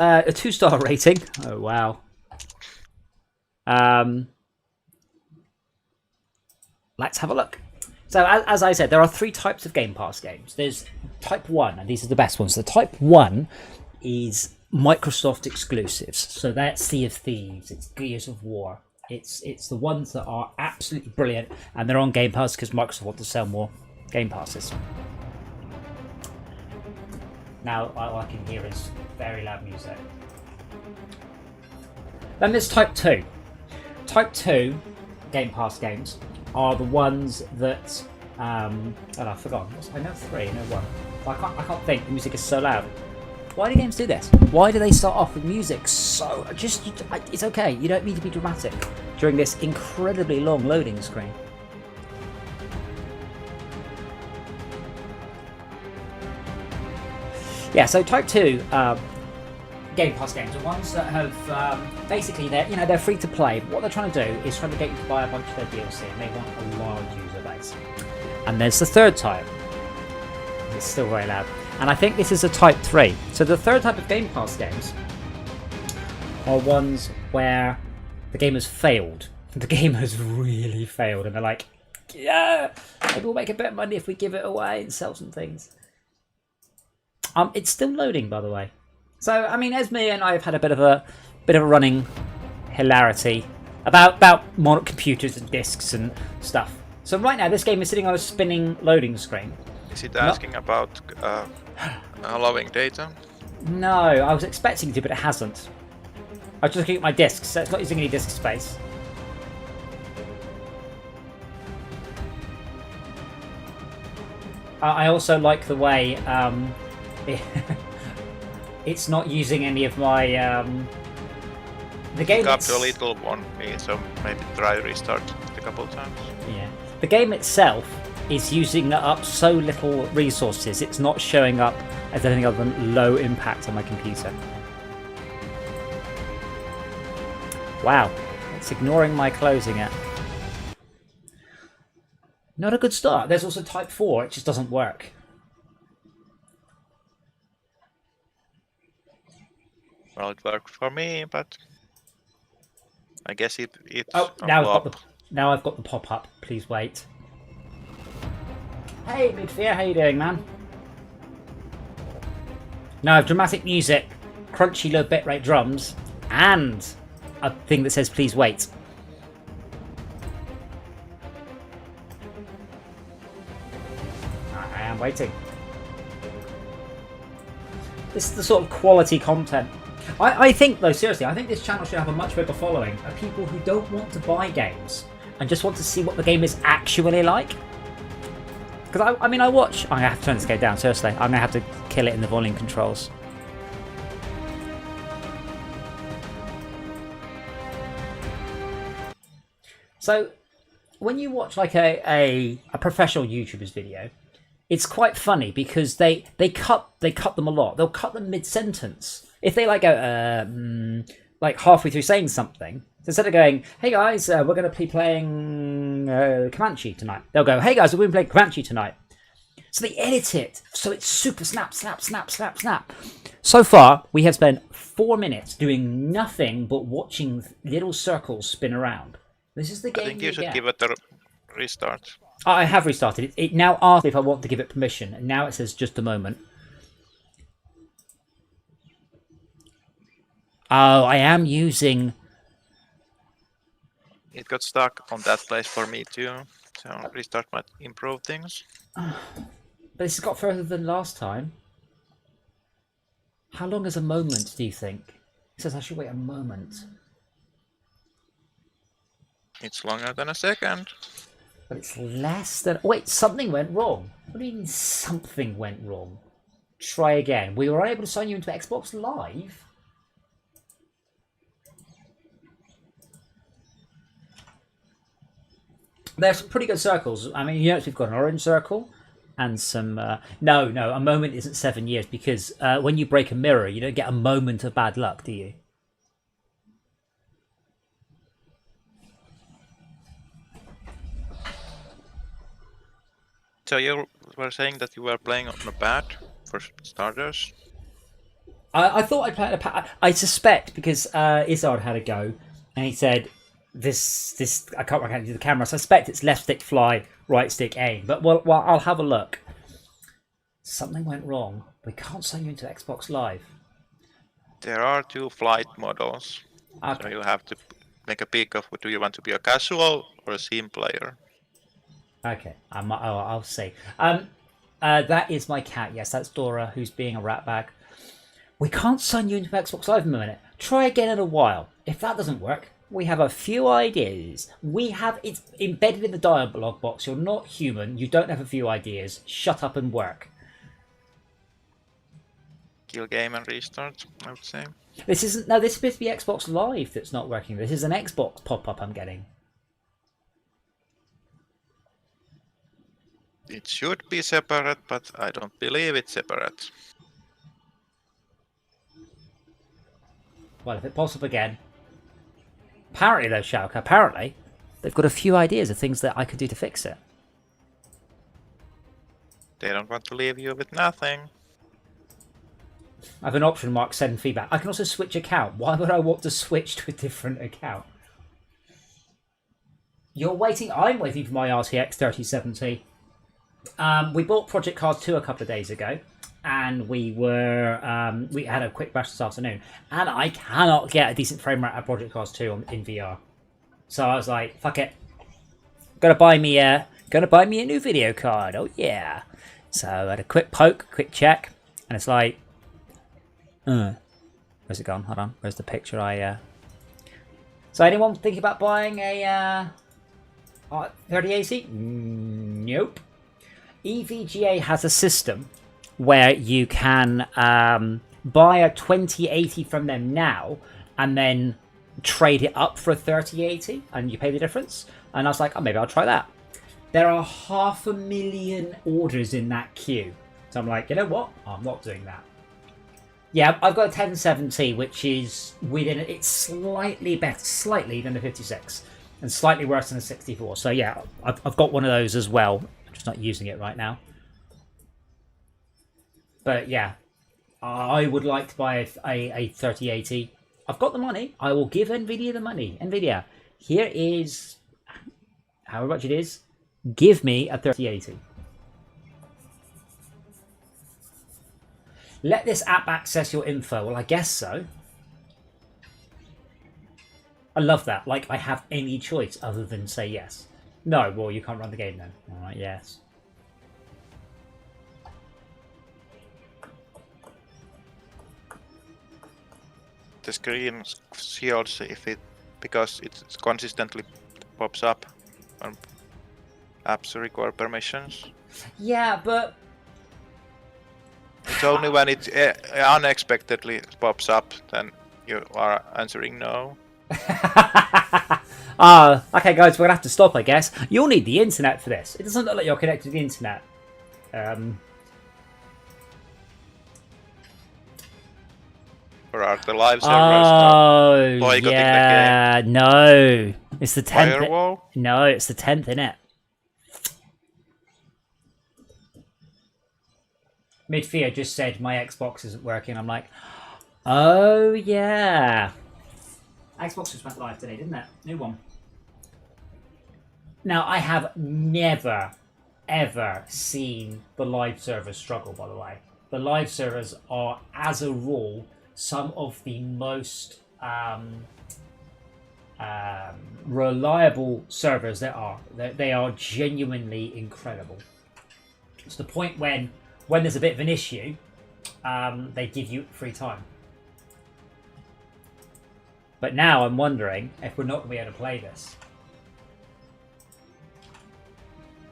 A 2-star rating. Oh wow. Let's have a look. So as I said, there are 3 types of Game Pass games. There's Type 1, and these are the best ones. The Type 1 is Microsoft exclusives. So that's Sea of Thieves, it's Gears of War. It's the ones that are absolutely brilliant, and they're on Game Pass because Microsoft want to sell more Game Passes. Now all I can hear is very loud music. Then there's Type 2. Type 2 Game Pass games are the ones that and I've forgotten. I know 3, I know 1. I can't think. The music is so loud. Why do games do this? Why do they start off with music so it's okay. You don't need to be dramatic during this incredibly long loading screen. Yeah, so Type 2 Game Pass games are ones that have basically they're free to play. What they're trying to do is trying to get you to buy a bunch of their DLC, and they want a large user base. And there's the third type. It's still very loud, and I think this is a Type 3. So the third type of Game Pass games are ones where the game has failed. The game has really failed, and they're like, yeah, maybe we'll make a bit of money if we give it away and sell some things. It's still loading, by the way. So, I mean, Esme and I have had a bit of a running hilarity about modern computers and discs and stuff. So right now, this game is sitting on a spinning loading screen. Is it asking about allowing data? No, I was expecting to, but it hasn't. I was just looking at my discs, so it's not using any disk space. I also like the way it's not using any of my the game. Up to a little one, so maybe try restart a couple of times. Yeah, the game itself is using up so little resources. It's not showing up as anything other than low impact on my computer. Wow, it's ignoring my closing it. Not a good start. There's also Type 4. It just doesn't work. Well, it worked for me, but I guess it's now I've got the pop-up. Please wait. Hey, Midfear, how you doing, man? Now I have dramatic music, crunchy low bitrate drums, and a thing that says please wait. I am waiting. This is the sort of quality content. I think, though, seriously, I think this channel should have a much bigger following of people who don't want to buy games and just want to see what the game is actually like. Because, I mean, I watch... I'm going to have to turn this game down, seriously. I'm going to have to kill it in the volume controls. So, when you watch, like, a professional YouTuber's video, it's quite funny because they cut them a lot. They'll cut them mid-sentence. If they like go like halfway through saying something, so instead of going, "Hey guys, we're going to be playing Comanche tonight," they'll go, "Hey guys, we're going to play Comanche tonight." So they edit it so it's super snap, snap, snap, snap, snap. So far, we have spent 4 minutes doing nothing but watching little circles spin around. This is the game. I think you should give it a restart. I have restarted it. It now asks if I want to give it permission, and now it says just a moment. Oh, I am using... It got stuck on that place for me too, so restart might improve things. But this has got further than last time. How long is a moment, do you think? It says I should wait a moment. It's longer than a second. But it's less than... Wait, something went wrong. What do you mean something went wrong? Try again. We were able to sign you into Xbox Live? There's some pretty good circles. I mean, you notice we've got an orange circle and some... No, a moment isn't 7 years because when you break a mirror, you don't get a moment of bad luck, do you? So you were saying that you were playing on a pad for starters? I thought I played I suspect because Izzard had a go, and he said this I can't do the camera. I suspect it's left stick fly, right stick aim. But well, I'll have a look. Something went wrong. We can't sign you into Xbox Live. There are 2 flight models, Okay. so you have to make a pick of do you want to be a casual or a sim player. Okay, I'll see. That is my cat. Yes, that's Dora, who's being a ratbag. We can't sign you into Xbox Live in a minute. Try again in a while. If that doesn't work, we have a few ideas. It's embedded in the dialogue box. You're not human. You don't have a few ideas. Shut up and work. Kill game and restart, I would say. This isn't. No, this is supposed to be Xbox Live that's not working. This is an Xbox pop-up I'm getting. It should be separate, but I don't believe it's separate. Well, if it pops up again. Apparently, though, Schalke, apparently, they've got a few ideas of things that I could do to fix it. They don't want to leave you with nothing. I have an option mark send feedback. I can also switch account. Why would I want to switch to a different account? You're waiting. I'm waiting for my RTX 3070. We bought Project Cars 2 a couple of days ago, and we had a quick bash this afternoon, and I cannot get a decent frame rate of Project Cars 2 in VR. So I was like, fuck it. Gonna buy me a new video card. Oh yeah. So I had a quick poke, quick check, and it's like, where's it gone? Hold on. Where's the picture So anyone thinking about buying a 3080? Nope. EVGA has a system where you can buy a 2080 from them now and then trade it up for a 3080 and you pay the difference. And I was like, oh, maybe I'll try that. There are 500,000 orders in that queue. So I'm like, you know what? I'm not doing that. Yeah, I've got a 1070, which is within it's slightly better, slightly than the 56, and slightly worse than the 64. So yeah, I've got one of those as well. I'm just not using it right now. But yeah, I would like to buy a 3080. I've got the money. I will give Nvidia the money. Nvidia, here is however much it is. Give me a 3080. Let this app access your info. Well, I guess so. I love that. Like, I have any choice other than say yes. No, well, you can't run the game then. Alright, yes. The screen shields because it consistently pops up on apps require permissions. Yeah, but it's only when it unexpectedly pops up then you are answering no. Okay guys, we're gonna have to stop, I guess. You'll need the internet for this. It doesn't look like you're connected to the internet. Or are the live servers boycotting the game? No. It's the 10th. Firewall? No, it's the 10th, innit? Midfear just said my Xbox isn't working. I'm like, oh yeah. Xbox just went live today, didn't it? New one. Now, I have never, ever seen the live servers struggle, by the way. The live servers are, as a rule, some of the most reliable servers there are. They are genuinely incredible. It's the point when there's a bit of an issue, they give you free time. But now I'm wondering if we're not going to be able to play this.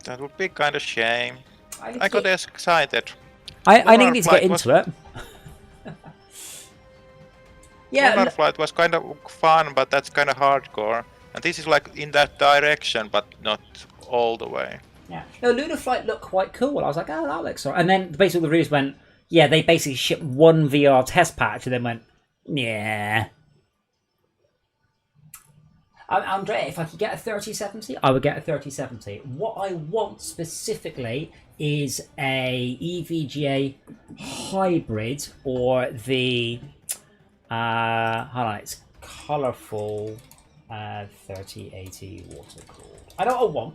That would be kind of shame. I got excited. I think I need to get into it. Yeah, Lunar Flight was kind of fun, but that's kind of hardcore. And this is like in that direction, but not all the way. Yeah. No, Lunar Flight looked quite cool. I was like, oh, that looks alright. And then basically the reviews went, yeah, they basically shipped one VR test patch and then went, yeah. Andrea, if I could get a 3070, I would get a 3070. What I want specifically is a EVGA hybrid, or the hold on, it's colourful 3080 water cooled. I know what I want.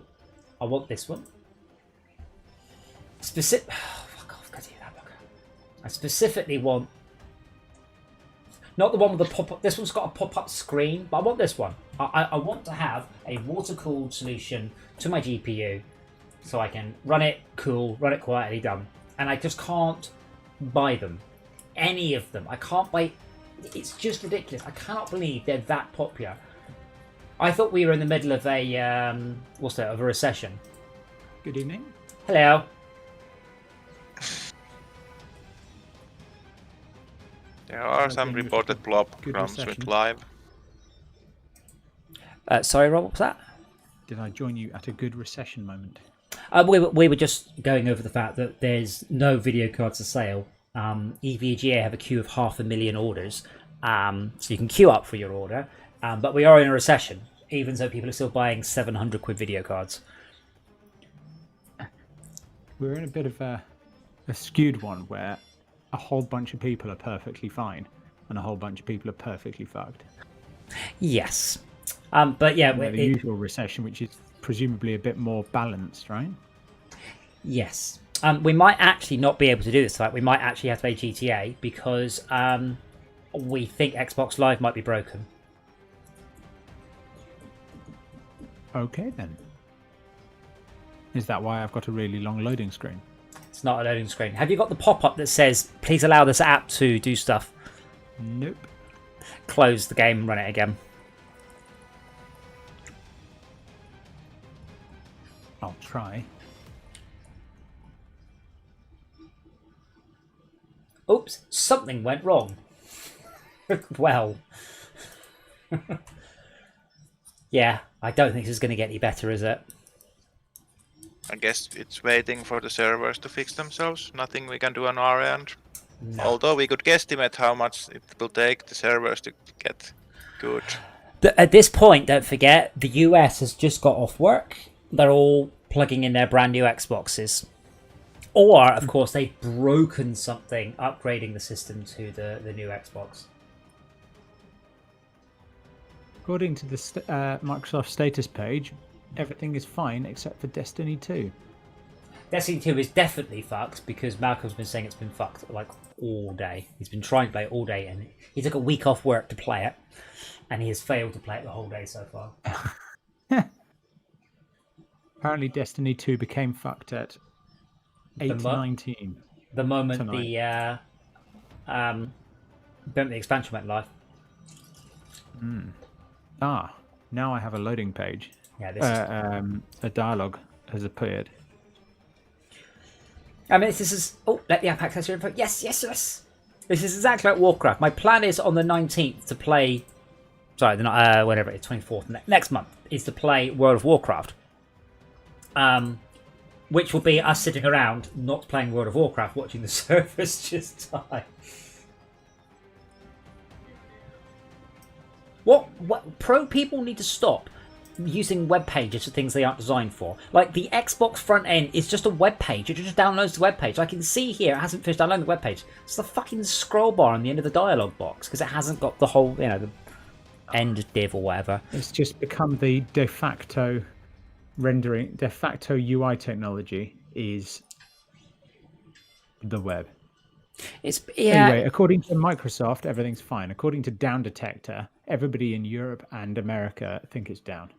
I want this one. Fuck off, go do that bugger. I specifically want not the one with the pop-up. This one's got a pop-up screen, but I want this one. I want to have a water-cooled solution to my GPU, so I can run it cool, run it quietly, done. And I just can't buy them, any of them. I can't buy. It's just ridiculous. I cannot believe they're that popular. I thought we were in the middle of a of a recession. Good evening. Hello. There are some reported blob crumbs with live. Sorry, Rob, what was that? Did I join you at a good recession moment? We were just going over the fact that there's no video cards for sale. EVGA have a queue of 500,000 orders, so you can queue up for your order. But we are in a recession, even so people are still buying 700 quid video cards. We're in a bit of a skewed one where a whole bunch of people are perfectly fine and a whole bunch of people are perfectly fucked. Yes. But yeah, the usual recession, which is presumably a bit more balanced, right? Yes. We might actually not be able to do this. Like, we might actually have to play GTA because we think Xbox Live might be broken. Okay, then. Is that why I've got a really long loading screen? It's not a loading screen. Have you got the pop-up that says, please allow this app to do stuff? Nope. Close the game and run it again. I'll try. Oops, something went wrong. Well. Yeah, I don't think this is going to get any better, is it? I guess it's waiting for the servers to fix themselves. Nothing we can do on our end. No. Although we could guesstimate how much it will take the servers to get good. At this point, don't forget, the US has just got off work. They're all plugging in their brand new Xboxes. Or, of course, they've broken something, upgrading the system to the new Xbox. According to the Microsoft status page, everything is fine except for Destiny 2. Destiny 2 is definitely fucked because Malcolm's been saying it's been fucked like all day. He's been trying to play it all day and he took a week off work to play it and he has failed to play it the whole day so far. Apparently Destiny 2 became fucked at 8:19. The moment tonight. the expansion went live. Now I have a loading page. Yeah, this is... a dialogue has appeared. I mean, this is... Oh, let the app access your info. Yes, yes, yes. This is exactly like Warcraft. My plan is on the 19th to play... Sorry, whatever it is, 24th, next month, is to play World of Warcraft. Which will be us sitting around, not playing World of Warcraft, watching the servers just die. What pro people need to stop using web pages for things they aren't designed for. Like, the Xbox front end is just a web page. It just downloads the web page. I can see here it hasn't finished downloading the web page. It's the fucking scroll bar on the end of the dialogue box because it hasn't got the whole, the end div or whatever. It's just become the de facto rendering, de facto UI technology is the web. Anyway, according to Microsoft, everything's fine. According to Down Detector, everybody in Europe and America think it's down.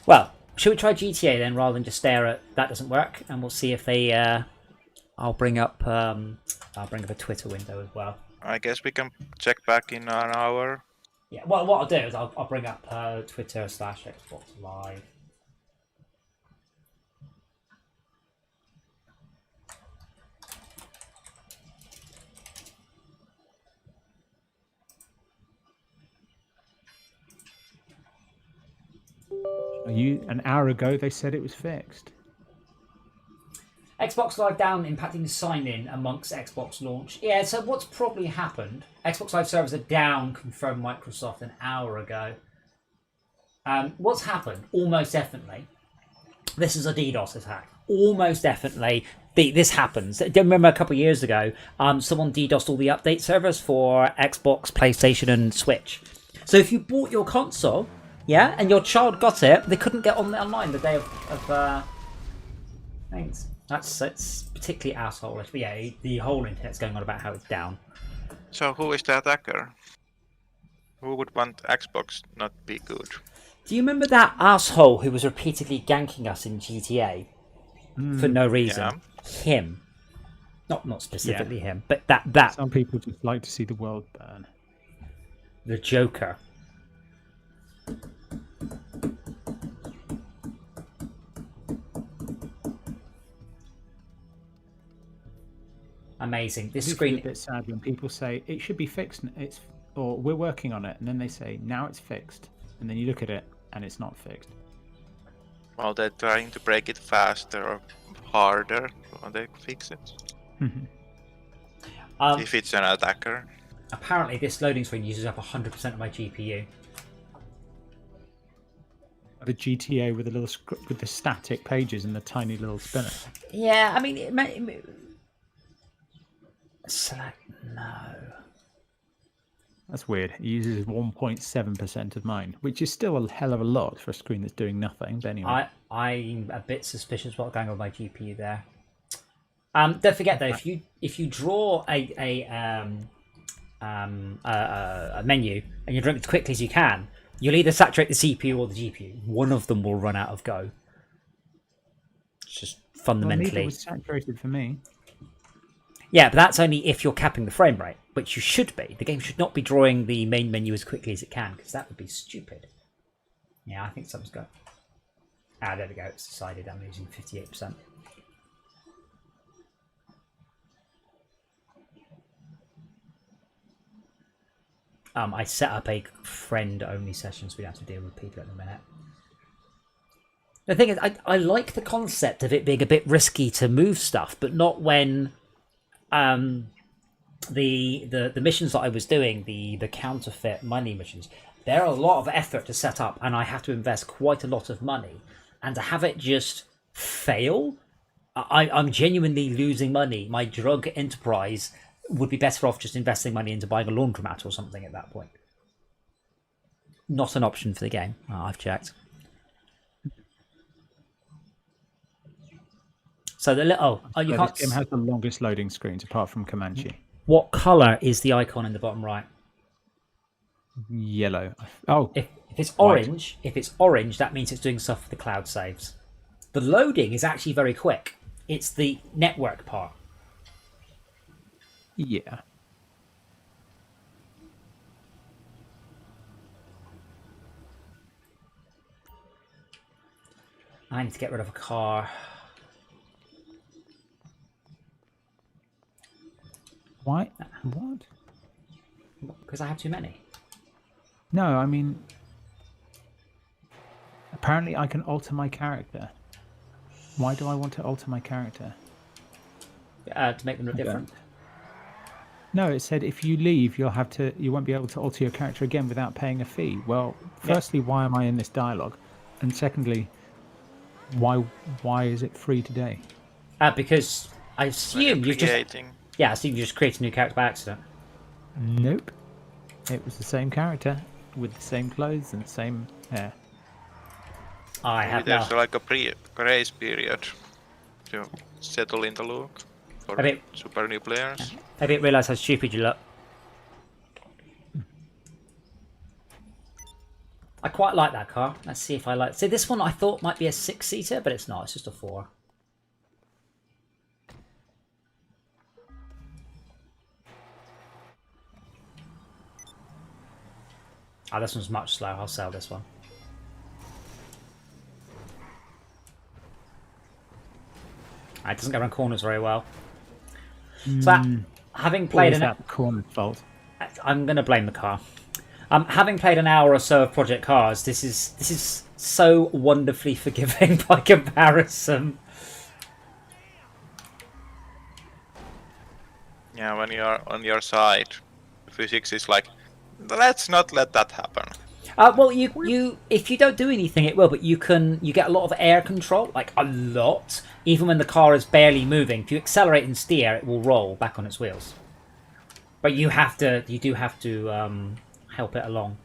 Well, should we try GTA then, rather than just stare at that doesn't work, and we'll see if they. I'll bring up a Twitter window as well. I guess we can check back in an hour. Yeah. Well, what I'll do is I'll bring up Twitter / Xbox Live. An hour ago, they said it was fixed. Xbox Live down impacting sign-in amongst Xbox launch. Yeah, so what's probably happened, Xbox Live servers are down, confirmed Microsoft an hour ago. What's happened? Almost definitely. This is a DDoS attack. Almost definitely. This happens. I remember a couple of years ago, someone DDoSed all the update servers for Xbox, PlayStation, and Switch. So if you bought your console, yeah, and your child got it, they couldn't get online the day of things. That's particularly assholeish. But yeah, the whole internet's going on about how it's down. So who is the attacker? Who would want Xbox not be good? Do you remember that asshole who was repeatedly ganking us in GTA for no reason? Yeah. Him. Not specifically him, but that. Some people just like to see the world burn. The Joker. Amazing. This screen. It's a bit sad when people say it should be fixed. Or we're working on it, and then they say now it's fixed, and then you look at it and it's not fixed. Well, they're trying to break it faster or harder, or they fix it. If it's an attacker. Apparently, this loading screen uses up 100% of my GPU. The GTA with with the static pages and the tiny little spinner. Yeah, I mean, select no. That's weird. It uses 1.7% of mine, which is still a hell of a lot for a screen that's doing nothing. But anyway, I'm a bit suspicious what's going on with my GPU there. Don't forget though, if you draw a menu and you draw it as quickly as you can, you'll either saturate the CPU or the GPU. One of them will run out of go. It's just fundamentally. Well, neither was saturated for me. Yeah, but that's only if you're capping the frame rate, which you should be. The game should not be drawing the main menu as quickly as it can, because that would be stupid. Yeah, I think something's got. Ah, there we go. It's decided I'm losing 58%. I set up a friend-only session, so we don't have to deal with people at the minute. The thing is, I like the concept of it being a bit risky to move stuff, but not when the missions that I was doing, the counterfeit money missions, they're a lot of effort to set up, and I have to invest quite a lot of money, and to have it just fail, I'm genuinely losing money. My drug enterprise would be better off just investing money into buying a laundromat or something at that point. Not an option for the game. Oh, I've checked. So the little you can't. This game has the longest loading screens apart from Comanche. What color is the icon in the bottom right? Yellow. Oh, if it's orange, that means it's doing stuff for the cloud saves. The loading is actually very quick. It's the network part. Yeah. I need to get rid of a car. Why? What? Because I have too many. No, I mean, apparently I can alter my character. Why do I want to alter my character? To make them look different. No, it said if you leave, you won't be able to alter your character again without paying a fee. Well, firstly, why am I in this dialogue? And secondly, why is it free today? Because I assume you just... Yeah, I assume you just created a new character by accident. Nope. It was the same character with the same clothes and the same hair. Maybe there's like a grace period to settle in the look for super new players. I didn't realise how stupid you look. I quite like that car. Let's see if I like... See, this one I thought might be a 6-seater, but it's not. It's just a 4. Oh, this one's much slower. I'll sell this one. It doesn't go around corners very well. So, having played that corner fault? I'm going to blame the car. Having played an hour or so of Project Cars, this is so wonderfully forgiving by comparison. Yeah, when you're on your side, physics is like, let's not let that happen. Well, you if you don't do anything, it will. But you get a lot of air control, like a lot. Even when the car is barely moving, if you accelerate and steer, it will roll back on its wheels. But you do have to help it along.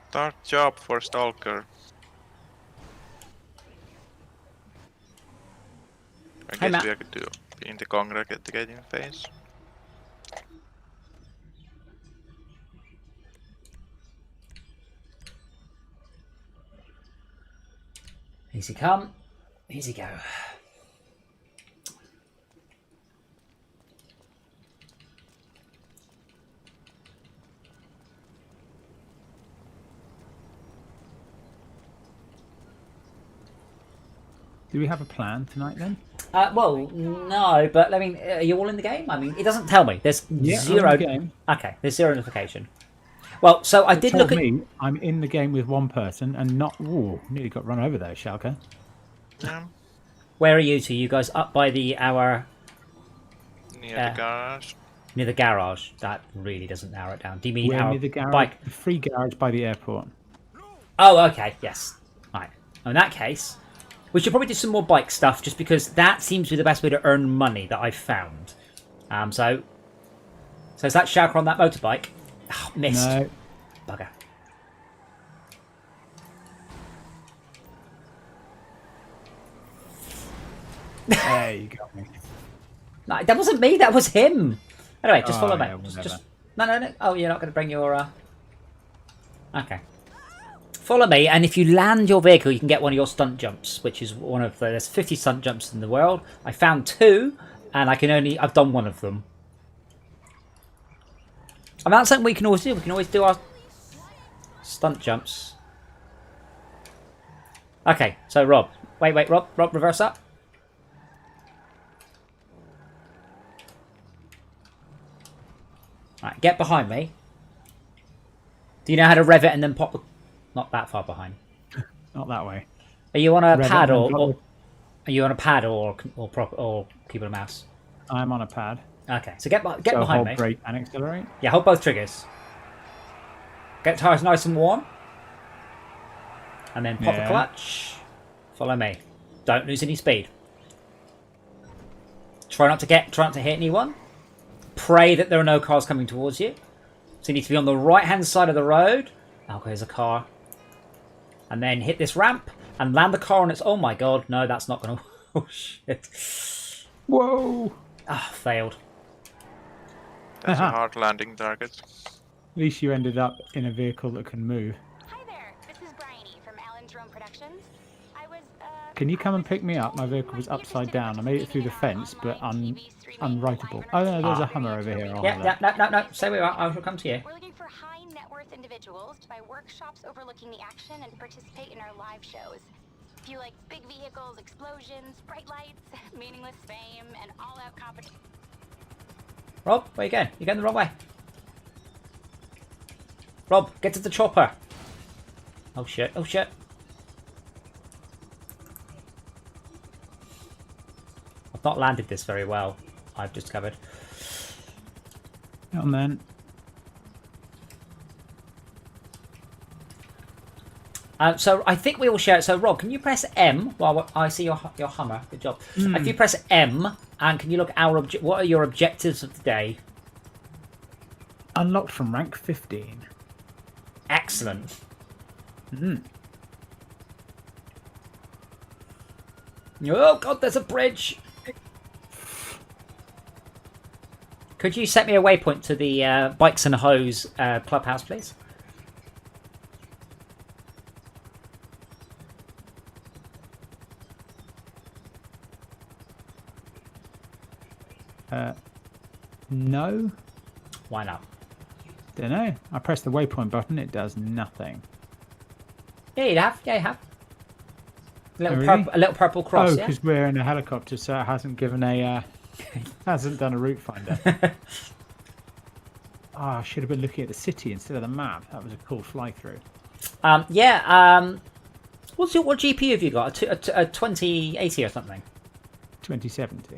Start job for Stalker. I guess we are going to be in the congregating phase. Easy come, easy go. Do we have a plan tonight then? Well, no, but I mean, are you all in the game? I mean, it doesn't tell me. There's zero. I'm in the game. Okay, there's zero notification. Well, so I did look at. I'm in the game with one person and not. Ooh, nearly got run over there, Schalke. Where are you two? You guys up by the hour? Near the garage. Near the garage. That really doesn't narrow it down. Do you mean We're our near the garage, bike? the free garage by the airport. Oh, okay. Yes. Right. In that case, we should probably do some more bike stuff, just because that seems to be the best way to earn money that I've found. So is that Schalke on that motorbike? Oh, missed. No. Bugger. There you got me. No, that wasn't me. That was him. Anyway, just follow me. Yeah, just no. Oh, you're not going to bring your. Okay. Follow me, and if you land your vehicle, you can get one of your stunt jumps, which is one of the. There's 50 stunt jumps in the world. I found 2, and I've done one of them. I mean, that's something we can always do. We can always do our stunt jumps. Okay, so Rob. Wait, Rob, reverse up. Right, get behind me. Do you know how to rev it and then pop the... Not that far behind. Not that way. Are you on a pad or are you on a pad or keyboard and mouse? I'm on a pad. Okay, so get behind hold me. Brake and accelerate. Yeah, hold both triggers. Get tires nice and warm. And then pop the clutch. Follow me. Don't lose any speed. Try not to hit anyone. Pray that there are no cars coming towards you. So you need to be on the right-hand side of the road. Oh, there's a car. And then hit this ramp and land the car on its... Oh my god, no, that's not going to... Oh, shit. Whoa! Ah, failed. That's a hard landing target. At least you ended up in a vehicle that can move. Hi there, this is Bryony from Alan's Rome Productions. Can you come and pick me up? My vehicle was upside down. I made it through the fence, but unwritable. Oh no, there's a Hummer over here. No. Stay where you are. I will come to you. We're looking for high net worth individuals to buy workshops overlooking the action and participate in our live shows. If you like big vehicles, explosions, bright lights, meaningless fame, and all-out competition. Rob, where you going? You're going the wrong way. Rob, get to the chopper. Oh shit, oh shit. I've not landed this very well, I've discovered. Come on then. So I think we all share it. So Rob, can you press M? Well, I see your Hummer. Good job. If you press M, and can you look at what are your objectives of the day? Unlocked from rank 15. Excellent. Oh god, there's a bridge. Could you set me a waypoint to the Bikes and Hose clubhouse, please? No. Why not? Don't know. I press the waypoint button, it does nothing. Yeah, you have. Yeah, you have. Really? A little purple cross. Oh, because we're in a helicopter, so it hasn't given a... hasn't done a route finder. I should have been looking at the city instead of the map. That was a cool fly-through. What GPU have you got? A 2080 or something? 2070.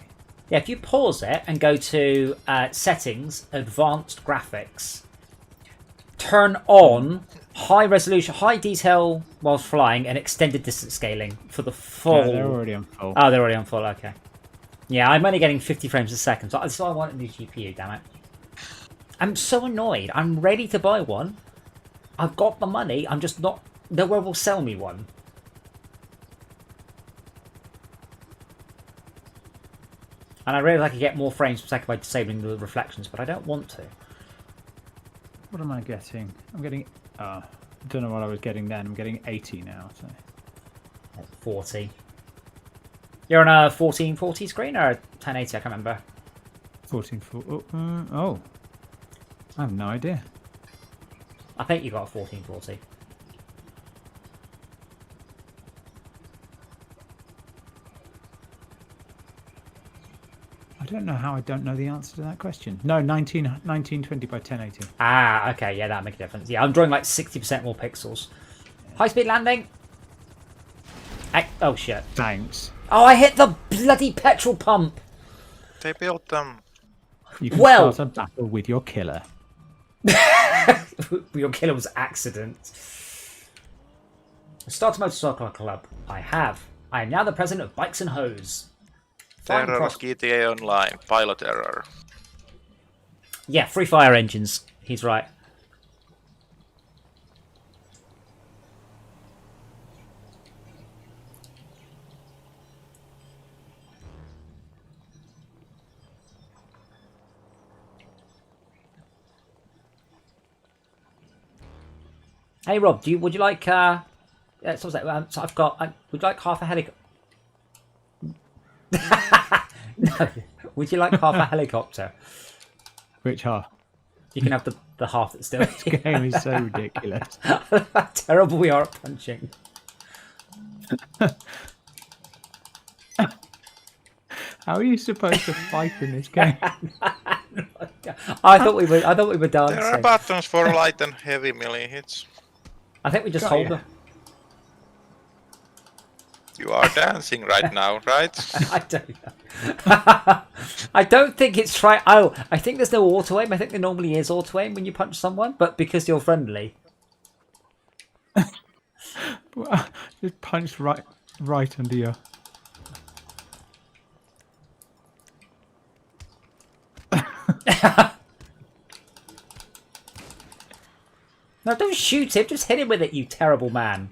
Yeah, if you pause it and go to Settings, Advanced Graphics, turn on high resolution, high detail whilst flying, and extended distance scaling for the full. Yeah, they're already on full. Oh, they're already on full. Okay. Yeah, I'm only getting 50 frames a second, so that's why I want a new GPU. Damn it! I'm so annoyed. I'm ready to buy one. I've got the money. I'm just not. Nowhere will sell me one. And I realize I could get more frames per second by disabling the reflections, but I don't want to. What am I getting? I'm getting... I don't know what I was getting then. I'm getting 80 now. So. 40. You're on a 1440 screen or a 1080? I can't remember. 1440. Oh. I have no idea. I think you got a 1440. I don't know how I don't know the answer to that question. No, 1920 by 1080. Ah, okay, yeah, that'll make a difference. Yeah, I'm drawing like 60% more pixels. High-speed landing. Oh, shit. Thanks. Oh, I hit the bloody petrol pump. They built them. You can start a battle with your killer. Your killer was accident. Start a motorcycle club. I have. I am now the president of Bikes and Hose. Terror of GTA Online. Pilot error. Yeah, free fire engines. He's right. Hey Rob, would you like so I've got would you like half a helicopter? No. Would you like half a helicopter? Which half? You can have the half that's still. This game is so ridiculous. How terrible we are at punching. How are you supposed to fight in this game? I thought we were dancing. There are buttons for light and heavy melee hits. I think we just hold them. You are dancing right now, right? I don't know. I don't think it's try. Oh, I think there's no auto aim. I think there normally is auto aim when you punch someone, but because you're friendly. Just punch right under your. No, don't shoot him. Just hit him with it, you terrible man.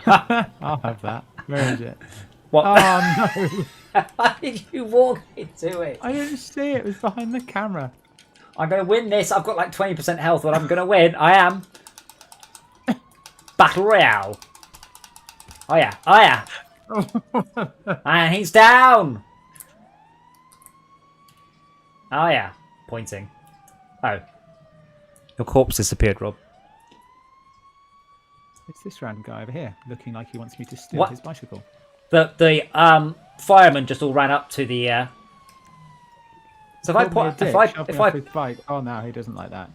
I'll have that. Where is it? What? Oh no! How did you walk into it? I didn't see it. It was behind the camera. I'm going to win this. I've got like 20% health, but I'm going to win. I am. Battle Royale. Oh yeah. Oh yeah. And he's down. Oh yeah. Pointing. Oh. Your corpse disappeared, Rob. It's this random guy over here, looking like he wants me to steal his bicycle. The firemen just all ran up to the. So if I bike. Oh no, he doesn't like that.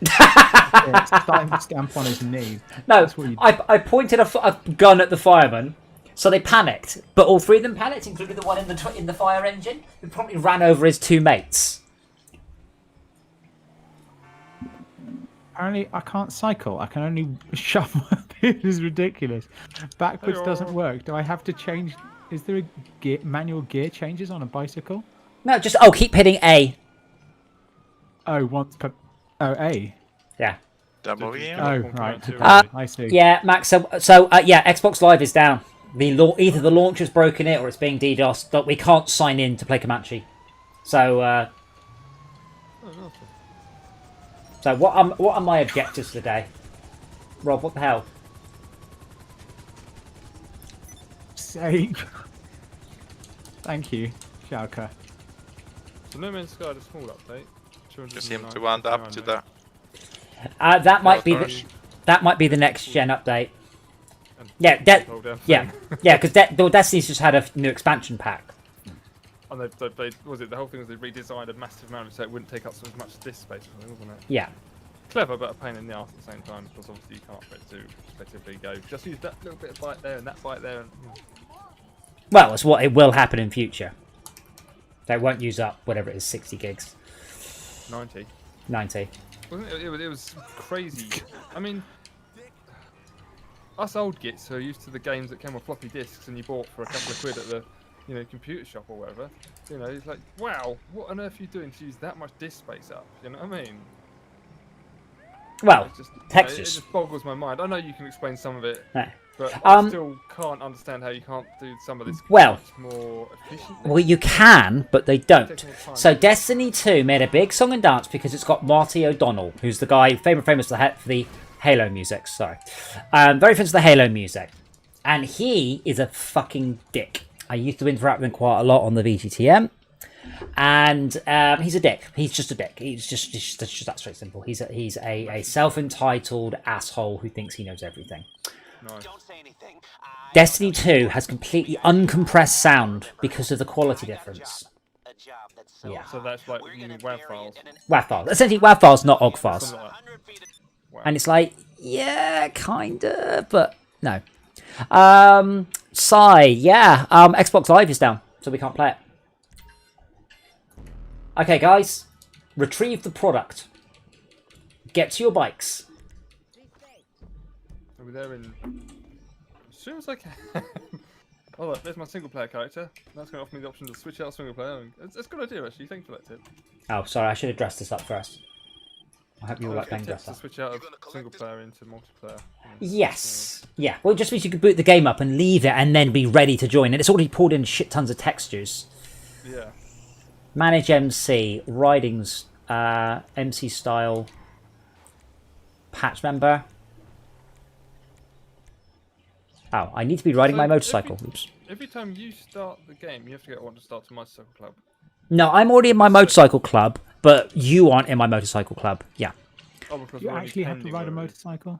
It's starting to stamp on his knee. No, I pointed a gun at the fireman, so they panicked. But all three of them panicked, including the one in the fire engine, who promptly ran over his two mates. Apparently, I can't cycle. I can only shove my This is ridiculous. Backwards doesn't work. Do I have to change? Is there a manual gear changes on a bicycle? No, just keep hitting A. Oh, once per. Oh, A. Yeah. W. Oh, right. I see. Yeah, Max. So yeah, Xbox Live is down. Either the launcher's broken it or it's being DDoSed. But we can't sign in to play Comanche. So. So what are my objectives today? Rob, what the hell? Save. Thank you, Schalke. So No Man's Sky had a small update. You seem to want up to the. That might be the next gen update. Yeah, because Destiny's just had a new expansion pack. And they was it the whole thing was they redesigned a massive amount so it wouldn't take up so much disk space or something, wasn't it? Yeah. Clever, but a pain in the arse at the same time because obviously you can't expect to effectively go just use that little bit of byte there and that byte there. And, Well, it's what it will happen in future. They won't use up whatever it is, 60 gigs. 90. 90. Wasn't it? It was crazy. I mean, us old gits who are used to the games that came on floppy disks and you bought for a couple of quid at the, computer shop or whatever. It's like, wow, what on earth are you doing to use that much disk space up? You know what I mean? Well, textures. textures. It just boggles my mind. I know you can explain some of it, No. but I still can't understand how you can't do some of this well, much more efficiently. Well, you can, but they don't. So Destiny 2 made a big song and dance because it's got Marty O'Donnell, who's the guy famous for the Halo music. Sorry, very famous for the Halo music, and he is a fucking dick. I used to interact with him quite a lot on the VGTM, and he's a dick. He's just a dick. He's just that straight simple. He's a self-entitled asshole who thinks he knows everything. Nice. Destiny 2 has completely uncompressed sound because of the quality difference. Yeah. So that's like you mean WAV files. WAV files. Essentially WAV files, not OGG files. Wow. And it's like, yeah, kinda, but no. Yeah. Xbox Live is down, so we can't play it. Okay, guys. Retrieve the product. Get to your bikes. I'll be there in as soon as I can. Oh look, there's my single player character. That's going to offer me the option to switch out single player. It's a good idea actually. Thanks for that tip. Oh, sorry, I should have dressed this up first. I hope you all like playing dress to up. switch out of single player into multiplayer. Yes. Yeah. Well, it just means you could boot the game up and leave it and then be ready to join it. It's already pulled in shit tons of textures. Yeah. Manage MC, ridings, MC style, patch member. Oh, I need to be riding my motorcycle. Oops. Every time you start the game, you have to get one to start to motorcycle club. No, I'm already in my motorcycle club, but you aren't in my motorcycle club. Yeah. Oh, because You actually have to ride a motorcycle?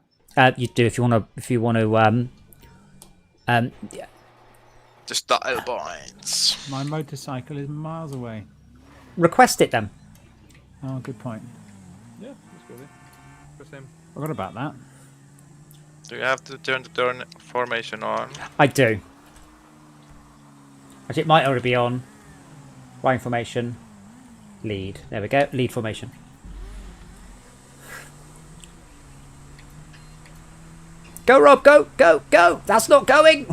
You do if you want to. Yeah. The style points. My motorcycle is miles away. Request it then. Oh, good point. Yeah, that's good. Press him. Forgot about that. Do you have to turn the turn formation on? I do. Actually, it might already be on. Riding formation. Lead. There we go. Lead formation. Go, Rob. Go, go, go. That's not going.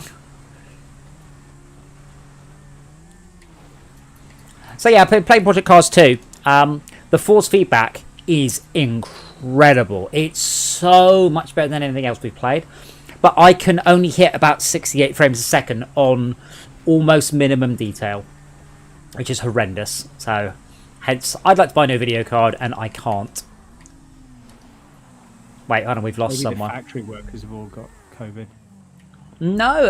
So yeah, playing Project Cars 2. The force feedback is incredible. It's so much better than anything else we've played. But I can only hit about 68 frames a second on almost minimum detail, which is horrendous. So, hence, I'd like to buy a new video card, and I can't. Wait, hold on, we've lost Maybe someone. The factory workers have all got COVID. No,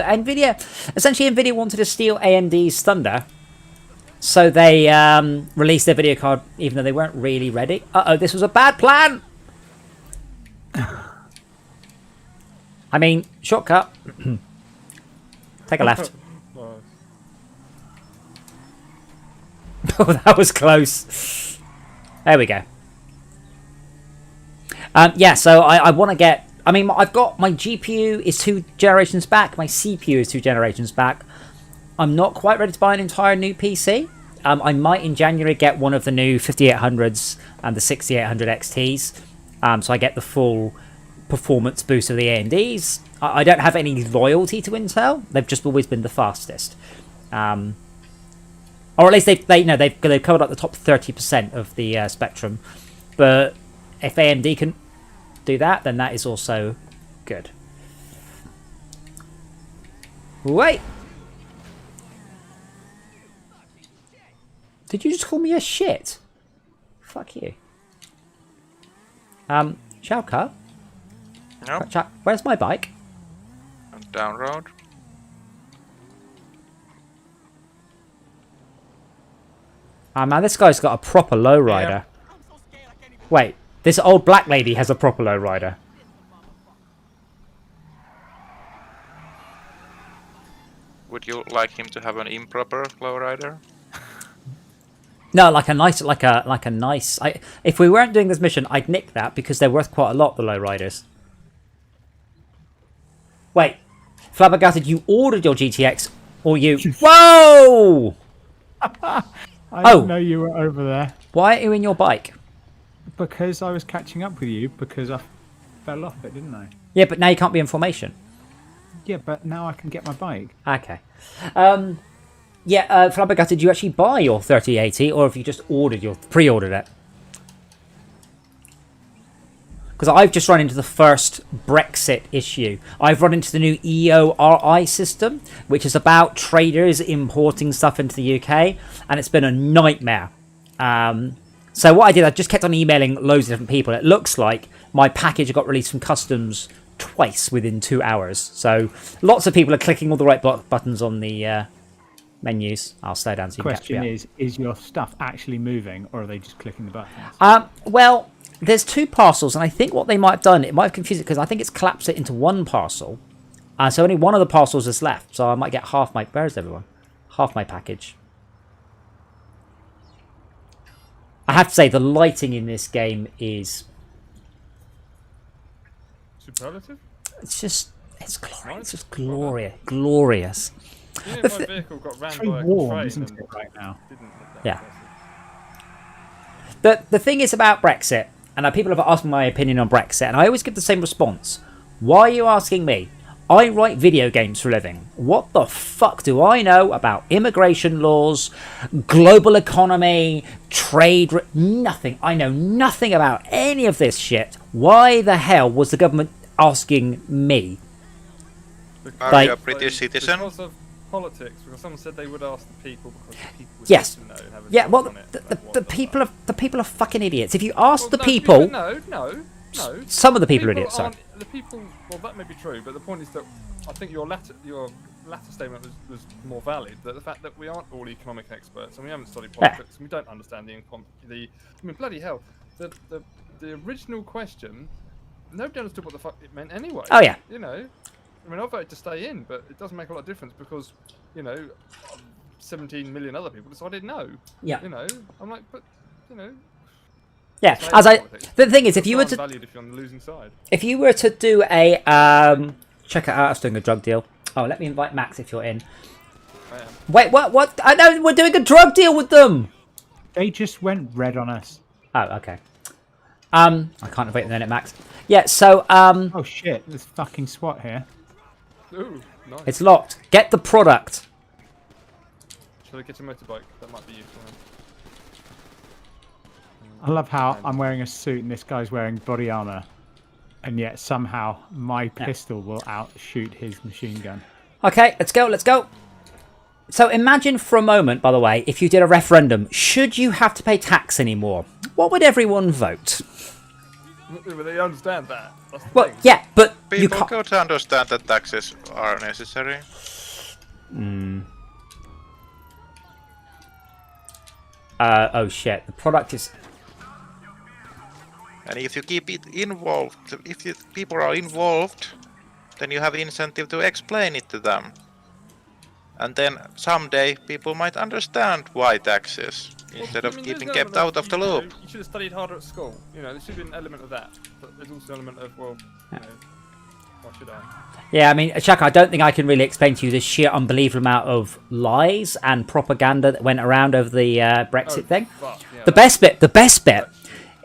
essentially NVIDIA wanted to steal AMD's thunder. So they released their video card even though they weren't really ready. Uh-oh, this was a bad plan! I mean, shortcut. Take a left. Oh, that was close. There we go. Yeah, so I want to get... I mean, I've got... My GPU is 2 generations back. My CPU is 2 generations back. I'm not quite ready to buy an entire new PC. I might in January get one of the new 5800s and the 6800 XTs. So I get the full performance boost of the AMDs. I don't have any loyalty to Intel. They've just always been the fastest. Or at least they've covered up the top 30% of the spectrum. But if AMD can do that, then that is also good. Wait! Did you just call me a shit? Fuck you. Shouka? No. Where's my bike? Down road. Man, this guy's got a proper lowrider. Wait, this old black lady has a proper lowrider. Would you like him to have an improper lowrider? No, like a nice. If we weren't doing this mission, I'd nick that because they're worth quite a lot. The lowriders. Wait, Flabbergasted, you ordered your GTX, or you? Whoa! I didn't know you were over there. Why are you in your bike? because I was catching up with you because I fell off it, didn't I? Yeah, but now you can't be in formation. Yeah, but now I can get my bike. Okay. Flabbergasted, did you actually buy your 3080 or have you just pre-ordered it? Because I've just run into the first Brexit issue. I've run into the new EORI system, which is about traders importing stuff into the UK, and it's been a nightmare. So what I did, I just kept on emailing loads of different people. It looks like my package got released from customs twice within 2 hours. So lots of people are clicking all the right buttons on the menus. I'll slow down so you can catch me up. Question is your stuff actually moving, or are they just clicking the buttons? Well, there's 2 parcels, and I think what they might have done, it might have confused it, because I think it's collapsed it into one parcel. So only one of the parcels is left, so I might get half my... Where's everyone? Half my package. I have to say, the lighting in this game is... Superlative? It's just... It's glorious. It's just glorious. You know, my vehicle got ran by a warm, train isn't and it, right now? didn't hit that Yeah. person. The thing is about Brexit, and people have asked my opinion on Brexit, and I always give the same response. Why are you asking me? I write video games for a living. What the fuck do I know about immigration laws, global economy, trade? Nothing. I know nothing about any of this shit. Why the hell was the government asking me? Are you a British citizen? Because of politics, because someone said they would ask the people because the people would Yes. know and have a Yeah, vote well, on it. the people are fucking idiots. If you ask Well, the no, people, no. some of the people are idiots. Sorry. The people, well, that may be true, but the point is that I think your latter statement was more valid. That the fact that we aren't all economic experts and we haven't studied politics and we don't understand I mean, bloody hell, the original question, nobody understood what the fuck it meant anyway. Oh yeah. You know, I mean, I voted to stay in, but it doesn't make a lot of difference because, 17 million other people decided no. Yeah. I'm like, but, Yeah, the thing is, if you were to valued if you're on the losing side. If you were to do a check it out, I was doing a drug deal. Oh, let me invite Max if you're in. I am. Wait, what? I know we're doing a drug deal with them. They just went red on us. Oh, okay. I can't invite them in, Max. Yeah, so Oh shit! There's fucking SWAT here. Ooh, nice. it's locked. Get the product. Should I get a motorbike? That might be useful. I love how I'm wearing a suit and this guy's wearing body armor, and yet somehow my pistol will outshoot his machine gun. Okay, let's go. So imagine for a moment, by the way, if you did a referendum, should you have to pay tax anymore? What would everyone vote? But they understand that. That's the Well, thing. yeah, but you People can't. got to understand that taxes are necessary. Oh shit! The product is. And if you keep it involved, if people are involved, then you have incentive to explain it to them. And then someday people might understand why taxes, instead of keeping kept out of the loop. You should have studied harder at school. There should be an element of that. But there's also an element of, well, why should I? Yeah, I mean, Chuck, I don't think I can really explain to you the sheer unbelievable amount of lies and propaganda that went around over the Brexit thing. Fuck, yeah, The best bit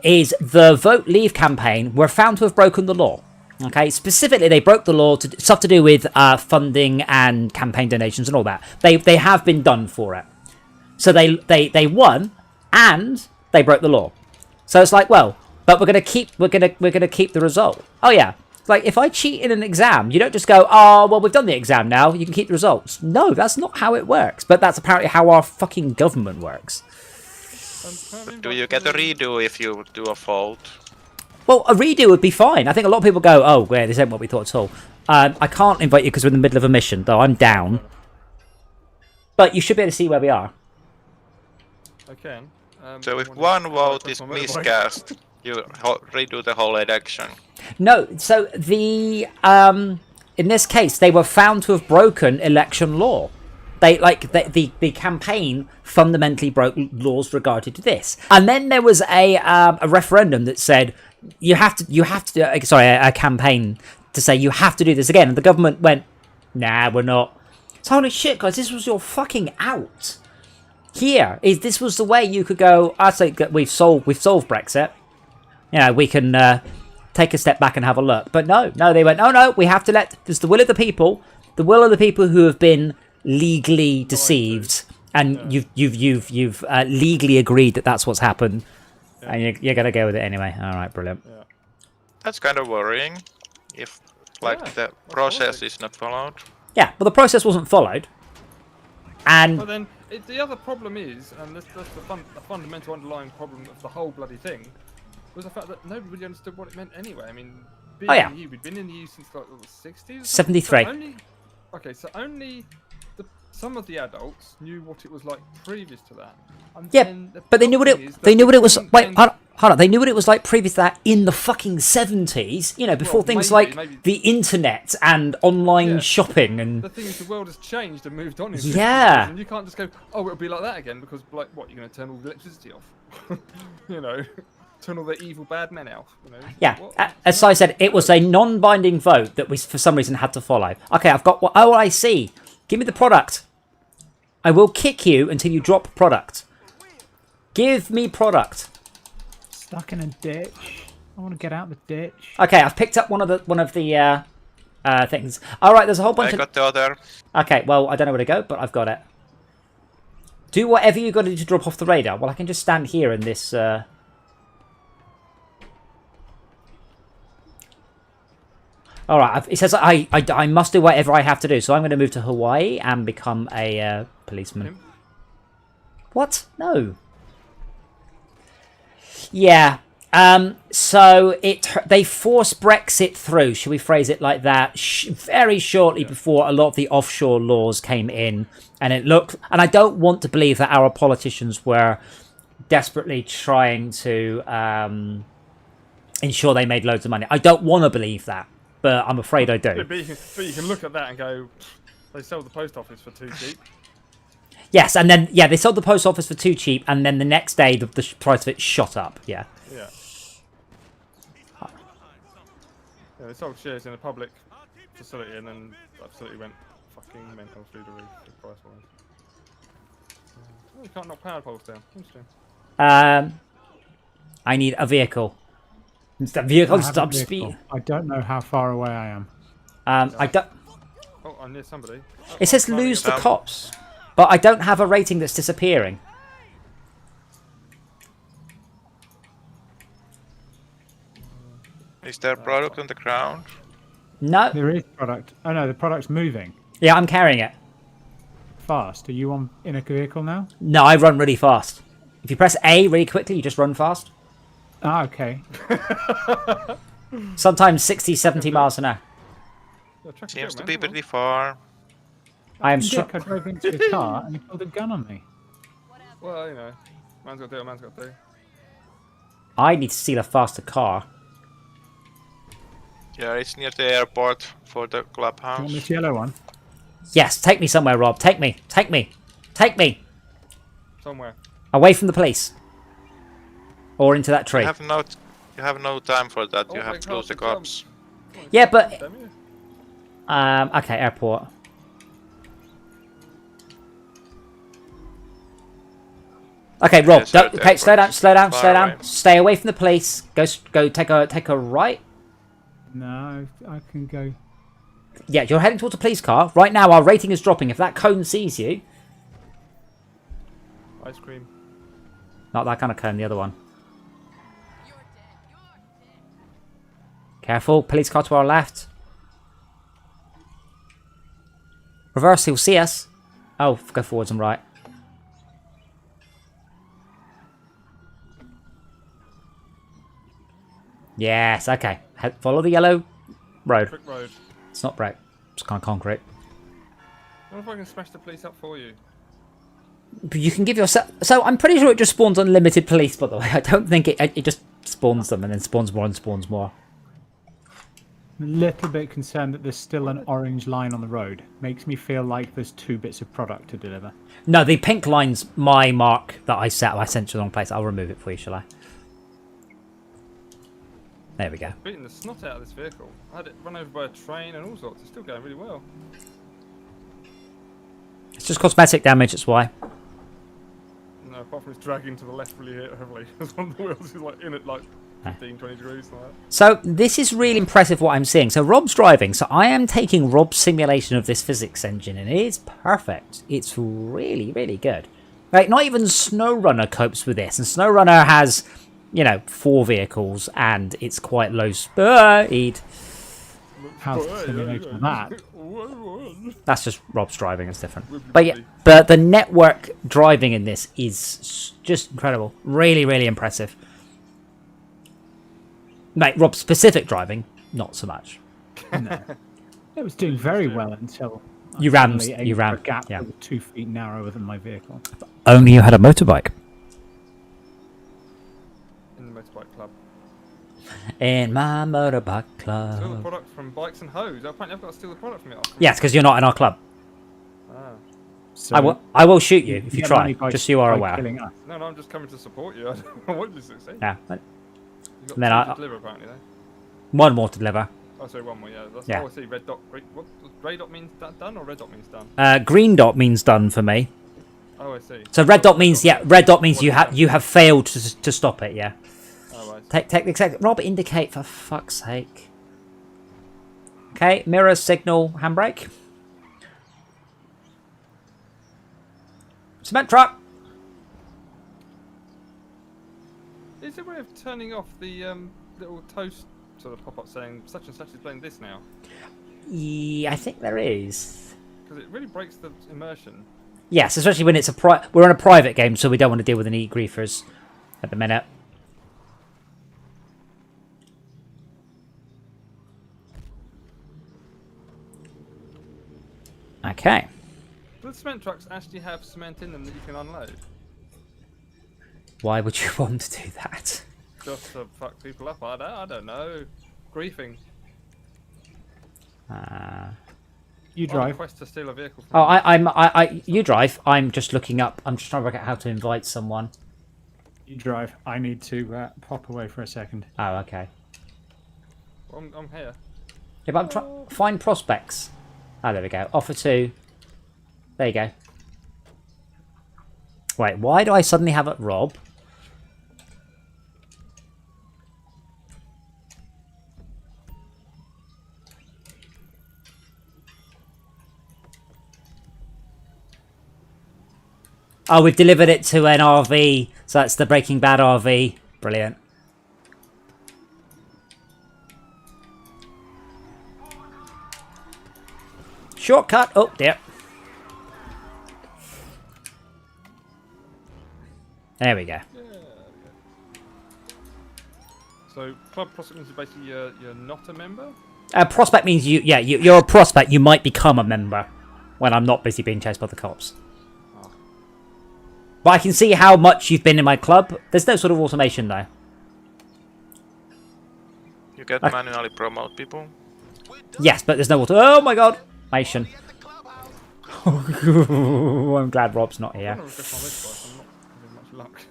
is the Vote Leave campaign were found to have broken the law. Okay, specifically, they broke the law to stuff to do with funding and campaign donations and all that. They have been done for it. So they won and they broke the law. So it's like, well, but we're gonna keep the result. Oh yeah. Like, if I cheat in an exam, you don't just go, oh, well, we've done the exam now, you can keep the results. No, that's not how it works. But that's apparently how our fucking government works. Do you get a redo if you do a fault? Well, a redo would be fine. I think a lot of people go, oh, well, this ain't what we thought at all. I can't invite you because we're in the middle of a mission, though I'm down. But you should be able to see where we are. I can. So if one vote is miscast, you redo the whole election. No, so the in this case, they were found to have broken election law. The campaign fundamentally broke laws regarding to this. And then there was a referendum that said you have to do, a campaign to say you have to do this again, and the government went, nah, we're not. So holy shit, guys, this was your fucking out. This was the way you could go. I say we've solved Brexit. you know, we can take a step back and have a look. But no, they went, no, we have to let. There's the will of the people who have been legally deceived, and you've legally agreed that that's what's happened, and you're gonna go with it anyway. All right, brilliant. Yeah. That's kind of worrying, if the process is not followed. Yeah, well, the process wasn't followed, and But then the other problem is, and that's the fundamental underlying problem of the whole bloody thing, was the fact that nobody really understood what it meant anyway. I mean, being in the EU, we'd been in the EU since like the 60s. 73. So only some of the adults knew what it was like previous to that. And yeah, then but they knew what it was. Wait, hold on. They knew what it was like previous to that in the fucking 70s. You know, before things like the internet and online shopping and. The thing is, the world has changed and moved on. Yeah. And you can't just go, oh, it'll be like that again, because like, what, you're going to turn all the electricity off? You know, turn all the evil bad men out. You know? Yeah, as I said, it was a non-binding vote that we, for some reason, had to follow. Okay, I've got. Oh, I see. Give me the product. I will kick you until you drop product. Give me product. Stuck in a ditch. I want to get out the ditch. Okay, I've picked up one of the things. All right, there's a whole bunch I got the other. Okay, well, I don't know where to go, but I've got it. Do whatever you got to do to drop off the radar. Well, I can just stand here in this. All right, it says I must do whatever I have to do, so I'm going to move to Hawaii and become a policeman. What? No. Yeah. So they forced Brexit through. Should we phrase it like that? Very shortly before a lot of the offshore laws came in, and it looked. And I don't want to believe that our politicians were desperately trying to ensure they made loads of money. I don't want to believe that. But I'm afraid I do. But you can look at that and go, they sold the post office for too cheap. Yes, and then, they sold the post office for too cheap, and then the next day the price of it shot up, yeah. Yeah, they sold shares in a public facility, and then that facility went fucking mental through the roof, price-wise. Oh, you can't knock power poles down. Interesting. I need a vehicle. That vehicle stop speed. I don't know how far away I am. I don't. Oh, I'm near somebody. Oh, It says lose the cops, but I don't have a rating that's disappearing. Is there product on the ground? No. There is product. Oh no, the product's moving. Yeah, I'm carrying it. Fast. Are you in a vehicle now? No, I run really fast. If you press A really quickly, you just run fast. Ah, okay. Sometimes 60, 70 miles an hour. Seems to be pretty far. I am Dick, I drove into his car and he pulled a gun on me. Well, you know, man's got to do what man's got to do. I need to steal a faster car. Yeah, it's near the airport for the Do you clubhouse. want this yellow one? Yes, take me somewhere, Rob. Take me. Take me. Take me. Somewhere. Away from the police. Or into that tree. You have no time for that. Oh, you have to lose the cops. Yeah, but... Damn you. Okay, airport. Okay, Rob. Yeah, sorry, Okay, slow down, slow down, Far slow down. away. Stay away from the police. Go take a right. No, I can go. Yeah, you're heading towards a police car. Right now, our rating is dropping. If that cone sees you... Ice cream. Not that kind of cone, the other one. Careful, police car to our left. Reverse, he'll see us. Oh, go forwards and right. Yes, okay. Follow the yellow road. Brick road. It's not brick. It's kind of concrete. I wonder if I can smash the police up for you. But you can give yourself... So I'm pretty sure it just spawns unlimited police, by the way. I don't think it just spawns them and then spawns more and spawns more. I'm a little bit concerned that there's still an orange line on the road. Makes me feel like there's 2 bits of product to deliver. No, the pink line's my mark that I set. I sent to the wrong place. I'll remove it for you, shall I? There we go. Beating the snot out of this vehicle. I had it run over by a train and all sorts. It's still going really well. It's just cosmetic damage, that's why. No, apart from it's dragging to the left really heavily. Because one of the wheels is like in it, like 15, 20 degrees. Like that. So this is really impressive what I'm seeing. So Rob's driving. So I am taking Rob's simulation of this physics engine, and it is perfect. It's really, really good. Like, not even SnowRunner copes with this. And SnowRunner has, 4 vehicles, and it's quite low speed. How's the simulation of that? That's just Rob's driving. It's different. But yeah, the network driving in this is just incredible. Really, really impressive. Mate, Rob's specific driving, not so much. No. It was doing very well until You ran a gap that was 2 feet narrower than my vehicle. Only you had a motorbike. In the motorbike club. In my motorbike club. Steal the product from Bikes and Hoes. Apparently I've got to steal the product from it. Yes, because you're not in our club. Ah. So I will shoot you if you get try, money by- just so you are by aware. killing us. No, I'm just coming to support you. I want you to succeed. Yeah. You've got Then 2 I- to deliver apparently though. One more to deliver. Oh, sorry, 1 more, yeah. That's, Yeah. Oh, I see. Red dot. What? Grey dot means done or red dot means done? Green dot means done for me. Oh, I see. So red dot means red dot means What you have failed to stop it. Yeah. Oh, I see. Take the exact. Rob, indicate for fuck's sake. Okay, mirror signal handbrake. Cement truck. Is there a way of turning off the little toast sort of pop-up saying such and such is playing this now? Yeah, I think there is. Because it really breaks the immersion. Yes, especially when it's we're on a private game, so we don't want to deal with any griefers at the minute. Okay. Do the cement trucks actually have cement in them that you can unload? Why would you want to do that? Just to fuck people up? I don't know. Griefing. You On a drive. quest to steal a vehicle from Oh, you drive. I'm just looking up. I'm just trying to work out how to invite someone. You drive. I need to pop away for a second. Oh, okay. I'm here. Yeah, but I'm trying find prospects. Oh, there we go. Offer to. There you go. Wait, why do I suddenly have it, Rob? Oh, we've delivered it to an RV. So that's the Breaking Bad RV. Brilliant. Shortcut. Oh, dear. There we go. So, club prospect is basically you're not a member? Prospect means you're a prospect. You might become a member when I'm not busy being chased by the cops. Oh. But I can see how much you've been in my club. There's no sort of automation though. You can manually promote people. Yes, but there's no auto. Oh my god, automation. I'm glad Rob's not I'm here. gonna refresh my list, I'm not having much luck.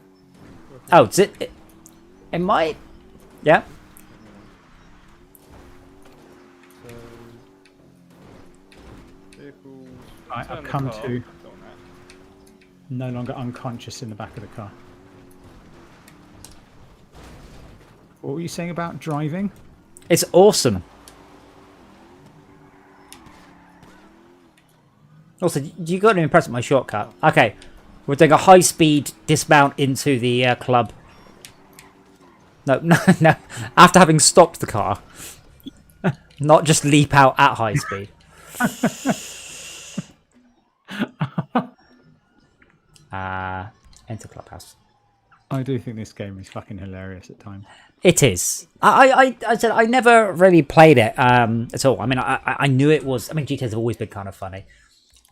Oh, does it might. Yeah. So, vehicles. Right, turn I've the come car, to click on that. no longer unconscious in the back of the car. What were you saying about driving? It's awesome. Also, you got to impress with my shortcut. Okay, we're doing a high-speed dismount into the club. No, no, no. After having stopped the car. Not just leap out at high speed. Enter clubhouse. I do think this game is fucking hilarious at times. It is. I said I never really played it at all. I mean, I knew it was. I mean, GTAs have always been kind of funny.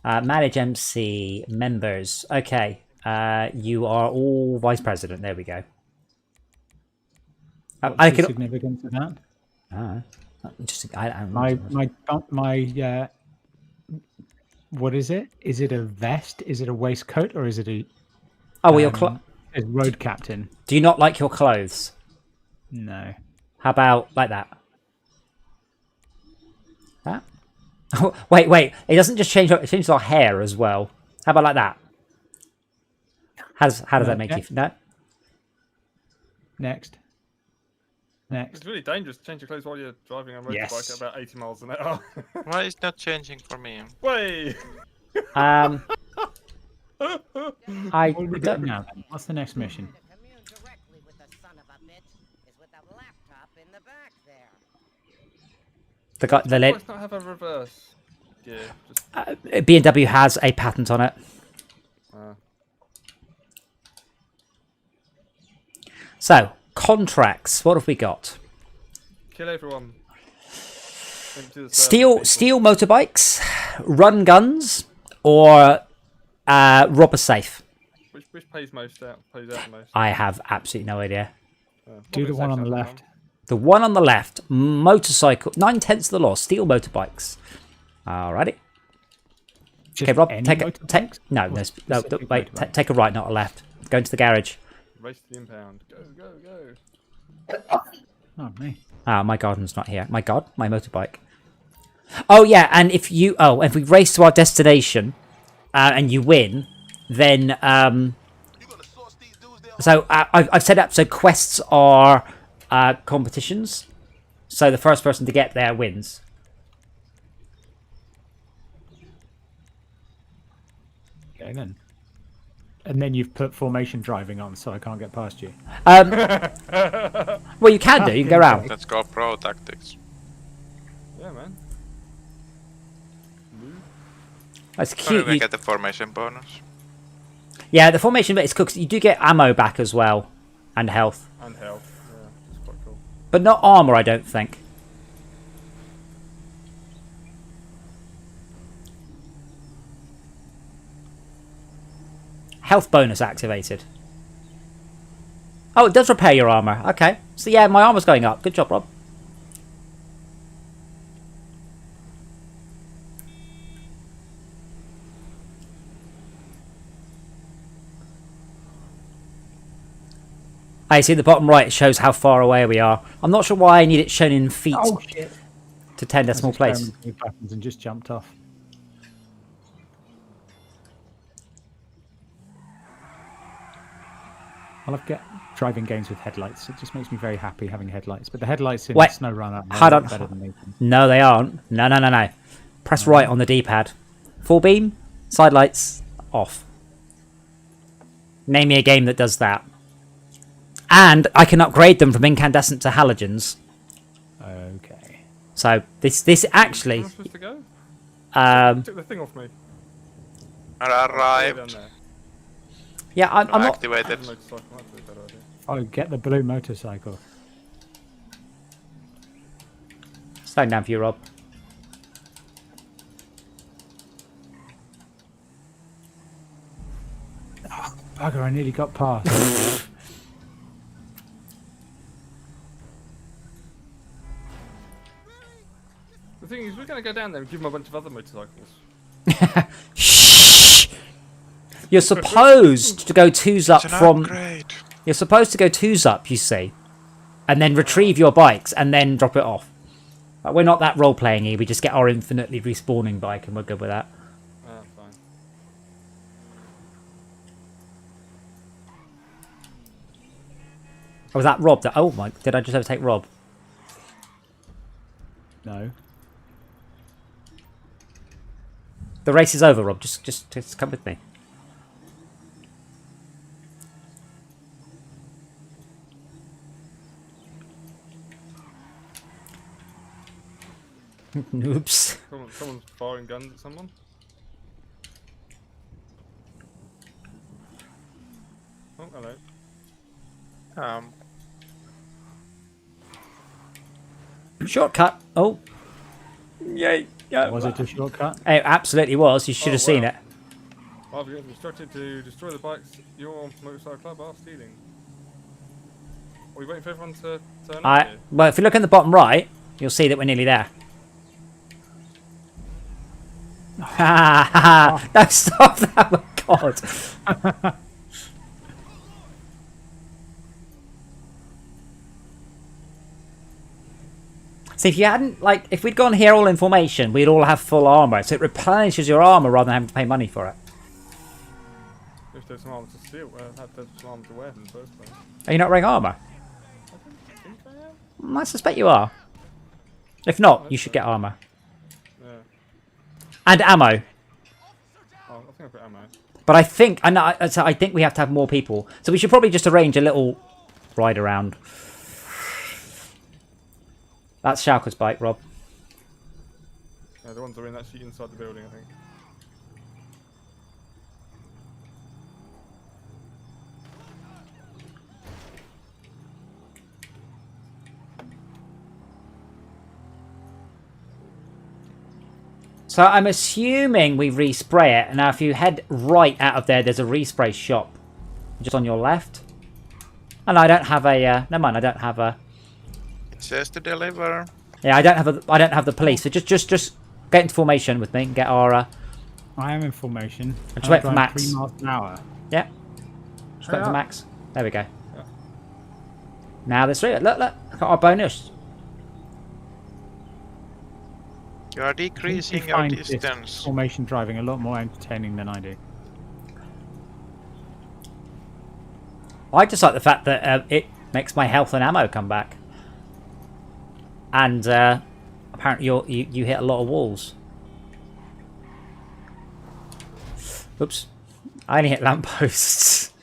Manage MC members. Okay, you are all vice president. There we go. What's I the could. significance of that? Just I don't know. My what is it? Is it a vest? Is it a waistcoat, or is it a? Oh, well, your as road captain? do you not like your clothes? No. How about like that? That? Oh, wait. It doesn't just change. It changes our hair as well. How about like that? How does that make you? No. Next. Next. It's really dangerous to change your clothes while you're driving a motorbike Yes. at about 80 miles an hour. Why is not changing for me? Way! I What are we doing don't. now? Then? What's the next mission? To commune directly with the son of a bitch is with the laptop in the back there. The guy, the Why lid, does not have a reverse? Yeah, just. B&W has a patent on it. So contracts. What have we got? Kill everyone. Into the Steal motorbikes, run guns, or rob a safe. Which pays most out? Pays out the most. I have absolutely no idea. Do the Probably one on safe the sounds left. fun. The one on the left, motorcycle, 9/10 of the law, steal motorbikes. Alrighty. Just Okay, Rob, any take motorbikes? no, Or no, specific wait, motorbikes? take a right, not a left. Go into the garage. Race to the impound. Go, go, go. Oh, me. Ah, my garden's not here. My god, my motorbike. Oh yeah, and if we race to our destination, and you win, then so I've set up so quests are competitions. So the first person to get there wins. Okay, then. And then you've put formation driving on, so I can't get past you. Well, you can do. You can go around. Let's go pro tactics. Yeah, man. That's Don't cute. even You- get the formation bonus. yeah, the formation bit is cool 'cause you do get ammo back as well, and health, And health. Yeah, it's quite cool. but not armor. I don't think. Health bonus activated. Oh, it does repair your armor. Okay. So yeah, my armor's going up. Good job, Rob. I see the bottom right, it shows how far away we are. I'm not sure why I need it shown in feet Oh, shit. to 10 I decimal was place. experimenting with buttons and just jumped off. I love driving games with headlights. It just makes me very happy having headlights. But the headlights in Wait, SnowRunner are hold a lot on. better than these. No, they aren't. No, no, no, no. Press right on the D-pad. Full beam, side lights, off. Name me a game that does that. And I can upgrade them from incandescent to halogens. Okay. So this actually, Where am I supposed to go? Took the thing off me. I Way down arrived. there. yeah, I'm not. Activated. Motorcycle, that'd be a better idea. Oh, get the blue motorcycle. Slowing down for you, Rob. Bugger, I nearly got past. The thing is, we're going to go down there and give them a bunch of other motorcycles. Shh. You're supposed to go twos up It's an from. upgrade. You're supposed to go twos up, you see, and then retrieve your bikes and then drop it off. But we're not that role playing here. We just get our infinitely respawning bike and we're good with that. Ah, fine. Oh, was that Rob? Oh my! Did I just overtake Rob? No. The race is over, Rob. Just come with me. Oops. Someone's firing guns at someone. Oh, hello. Shortcut. Oh. Yay. Yeah. Was it a shortcut? It absolutely was. You should Oh, have seen wow. it. I've been instructed to destroy the bikes your motorcycle club are stealing. Are we waiting for everyone to turn up here? Well, if you look in the bottom right, you'll see that we're nearly there. Ha ha ha! No, stop that! Oh, God. See, if you hadn't, like, if we'd gone here all in formation, we'd all have full armor. So it replenishes your armor rather than having to pay money for it. If there's some armor to steal, have some armor to wear in the first place. Are you not wearing armor? I think I am. I suspect you are. If not, you should get armor. Yeah. And ammo. Oh, I think I've got ammo. But I think I think we have to have more people. So we should probably just arrange a little ride around. That's Schalke's bike, Rob. Yeah, the ones that are actually inside the building, I think. So I'm assuming we respray it. Now, if you head right out of there, there's a respray shop just on your left. And I don't have a. Never mind. I don't have a. It says to deliver. Yeah, I don't have a. I don't have the police. So just get into formation with me and get our. I am in formation. Just wait for Max. 3 miles an hour. Yeah. Just wait for Max. There we go. Yeah. Now there's 3. Look, got our bonus. You are decreasing You your find this distance. formation driving a lot more entertaining than I do. I just like the fact that it makes my health and ammo come back. And apparently you hit a lot of walls. Oops. I only hit lampposts.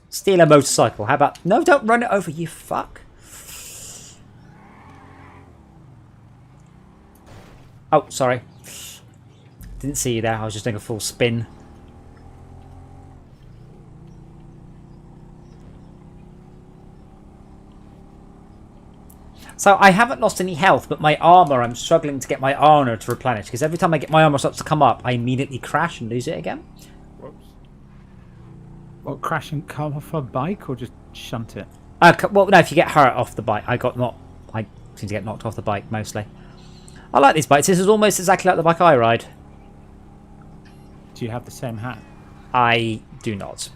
Steal a motorcycle. How about... No, don't run it over, you fuck. Oh, sorry. Didn't see you there. I was just doing a full spin. So I haven't lost any health, but my armor, I'm struggling to get my armor to replenish. Because every time I get my armor starts to come up, I immediately crash and lose it again. Whoops. What, crash and come off a bike or just shunt it? Well, no, if you get hurt off the bike. I seem to get knocked off the bike mostly. I like these bikes. This is almost exactly like the bike I ride. Do you have the same hat? I do not.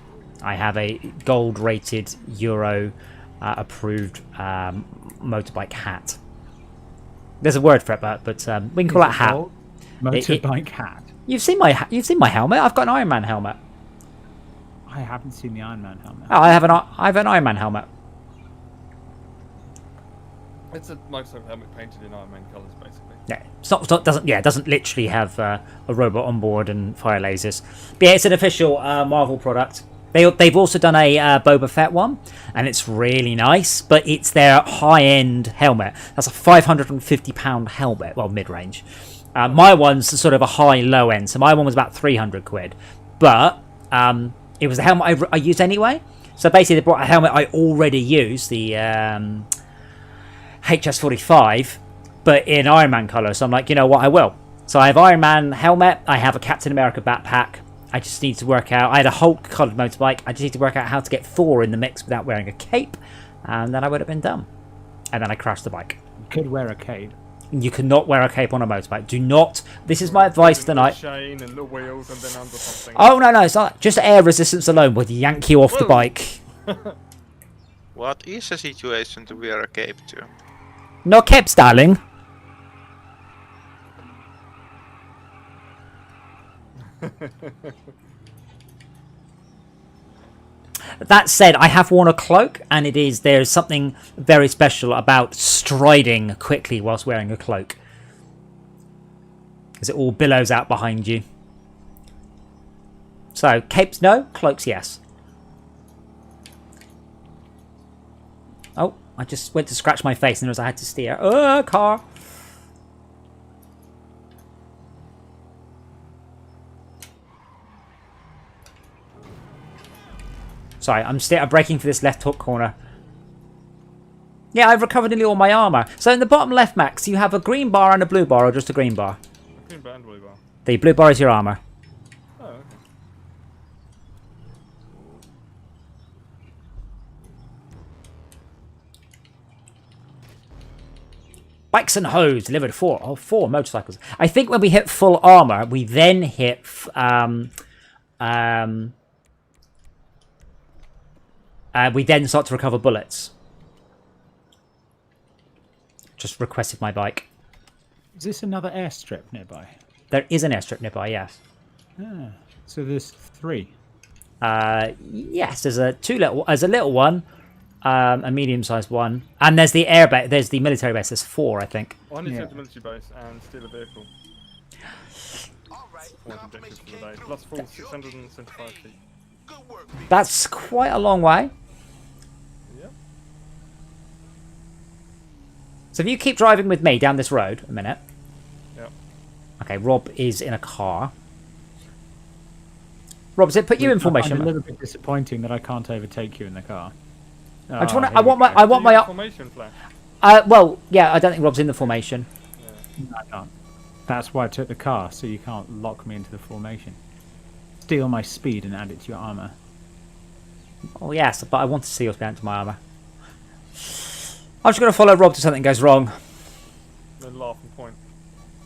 I have a gold-rated Euro approved motorbike hat. There's a word for it, but we can call it hat. Motorbike hat. You've seen my helmet. I've got an Iron Man helmet. I haven't seen the Iron Man helmet. Oh, I have an Iron Man helmet. It's a motorcycle helmet painted in Iron Man colours, basically. Yeah, it doesn't literally have a robot on board and fire lasers. But yeah, it's an official Marvel product. They've also done a Boba Fett one, and it's really nice. But it's their high-end helmet. That's a £550 helmet, well, mid-range. My one's sort of a high-low end, so my one was about 300 quid. But it was the helmet I used anyway. So basically, they brought a helmet I already used, the HS45, but in Iron Man colour. So I'm like, you know what, I will. So I have Iron Man helmet. I have a Captain America backpack. I just need to work out. I had a Hulk coloured motorbike. I just need to work out how to get Thor in the mix without wearing a cape, and then I would have been done. And then I crashed the bike. You could wear a cape. You cannot wear a cape on a motorbike. Do not. This is my advice tonight. Chain and little wheels and then under something. Oh no, it's not. Just air resistance alone would yank you off the bike. What is a situation to wear a cape to? No capes, darling. That said, I have worn a cloak, and there's something very special about striding quickly whilst wearing a cloak, because it all billows out behind you. So capes no, cloaks yes. Oh, I just went to scratch my face and realised I had to steer. Car. Sorry, I'm braking for this left hook corner. Yeah, I've recovered nearly all my armour. So in the bottom left, Max, you have a green bar and a blue bar, or just a green bar? Green bar and blue bar. The blue bar is your armour. Oh, okay. Bikes and hose delivered 4 motorcycles. I think when we hit full armour, we then hit we then start to recover bullets. Just requested my bike. Is this another airstrip nearby? There is an airstrip nearby, yes. Ah, so there's 3. Yes, there's a little one, a medium-sized one, and there's the air base. There's the military base. There's 4, I think. Well, I need to go to the military base and steal a vehicle. Objectives for the day. Plus full 675 feet. That's quite a long way. Yeah. So if you keep driving with me down this road a minute. Yep. Okay, Rob is in a car. Rob, does it put you in formation? It's a little bit disappointing that I can't overtake you in the car. I just want to. I want my. Formation flash. Well, yeah. I don't think Rob's in the formation. Yeah. No, I can't. That's why I took the car, so you can't lock me into the formation. Steal my speed and add it to your armor. Oh yes, but I want to see yours down to my armor. I'm just going to follow Rob till something goes wrong. Then laugh and point.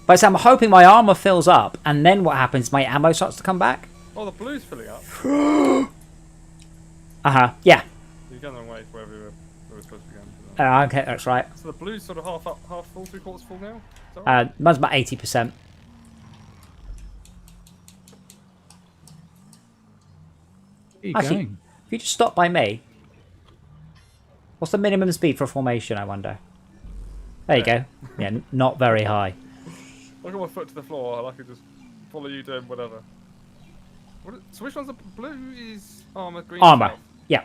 But so I'm hoping my armor fills up, and then what happens? My ammo starts to come back. Oh, the blue's filling up. Yeah. You're going the wrong way for wherever we were supposed to be going. Okay, that's right. So the blue's sort of half up, half full, 3/4 full now? Is that right? Mine's about 80%. Where are you Actually, going? if you just stop by me. What's the minimum speed for a formation, I wonder? There you go. Yeah, not very high. I got my foot to the floor, I could just follow you doing whatever. So which one's the blue is armor, green Armor. stealth? Yeah.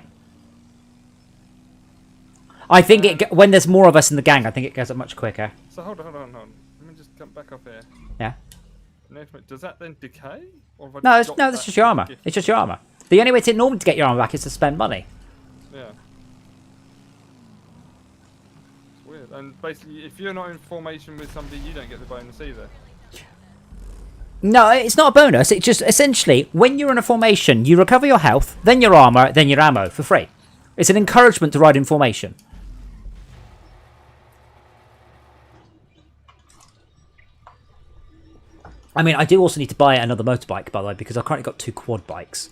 I think when there's more of us in the gang, I think it goes up much quicker. So hold on. Let me just come back up here. Yeah. Does that then decay? Or have I No, just got that's that just your armor. gift? It's just your armor. The only way to normally to get your armor back is to spend money. Yeah. It's weird. And basically, if you're not in formation with somebody, you don't get the bonus either. No, it's not a bonus. It's just essentially when you're in a formation, you recover your health, then your armor, then your ammo for free. It's an encouragement to ride in formation. I mean, I do also need to buy another motorbike, by the way, because I've currently got 2 quad bikes,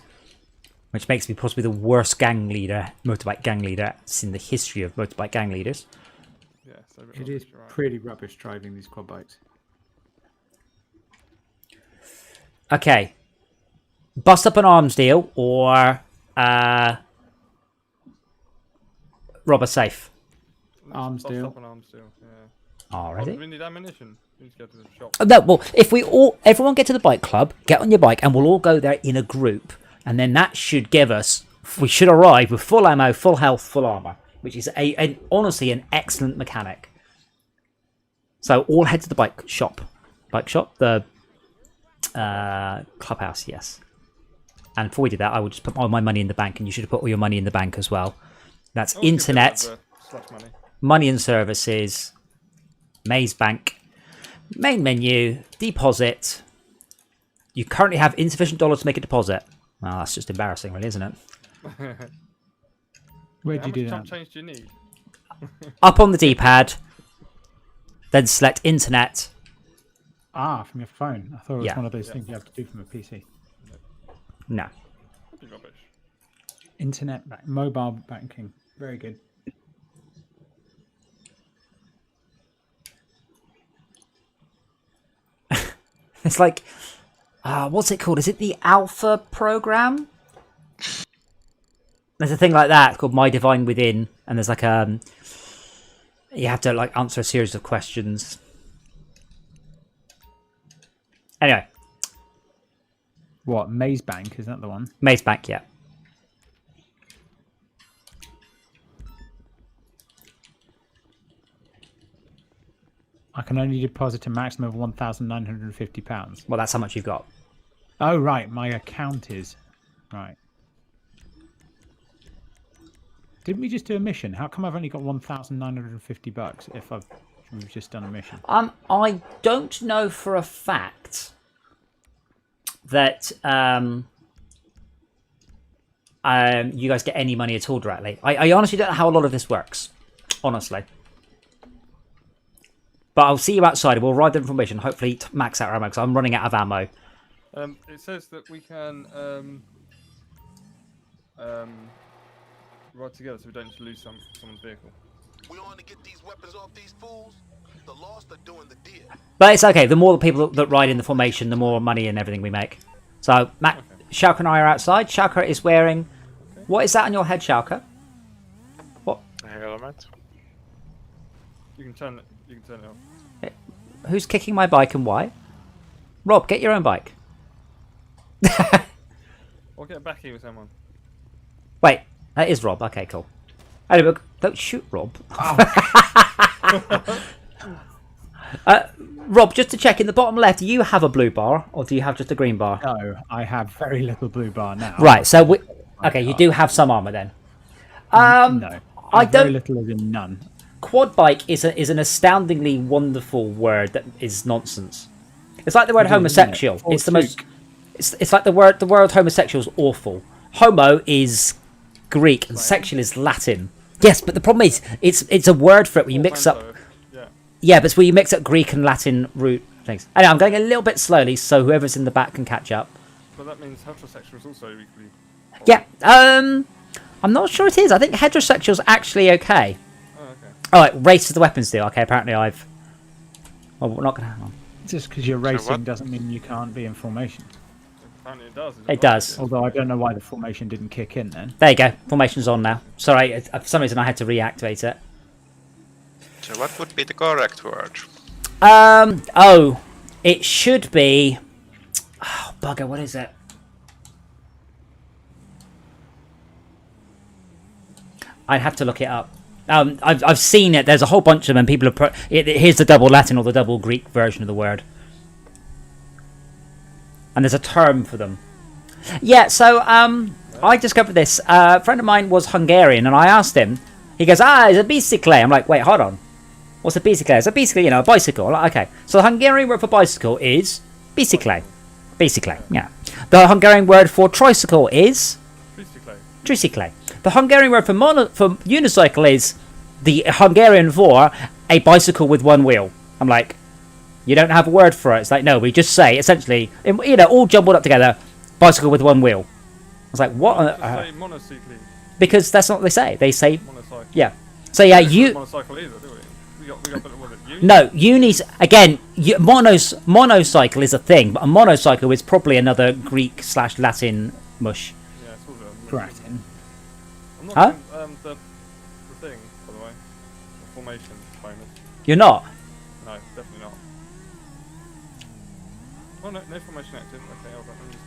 which makes me possibly the worst motorbike gang leader in the history of motorbike gang leaders. Yeah, so It is pretty rubbish driving these quad bikes. Okay. Bust up an arms deal or rob a safe. Arms Bust deal. up an arms deal, yeah. Already? We need ammunition. We need to go to the shop. No, well, if everyone get to the bike club, get on your bike, and we'll all go there in a group, and then that should give us, we should arrive with full ammo, full health, full armor, which is honestly an excellent mechanic. So all head to the bike shop, the clubhouse, yes. And before we did that, I would just put all my money in the bank, and you should have put all your money in the bank as well. That's internet, money and services, Maze Bank, main menu, deposit. You currently have insufficient dollars to make a deposit. Well, that's just embarrassing, really, isn't it? Where'd you do How that? much change do you need? Up on the D-pad, then select internet. Ah, from your phone. I thought it was Yeah. one of those things you have to do from a PC. No. That'd be rubbish. Mobile banking. Very good. It's like, what's it called? Is it the Alpha program? There's a thing like that called My Divine Within, and there's like you have to like answer a series of questions. Anyway, What, Maze Bank? Is that the one? Maze Bank, yeah. I can only deposit a maximum of £1,950. Well, that's how much you've got. Oh, right. My account is. Right. Didn't we just do a mission? How come I've only got $1,950 if we've just done a mission? I don't know for a fact that you guys get any money at all directly. I honestly don't know how a lot of this works. Honestly. But I'll see you outside. We'll ride the information. Hopefully max out our ammo because I'm running out of ammo. It says that we can ride together so we don't just lose someone's vehicle. We on to get these weapons off these fools. The lost are doing the deal. But it's okay. The more the people that ride in the formation, the more money and everything we make. So, Shauka and I are outside. Shauka is wearing... What is that on your head, Shauka? What? helmet. You can turn it. You can turn it off. Who's kicking my bike and why? Rob, get your own bike. Or get back here with someone. Wait, that is Rob. Okay, cool. Anyway, don't shoot Rob. Rob, just to check, in the bottom left, do you have a blue bar or do you have just a green bar? No, I have very little blue bar now. Right, so okay, you do have some armor then. No, I don't. Very little as in none. Quad bike is an astoundingly wonderful word that is nonsense. It's like the word homosexual. It's the most. It's like the word homosexual is awful. Homo is Greek and sexual is Latin. Yes, but the problem is it's a word for it where you mix up. Yeah, but it's where you mix up Greek and Latin root things. Anyway, I'm going a little bit slowly so whoever's in the back can catch up. But that means heterosexual is also equally. Yeah. I'm not sure it is. I think heterosexual's actually okay. Oh, okay. All right, race to the weapons deal. Okay, apparently I've. Well, we're not gonna. Hang on. Just because you're racing doesn't mean you can't be in formation. Apparently it does. It does. Although I don't know why the formation didn't kick in then. There you go. Formation's on now. Sorry, for some reason I had to reactivate it. So what would be the correct word? Oh, it should be. Oh, bugger, what is it? I'd have to look it up. I've seen it. There's a whole bunch of them, and people have here's the double Latin or the double Greek version of the word. And there's a term for them. Yeah, so I discovered this. A friend of mine was Hungarian, and I asked him. He goes, it's a bicycle. I'm like, wait, hold on. What's a bicycle? It's a bicycle, a bicycle. I'm like, okay. So the Hungarian word for bicycle is bicycle. Bicycle, yeah. The Hungarian word for tricycle is tricycle. The Hungarian word for unicycle is the Hungarian for a bicycle with one wheel. I'm like, you don't have a word for it. It's like, no, we just say, essentially, all jumbled up together, bicycle with one wheel. I was like, what? Say monocycle. Because that's not what they say. They say, Monocycle. yeah. So yeah, monocycle either, do we? No, again, monocycle is a thing, but a monocycle is probably another Greek/Latin mush. Yeah, it's all Correct. I'm not doing, the thing, by the way. The formation bonus. You're not? No, definitely not. Oh, no formation active. Okay, hold on. I'm just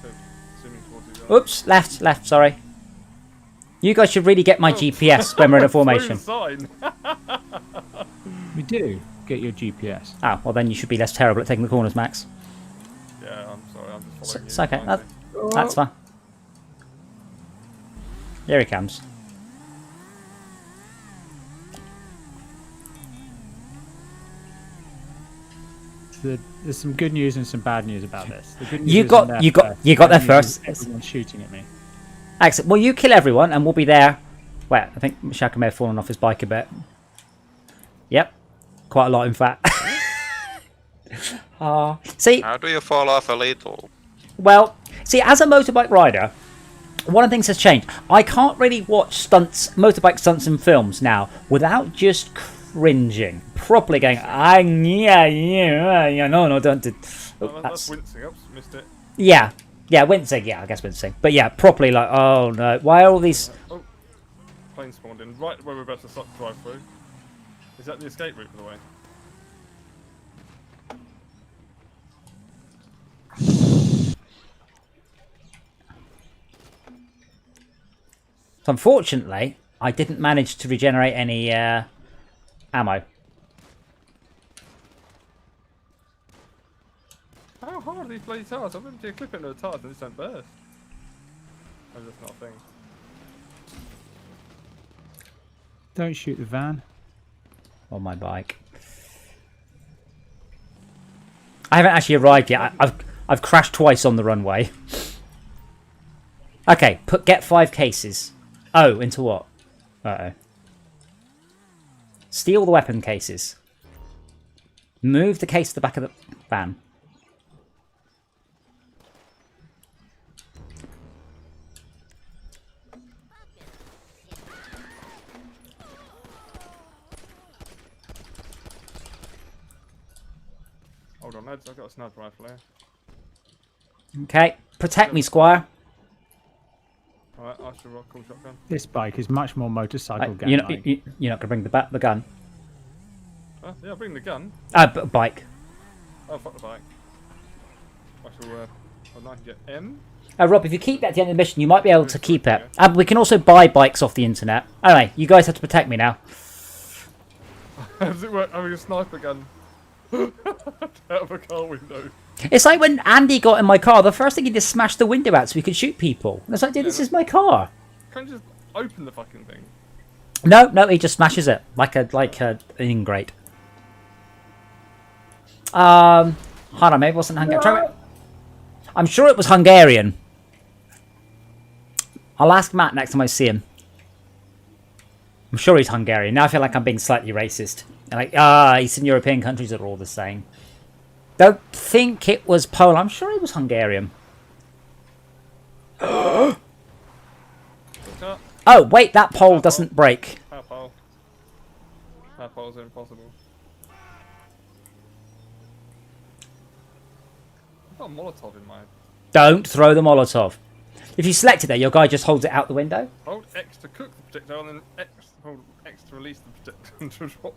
zooming towards you. Oops, left, sorry. You guys should really get my GPS when we're in a formation. We do get your GPS. Oh, well then you should be less terrible at taking the corners, Max. Yeah, I'm sorry, I'm just following It's okay, that's fine. Here he comes. There's some good news and some bad news about this. The good news You got there first. Everyone's shooting at me. Excellent. Well, you kill everyone, and we'll be there. Wait, I think Shaka may have fallen off his bike a bit. Yep, quite a lot, in fact. See, How do you fall off a little? well, see, as a motorbike rider, one of the things has changed. I can't really watch motorbike stunts in films now, without just cringing, properly going, no, don't. That's wincing. Oops, missed it. Yeah, wincing. Yeah, I guess wincing. But yeah, properly like, oh no, why are all these? Oh, plane spawned in right where we're about to drive through. Is that the escape route, by the way? So unfortunately, I didn't manage to regenerate any ammo. How hard are these bloody tires? I've been to clip into the tires and they just don't burst. Oh, that's not a thing. Don't shoot the van. On my bike. I haven't actually arrived yet. I've crashed twice on the runway. Okay, get 5 cases. Oh, into what? Uh-oh. Steal the weapon cases. Move the case to the back of the van. Hold on, lads. I've got a sniper rifle here. Okay, protect me, Squire. Alright, I should rock cool shotgun. This bike is much more motorcycle gang. You're not gonna bring the gun. Yeah, bring the gun. Bike. Oh, fuck the bike. I shall. I can get M. Rob, if you keep that at the end of the mission, you might be able to keep it. We can also buy bikes off the internet. Anyway, you guys have to protect me now. How does it work? Having a sniper gun out of a car window. It's like when Andy got in my car, the first thing he did smash the window out so we could shoot people. And it's like, dude, this is my car. Can't you just open the fucking thing? No, he just smashes it like an ingrate. Hold on, maybe it wasn't Hungarian. I'm sure it was Hungarian. I'll ask Matt next time I see him. I'm sure he's Hungarian. Now I feel like I'm being slightly racist. Like, Eastern European countries are all the same. Don't think it was Poland. I'm sure it was Hungarian. Oh, wait, that pole doesn't break. Power pole. Power poles are impossible. I've got a Molotov in my... Don't throw the Molotov. If you select it there, your guy just holds it out the window. Hold X to cook the projectile and then hold X to release the projectile to drop.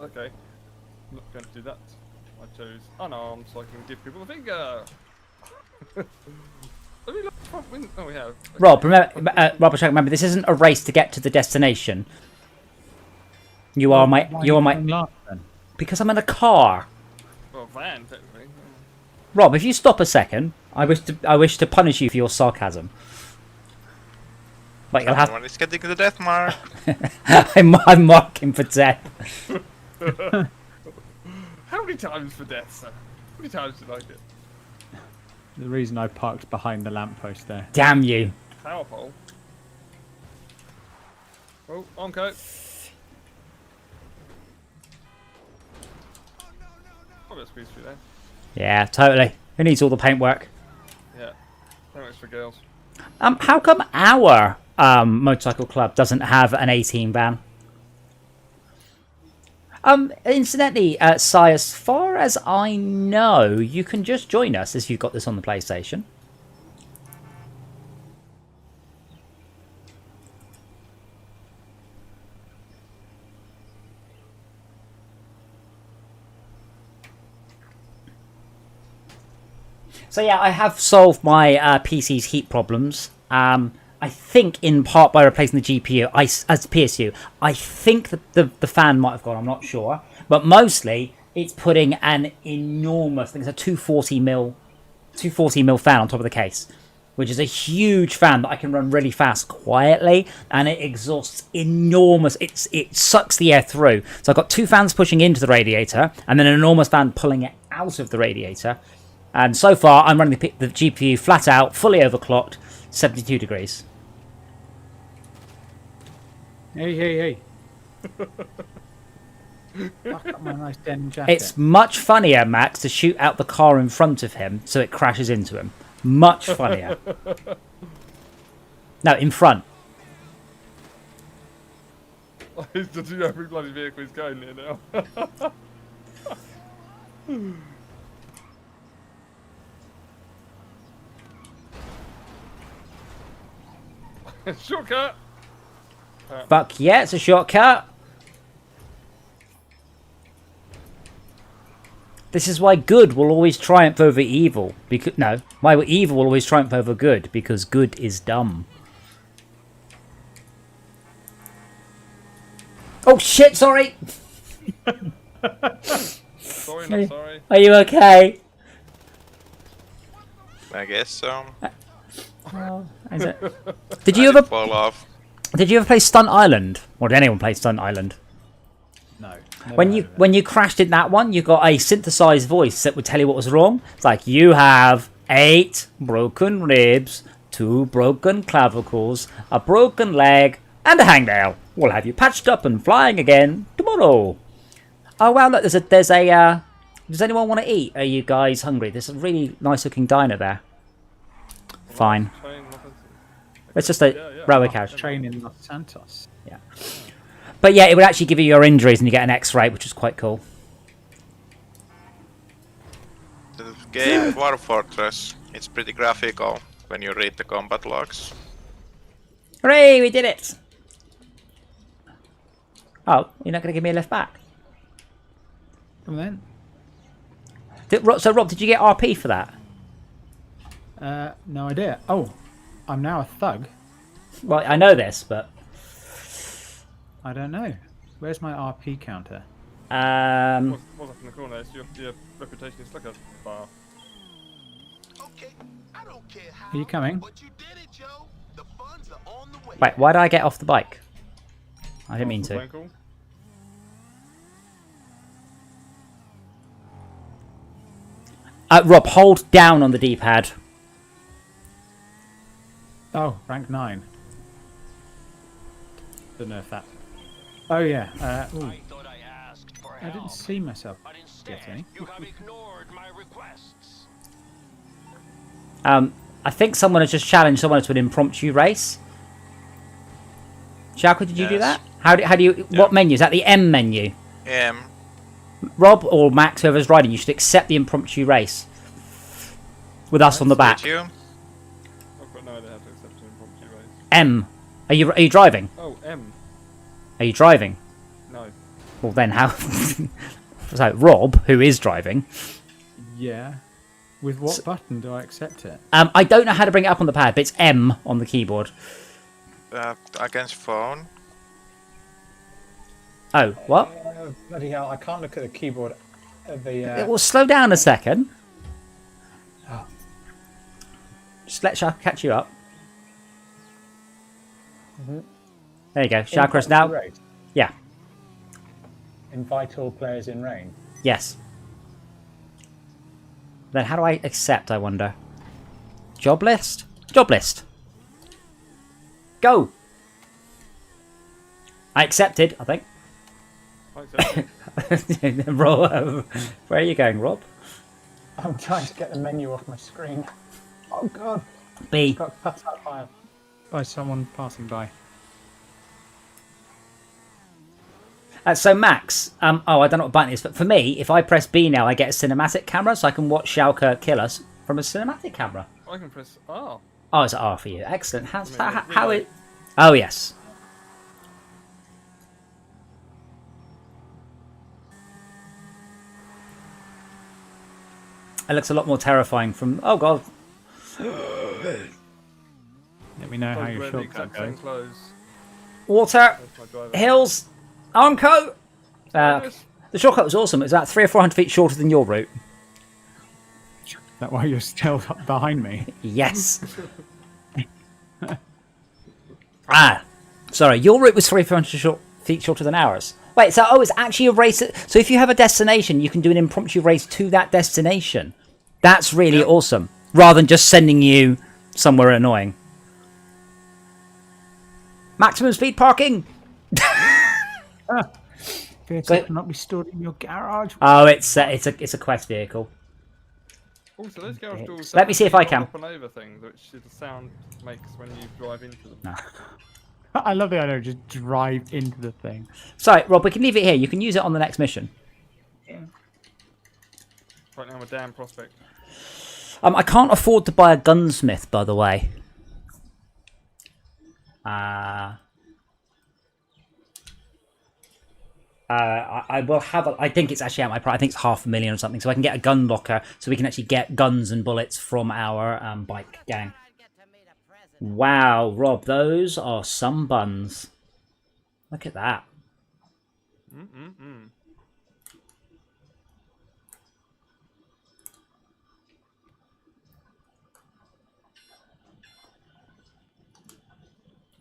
Okay. I'm not going to do that. I chose unarmed so I can give people the finger. Let me look front window. Oh, we have. Okay. Rob, remember, this isn't a race to get to the destination. You are my. Because I'm in a car. Well, van technically. Rob, if you stop a second, I wish to punish you for your sarcasm. But you'll have. Someone is getting the death mark. I'm marking for death. How many times for death, sir? How many times did I get? The reason I parked behind the lamppost there. Damn you. Power pole. Oh, onco. I'll get squeezed through there. Yeah, totally. Who needs all the paintwork? Yeah. So much for girls. How come our motorcycle club doesn't have an 18 van? Incidentally, Sai, as far as I know, you can just join us if you've got this on the PlayStation. So yeah, I have solved my PC's heat problems. I think in part by replacing the GPU as PSU. I think that the fan might have gone, I'm not sure. But mostly, it's putting an enormous, I think it's a 240 mil fan on top of the case. Which is a huge fan that I can run really fast quietly. And it exhausts enormous, it sucks the air through. So I've got two fans pushing into the radiator, and then an enormous fan pulling it out of the radiator. And so far, I'm running the GPU flat out, fully overclocked, 72 degrees. Hey. Fuck up my nice denim jacket. It's much funnier, Max, to shoot out the car in front of him so it crashes into him. Much funnier. No, in front. Does every bloody vehicle is going there now? Shortcut! Fuck yeah, it's a shortcut. This is why good will always triumph over evil. Why evil will always triumph over good, because good is dumb. Oh shit, sorry! Sorry, not sorry. Are you okay? I guess so. Did you ever fall off? Did you ever play Stunt Island? Or did anyone play Stunt Island? No. When you crashed in that one, you got a synthesized voice that would tell you what was wrong. It's like, you have 8 broken ribs, 2 broken clavicles, a broken leg, and a hangnail. We'll have you patched up and flying again tomorrow. Oh wow, look, there's a does anyone want to eat? Are you guys hungry? There's a really nice looking diner there. Fine. It's just a railway carriage. Train in Los Santos. Yeah. But yeah, it would actually give you your injuries and you get an X-ray, which is quite cool. The game War Fortress, it's pretty graphical when you read the combat logs. Hooray, we did it! Oh, you're not going to give me a lift back? Come then. So, Rob, did you get RP for that? No idea. Oh, I'm now a thug. Well, I know this, but... I don't know. Where's my RP counter? What's up in the corner? It's your reputation. It's like a bar. Okay, I don't care how. Are you coming? But you did it, Joe. The funds are on the way. Wait, why did I get off the bike? I didn't mean to. Phone call? Rob, hold down on the D-pad. Oh, rank 9. Don't know if that... Oh, yeah. Ooh. I thought I asked for I didn't help, see myself but instead getting. you have ignored my requests. I think someone has just challenged someone to an impromptu race. Shalka, did you do that? How do you... Yeah. What menu? Is that the M menu? Rob or Max, whoever's riding, you should accept the impromptu race. With us on the back. You? I've got no idea how to accept an impromptu race. M. Are you driving? Oh, M. Are you driving? No. Well then how... So, Rob, who is driving... Yeah. With what button do I accept it? I don't know how to bring it up on the pad, but it's M on the keyboard. Against phone. Oh, what? Bloody hell, I can't look at the keyboard. It will slow down a second. Just let Shark catch you up. There you go. Sharkr's now. Yeah. Invite all players in rain. Yes. Then how do I accept, I wonder? Job list? Job list. Go! I accepted, I think. I accept. Rob, where are you going, Rob? I'm trying to get the menu off my screen. Oh god. B. Got cut out by someone passing by. So Max, oh, I don't know what button it is, but for me, if I press B now, I get a cinematic camera, so I can watch Schalke kill us from a cinematic camera. I can press R. Oh, it's R for you. Excellent. How really? it? Oh, yes. It looks a lot more terrifying from... Oh, God. Let me know how Both your wear the shortcut exact same goes. clothes. Water. That's my driver. Hills. Armco. Yes. The shortcut was awesome. It was about 300 or 400 feet shorter than your route. Is that why you're still behind me? Yes. Sorry. Your route was 300 feet shorter than ours. Wait, so, it's actually a race. So if you have a destination, you can do an impromptu race to that destination. That's really awesome. Rather than just sending you somewhere annoying. Maximum speed parking. Vehicle cannot be stored in your garage. Oh, it's a quest vehicle. Also, those garage doors. Let me see if I can. Up and over things, which the sound makes when you drive into them. No. I love the idea. Just drive into the thing. Sorry, Rob. We can leave it here. You can use it on the next mission. Right now, I'm a damn prospect. I can't afford to buy a gunsmith, by the way. I will have. I think it's actually at my price. I think it's 500,000 or something. So I can get a gun locker, so we can actually get guns and bullets from our bike gang. Wow, Rob, those are some buns. Look at that.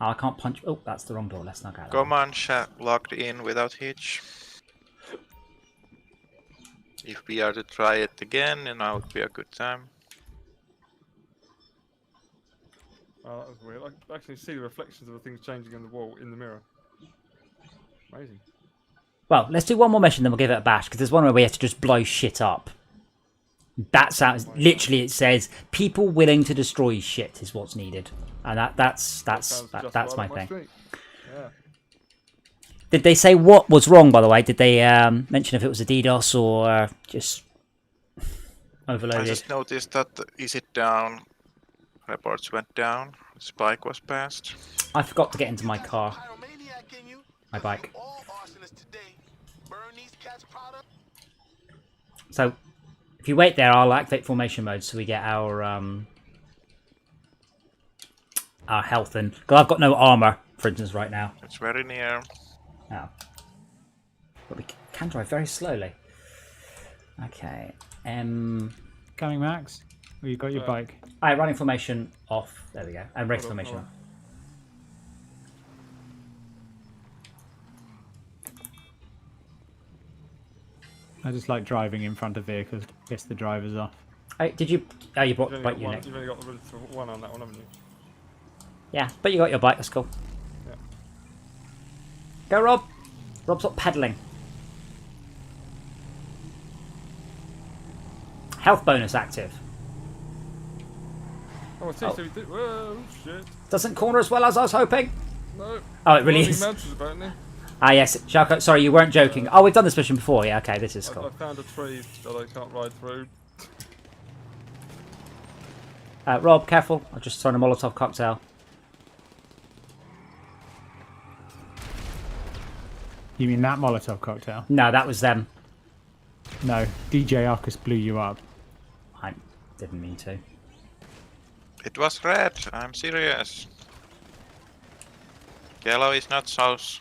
Oh, I can't punch. Oh, that's the wrong door. Let's not go. Comanche logged in without hitch. If we are to try it again, then now would be a good time. Oh, that was weird. I can actually see the reflections of the things changing on the wall in the mirror. Amazing. Well, let's do one more mission, then we'll give it a bash, because there's one where we have to just blow shit up. That sounds... Literally, it says, people willing to destroy shit is what's needed. And that's my thing. Yeah. Did they say what was wrong, by the way? Did they mention if it was a DDoS or just overloaded? I just noticed that Is It Down reports went down. Spike was passed. I forgot to get into my car. Pyromaniac in you. My bike. All arsonists today burn these cats' products. So, if you wait there, I'll activate formation mode so we get our health in. Because I've got no armor, for instance, right now. It's very near. Oh. But we can drive very slowly. Okay. Coming, Max. Well, you got your bike. Alright, running formation off. There we go. And race formation on. I just like driving in front of vehicles to piss the drivers off. Hey, did you... Oh, you brought You've bike only got unit. you've only got the ability to one on that one, haven't you? Yeah, but you got your bike. That's cool. Yeah. Go, Rob. Rob's up pedaling. Health bonus active. Oh, I see. Oh. So we did. Whoa, shit. Doesn't corner as well as I was hoping. No. Oh, it really Rolling is. Mountains apparently. Ah, yes. Sharko, sorry, you weren't joking. Oh, we've done this mission before. Yeah, okay, this is I cool. found a tree that I can't ride through. Rob, careful. I've just thrown a Molotov cocktail. You mean that Molotov cocktail? No, that was them. No, DJ Arcus blew you up. I didn't mean to. It was red. I'm serious. Yellow is not sauce.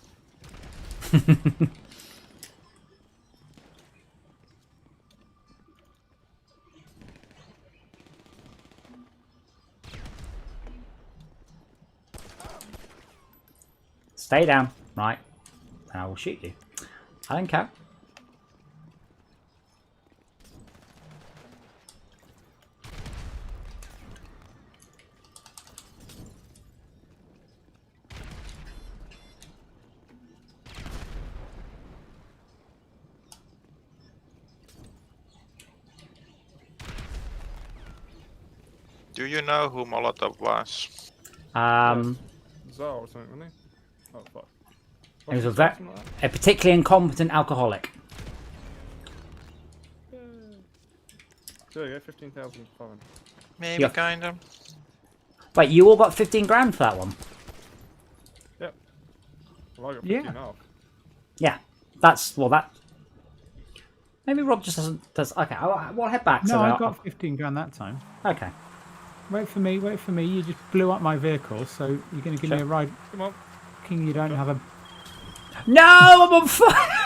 Stay down. Right. And I will shoot you. I don't care. Do you know who Molotov was? Czar or something, wasn't he? Oh fuck. He was Something like that? a particularly incompetent alcoholic. There you go, 15,500. Maybe Yeah. kinda. Wait, you all got 15 grand for that one? Yep. Well, I got Yeah. 15 half. Yeah. That's, well, that... Maybe Rob just does... Okay, we'll head back. No, so I got 15 grand that time. Okay. Wait for me, wait for me. You just blew up my vehicle, so you're going to give me a ride. Come on. King, you don't have a... No, I'm on fire!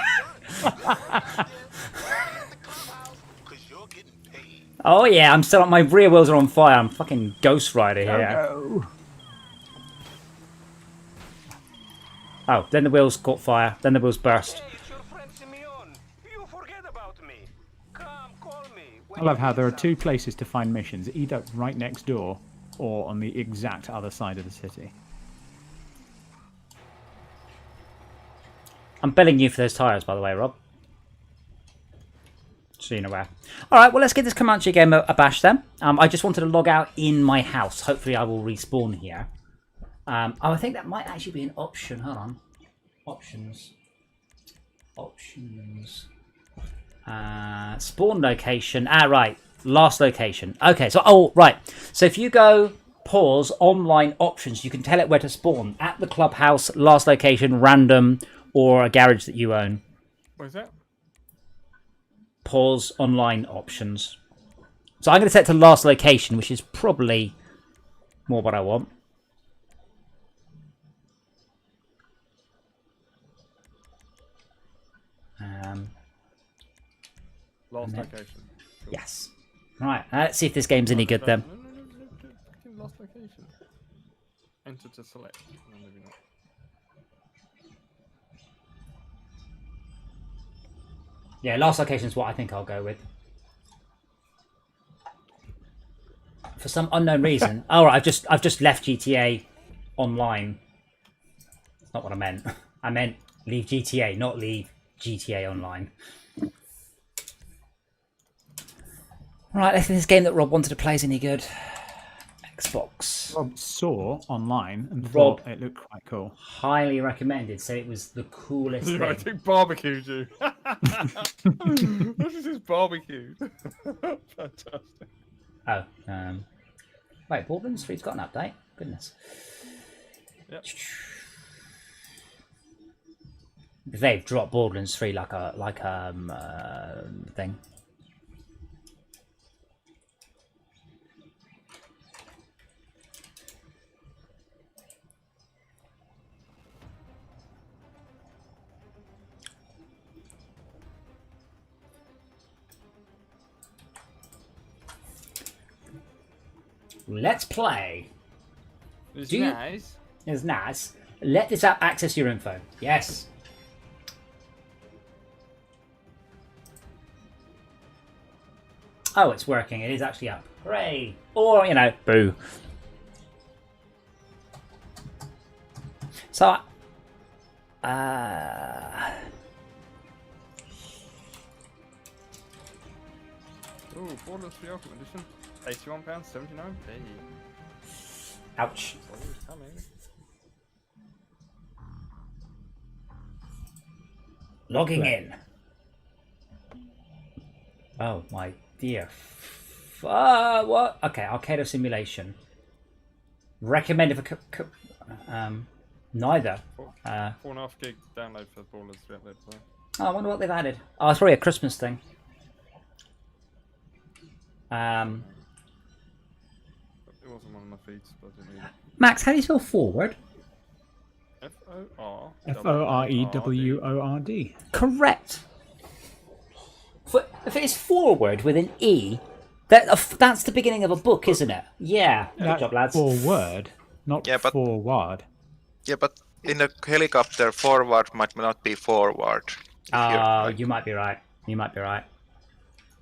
Cause you're getting paid. Oh yeah, I'm still... My rear wheels are on fire. I'm fucking Ghost Rider here. No. Oh, then the wheels caught fire. Then the wheels burst. Hey, it's your friend Simeon. You forget about me. Come, call me. I love how there are two places to find missions, either right next door or on the exact other side of the city. I'm billing you for those tyres, by the way, Rob. So you know where. Alright, well, let's give this Comanche game a bash then. I just wanted to log out in my house. Hopefully I will respawn here. Oh, I think that might actually be an option. Hold on. Options. Options. Spawn location. Ah, right. Last location. Okay, so, oh, right. So if you go pause online options, you can tell it where to spawn. At the clubhouse, last location, random, or a garage that you own. What is that? Pause online options. So I'm going to set to last location, which is probably more what I want. Last location. Cool. Yes. Right, let's see if this game's any good then. No, last location. Enter to select. No, maybe not. Yeah, last location is what I think I'll go with. For some unknown reason. Oh, right, I've just left GTA Online. That's not what I meant. I meant leave GTA, not leave GTA Online. Right, let's see if this game that Rob wanted to play is any good. Xbox. Rob saw online and Rob. thought it looked quite cool. Highly recommended. Said it was the coolest I thing. think barbecued you. This is just barbecued. Fantastic. Oh, wait, Baldwin Street's got an update. Goodness. Yep. They've dropped Borderlands 3 like a thing. Let's play. It's Do you- nice. It's nice. Let this app access your info. Yes. Oh, it's working. It is actually up. Hooray! Or, you know, boo. So, Ooh, Borderlands 3 Ultimate Edition. £81.79. ouch. Always coming. Logging in. Oh my dear. What? Okay, Arcade Simulation. Recommended for. Neither. 4.5 gig download for Borderlands 3 upload. Oh, I wonder what they've added. Oh, it's probably a Christmas thing. It wasn't one of my feeds, but I didn't read it. Max, how do you spell forward? Foreword. Correct. If it's forward with an E, that's the beginning of a book, isn't it? Yeah. Good job, lads. Forward, not Yeah, but- forward. Yeah, but in a helicopter, forward might not be forward. Oh, you might be right. You might be right.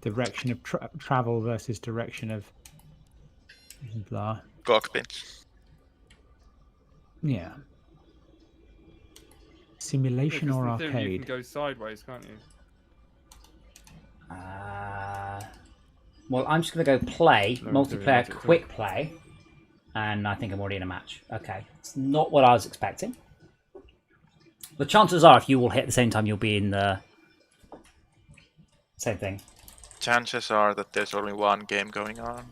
Direction of travel versus direction of blah. Cockpit. Yeah. Simulation or In theory, you arcade? can go sideways, can't you? Well, I'm just going to go play, No, multiplayer, it's quick play, and I think I'm already in a match. Okay. It's not what I was expecting. The chances are, if you all hit at the same time, you'll be in the same thing. Chances are that there's only one game going on.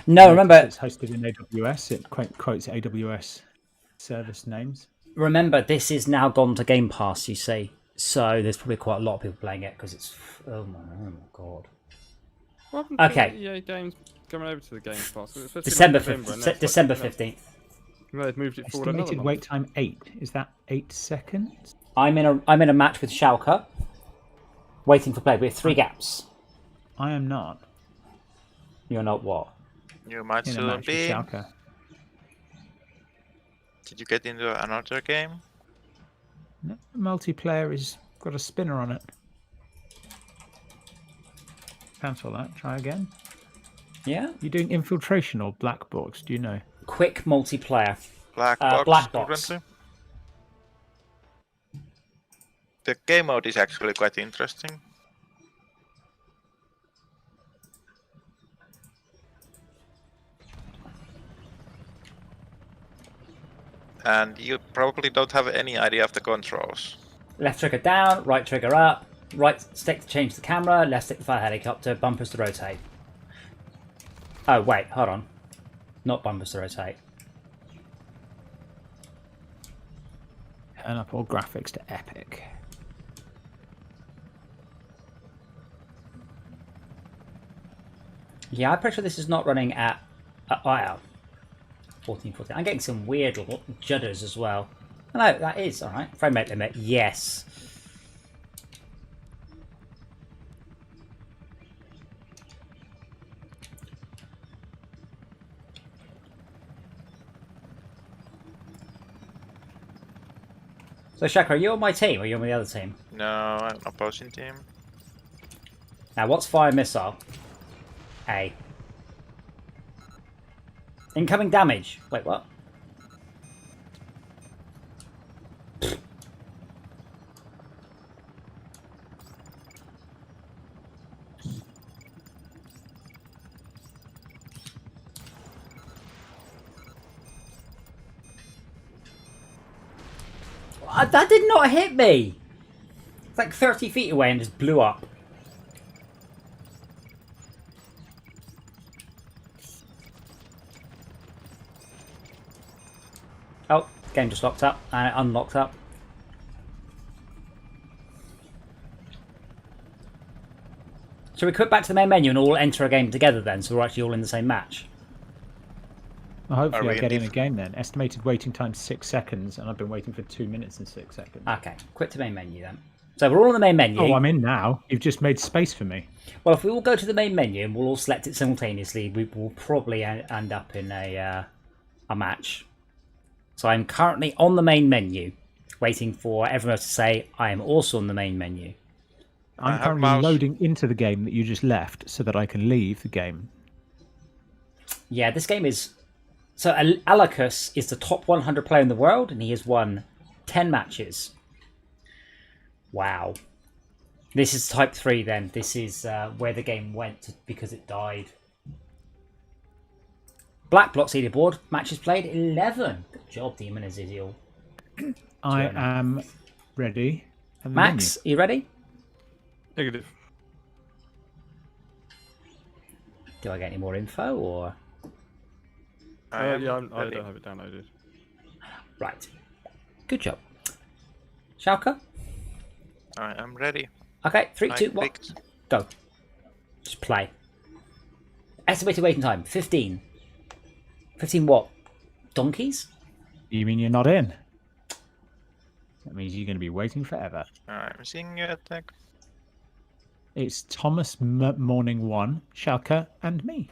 No, remember, It's hosted in AWS. It quotes AWS service names. remember, this is now gone to Game Pass, you see. So there's probably quite a lot of people playing it because it's... Oh my god. What happened Okay. to EA games coming over to the Game Pass? It was supposed to be December like November, 15th. and now it's December like, 15th. No, they've moved it forward another Estimated month. wait time 8. Is that 8 seconds? I'm in a match with Schalke, waiting for play. We have 3 gaps. I am not You're not what? You might in a soon match with be. Schalke. Did you get into another game? No, multiplayer has got a spinner on it. Cancel that. Try again. Yeah. You're doing infiltration or black box? Do you know? Quick multiplayer. Black Box Black Box. currently. The game mode is actually quite interesting. And you probably don't have any idea of the controls. Left trigger down, right trigger up, right stick to change the camera, left stick to fire helicopter, bumpers to rotate. Oh, wait, hold on. Not bumpers to rotate. Turn up all graphics to epic. Yeah, I'm pretty sure this is not running at 1440. I'm getting some weird little judders as well. Oh, no, that is alright. Frame rate limit, yes. So Shaka, are you on my team or are you on the other team? No, I'm opposing team. Now what's fire missile? A. Incoming damage. Wait, what? That did not hit me! It's like 30 feet away and just blew up. Oh, game just locked up and it unlocked up. Shall we quit back to the main menu and all enter a game together then, so we're actually all in the same match? Well, hopefully Are I we get in in a game then. Estimated waiting time 6 seconds, and I've been waiting for 2 minutes and 6 seconds. Okay, quit to main menu then. So we're all in the main menu. Oh, I'm in now. You've just made space for me. Well, if we all go to the main menu and we'll all select it simultaneously, we will probably end up in a match. So I'm currently on the main menu, waiting for everyone else to say I am also on the main menu. I'm currently loading into the game that you just left so that I can leave the game. Yeah, this game is... So Alacus is the top 100 player in the world, and he has won 10 matches. Wow. This is Type 3 then. This is where the game went because it died. Black Block leaderboard, matches played 11. Good job, Demon Ezekiel. I am ready. Max, you ready? Negative. Do I get any more info or? I don't have it downloaded. Right. Good job. Schalke? I am ready. Okay, 3, 2, 1. Go. Just play. Estimated waiting time, 15. 15 what? Donkeys? You mean you're not in? That means you're going to be waiting forever. I'm seeing you attack. It's Thomas Morning 1, Schalke, and me.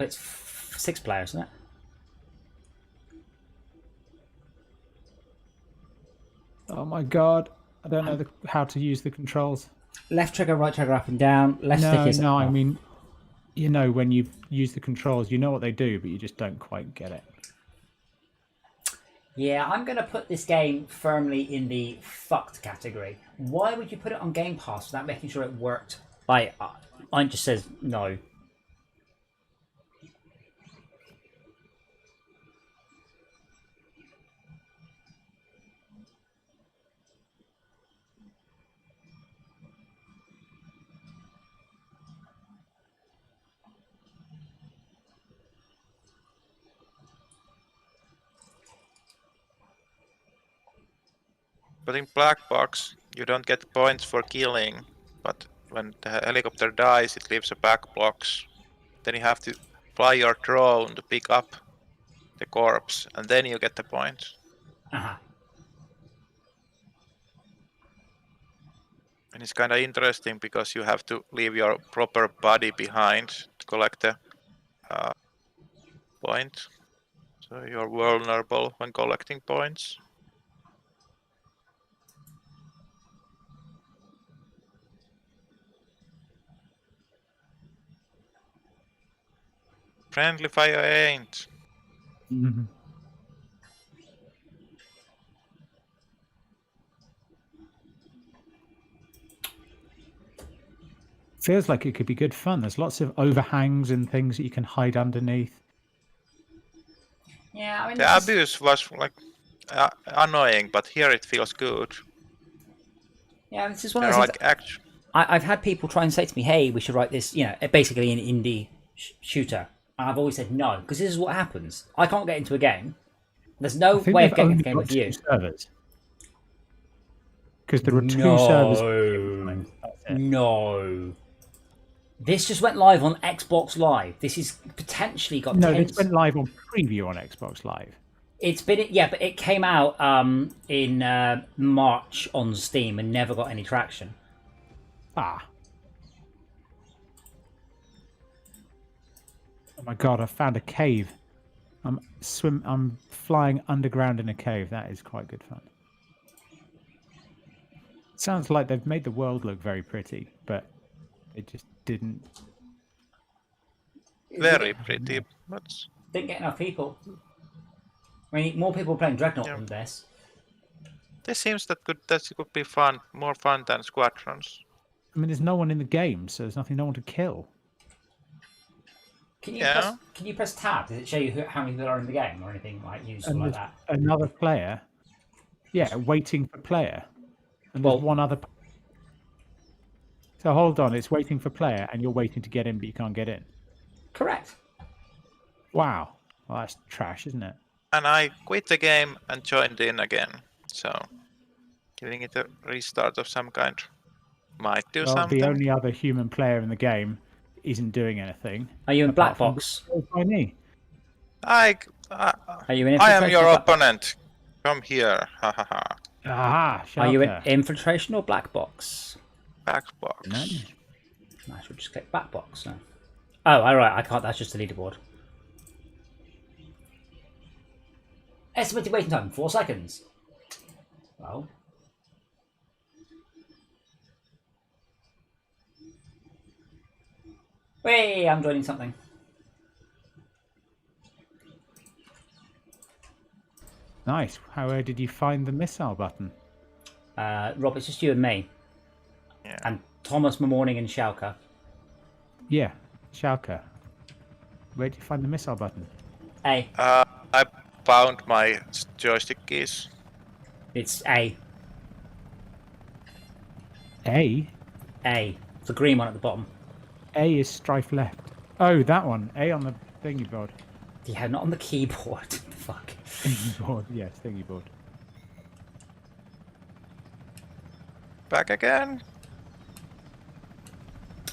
It's 6 players, isn't it? Oh my god. I don't know how to use the controls. Left trigger, right trigger, up and down. Left stick is... No, I mean, you know, when you use the controls, you know what they do, but you just don't quite get it. Yeah, I'm going to put this game firmly in the fucked category. Why would you put it on Game Pass without making sure it worked? Mine just says no. But in Black Box, you don't get points for killing. But when the helicopter dies, it leaves a back box. Then you have to fly your drone to pick up the corpse, and then you get the points. Uh-huh. And it's kind of interesting because you have to leave your proper body behind to collect the point. So you're vulnerable when collecting points. Friendly fire ain't. Mm-hmm. Feels like it could be good fun. There's lots of overhangs and things that you can hide underneath. Yeah, I mean... The abuse was like annoying, but here it feels good. Yeah, this is one of those things... I've had people try and say to me, hey, we should write this, you know, basically an indie shooter. And I've always said no, because this is what happens. I can't get into a game. There's no way of getting into a game with you. Because there are two servers. No. This just went live on Xbox Live. This is potentially got... No, this went live on preview on Xbox Live. It's been... Yeah, but it came out in March on Steam and never got any traction. Ah. Oh my god, I found a cave. I'm flying underground in a cave. That is quite good fun. Sounds like they've made the world look very pretty, but it just didn't. Very pretty, but didn't get enough people. I mean, more people playing Dreadnought than this. This seems that could be fun, more fun than Squadrons. I mean, there's no one in the game, so there's no one to kill. Can you press tab? Does it show you how many people are in the game or anything like useful like that? Another player. Yeah, waiting for player. And there's one other. So hold on, it's waiting for player, and you're waiting to get in, but you can't get in. Correct. Wow. Well, that's trash, isn't it? and I quit the game and joined in again. So, giving it a restart of some kind might do Well, the something. only other human player in the game isn't doing anything. Are you in black apart from box? being killed by me. I Are you in I am infiltration your or black box? opponent. Come here. Ha ha ha. Aha! Are you in Schalke. infiltration or black box? Back box. No. I should just click black box now. Oh, alright, I can't. That's just a leaderboard. Estimated waiting time 4 seconds. Well. Hey, I'm joining something. Nice. How did you find the missile button? Rob, it's just you and me. Yeah. And Thomas Morning and Schalke. Yeah, Schalke. Where did you find the missile button? A. I found my joystick keys. It's A. A? A. The green one at the bottom. A is strife left. Oh, that one. A on the thingy board. Yeah, not on the keyboard. Fuck. Thingy board, yes, thingy board. Back again.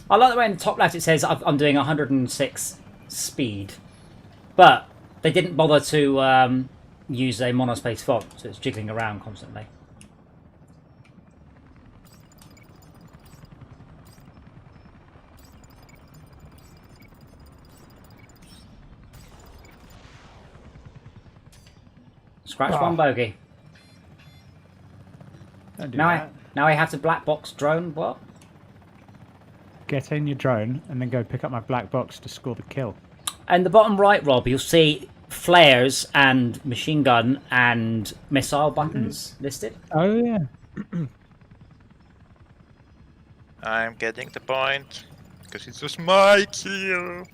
I like the way in the top left it says I'm doing 106 speed. But they didn't bother to use a monospace font, so it's jiggling around constantly. Scratch one bogey. Don't do Now that. I have to black box drone. What? Get in your drone and then go pick up my black box to score the kill. And the bottom right, Rob, you'll see flares and machine gun and missile buttons listed. Oh, yeah. I'm getting the point. Because it was my kill.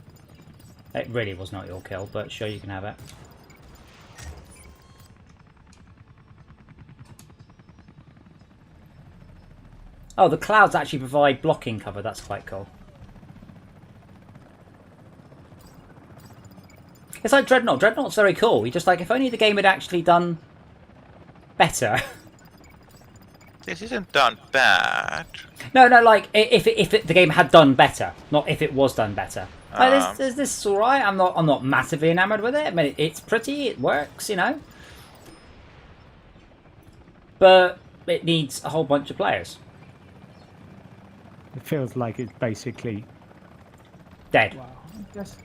It really was not your kill, but sure, you can have it. Oh, the clouds actually provide blocking cover. That's quite cool. It's like Dreadnought. Dreadnought's very cool. You just like, if only the game had actually done better. This isn't done bad. No, like if the game had done better, not if it was done better. Like, this is all right. I'm not massively enamored with it. I mean, it's pretty. It works, you know. But it needs a whole bunch of players. It feels like it's basically Dead. wow. Just,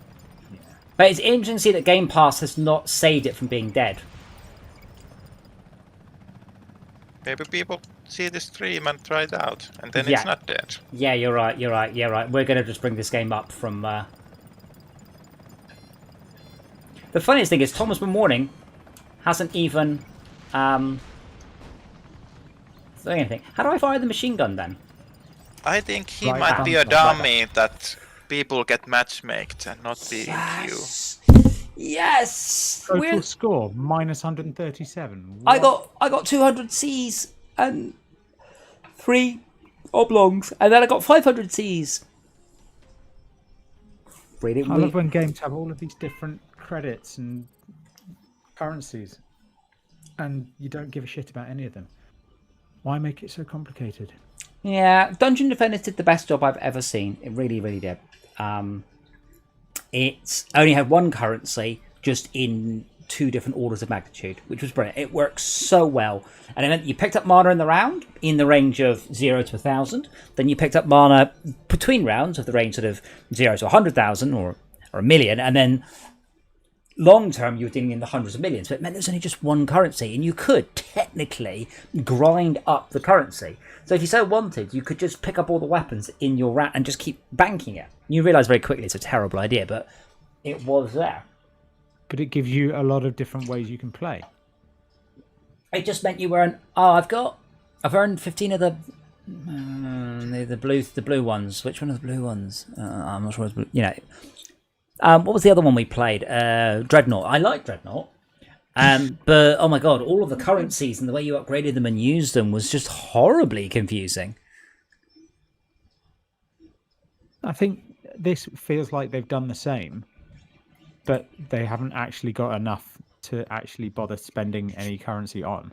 yeah. But it's interesting to see that Game Pass has not saved it from being dead. Maybe people see the stream and try it out, and then Yeah. it's not dead. Yeah, you're right. We're going to just bring this game up from... The funniest thing is Thomas Morning hasn't even doing anything. How do I fire the machine gun then? I think he Right might be a bumper. dummy that people get matchmaked and not being you. Yes! Total score minus 137. I got 200 C's and 3 oblongs, and then I got 500 C's. Really I love when games have all of these different credits and currencies, and you don't give a shit about any of them. Why make it so complicated? Yeah, Dungeon Defenders did the best job I've ever seen. It really, really did. It only had one currency, just in 2 different orders of magnitude, which was brilliant. It works so well. And it meant you picked up mana in the round in the range of 0 to 1,000. Then you picked up mana between rounds of the range sort of 0 to 100,000 or a million. And then long term, you were dealing in the hundreds of millions. But it meant there was only just one currency. And you could technically grind up the currency. So if you so wanted, you could just pick up all the weapons in your round and just keep banking it. You realise very quickly it's a terrible idea, but it was there. But it gives you a lot of different ways you can play. It just meant you weren't. Oh, I've earned 15 of the blue ones. Which one are the blue ones? I'm not sure. You know, what was the other one we played? Dreadnought. I like Dreadnought. But oh my god, all of the currencies and the way you upgraded them and used them was just horribly confusing. I think this feels like they've done the same, but they haven't actually got enough to actually bother spending any currency on.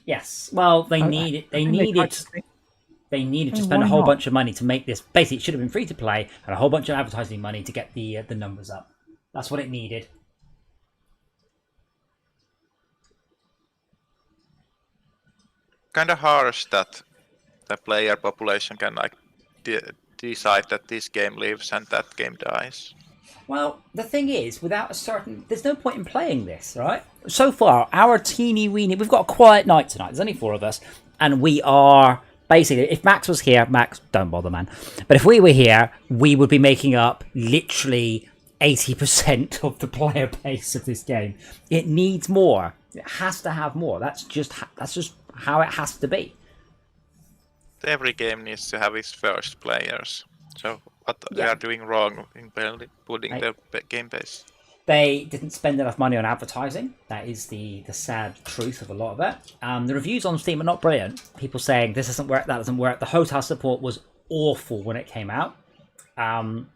Yes. Well, they needed to spend a whole bunch of money to make this. Basically, it should have been free to play and a whole bunch of advertising money to get the numbers up. That's what it needed. Kind of harsh that the player population can like decide that this game lives and that game dies. Well, the thing is, there's no point in playing this, right? So far, our teeny weeny, we've got a quiet night tonight. There's only 4 of us, and we are basically. If Max was here, Max, don't bother, man. But if we were here, we would be making up literally 80% of the player base of this game. It needs more. It has to have more. That's just how it has to be. Every game needs to have its first players. So what they are doing wrong in putting the game base? They didn't spend enough money on advertising. That is the sad truth of a lot of it. The reviews on Steam are not brilliant. People saying this doesn't work, that doesn't work. The hotel support was awful when it came out. And,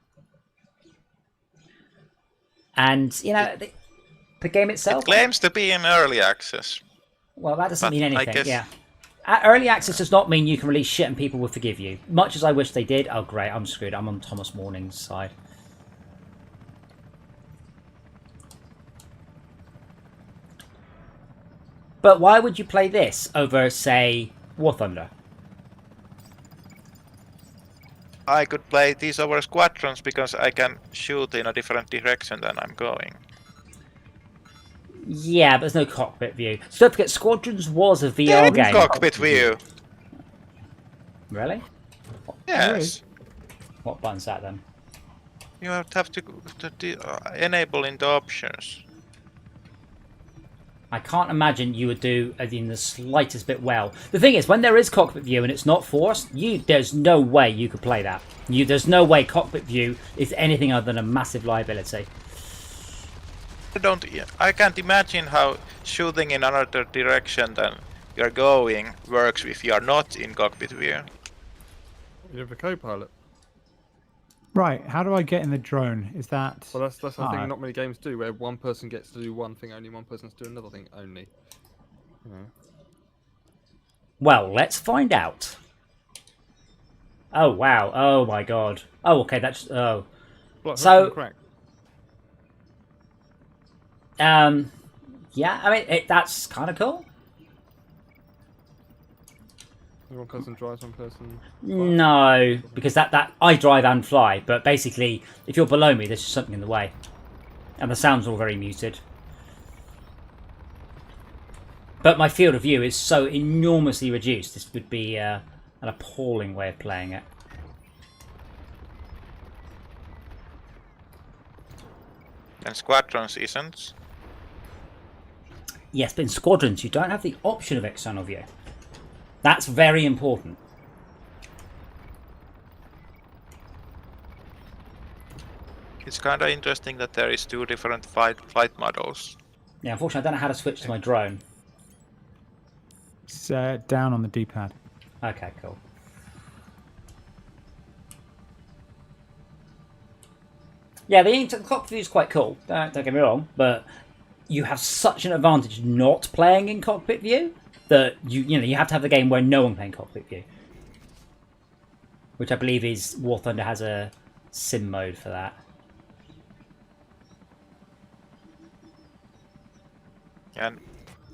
you know, the game itself... It claims to be in early access. Well, that doesn't mean anything, yeah. Early access does not mean you can release shit and people will forgive you. Much as I wish they did. Oh, great, I'm screwed. I'm on Thomas Morning's side. But why would you play this over, say, War Thunder? I could play these over Squadrons because I can shoot in a different direction than I'm going. Yeah, but there's no cockpit view. So don't forget, Squadrons was a VR game. Cockpit view. Really? Yes. What button's that then? You have to enable in the options. I can't imagine you would do it in the slightest bit well. The thing is, when there is cockpit view and it's not forced, there's no way you could play that. There's no way cockpit view is anything other than a massive liability. I can't imagine how shooting in another direction than you're going works if you are not in cockpit view. You have a co-pilot. Right, how do I get in the drone? Is that... Well, that's the thing not many games do, where one person gets to do one thing only, one person to do another thing only. You know. Well, let's find out. Oh, wow. Oh, my God. Oh, okay, that's... Oh. What, so... crack? Yeah, I mean, that's kind of cool. One person drives, one person flies. No, because that I drive and fly, but basically, if you're below me, there's just something in the way. And the sound's all very muted. But my field of view is so enormously reduced, this would be an appalling way of playing it. And Squadrons isn't. Yes, but in Squadrons, you don't have the option of external view. That's very important. It's kind of interesting that there is 2 different flight models. Yeah, unfortunately, I don't know how to switch to my drone. It's down on the D-pad. Okay, cool. Yeah, the cockpit view is quite cool. Don't get me wrong, but you have such an advantage not playing in cockpit view that you have to have the game where no one playing cockpit view, which I believe is War Thunder has a sim mode for that. And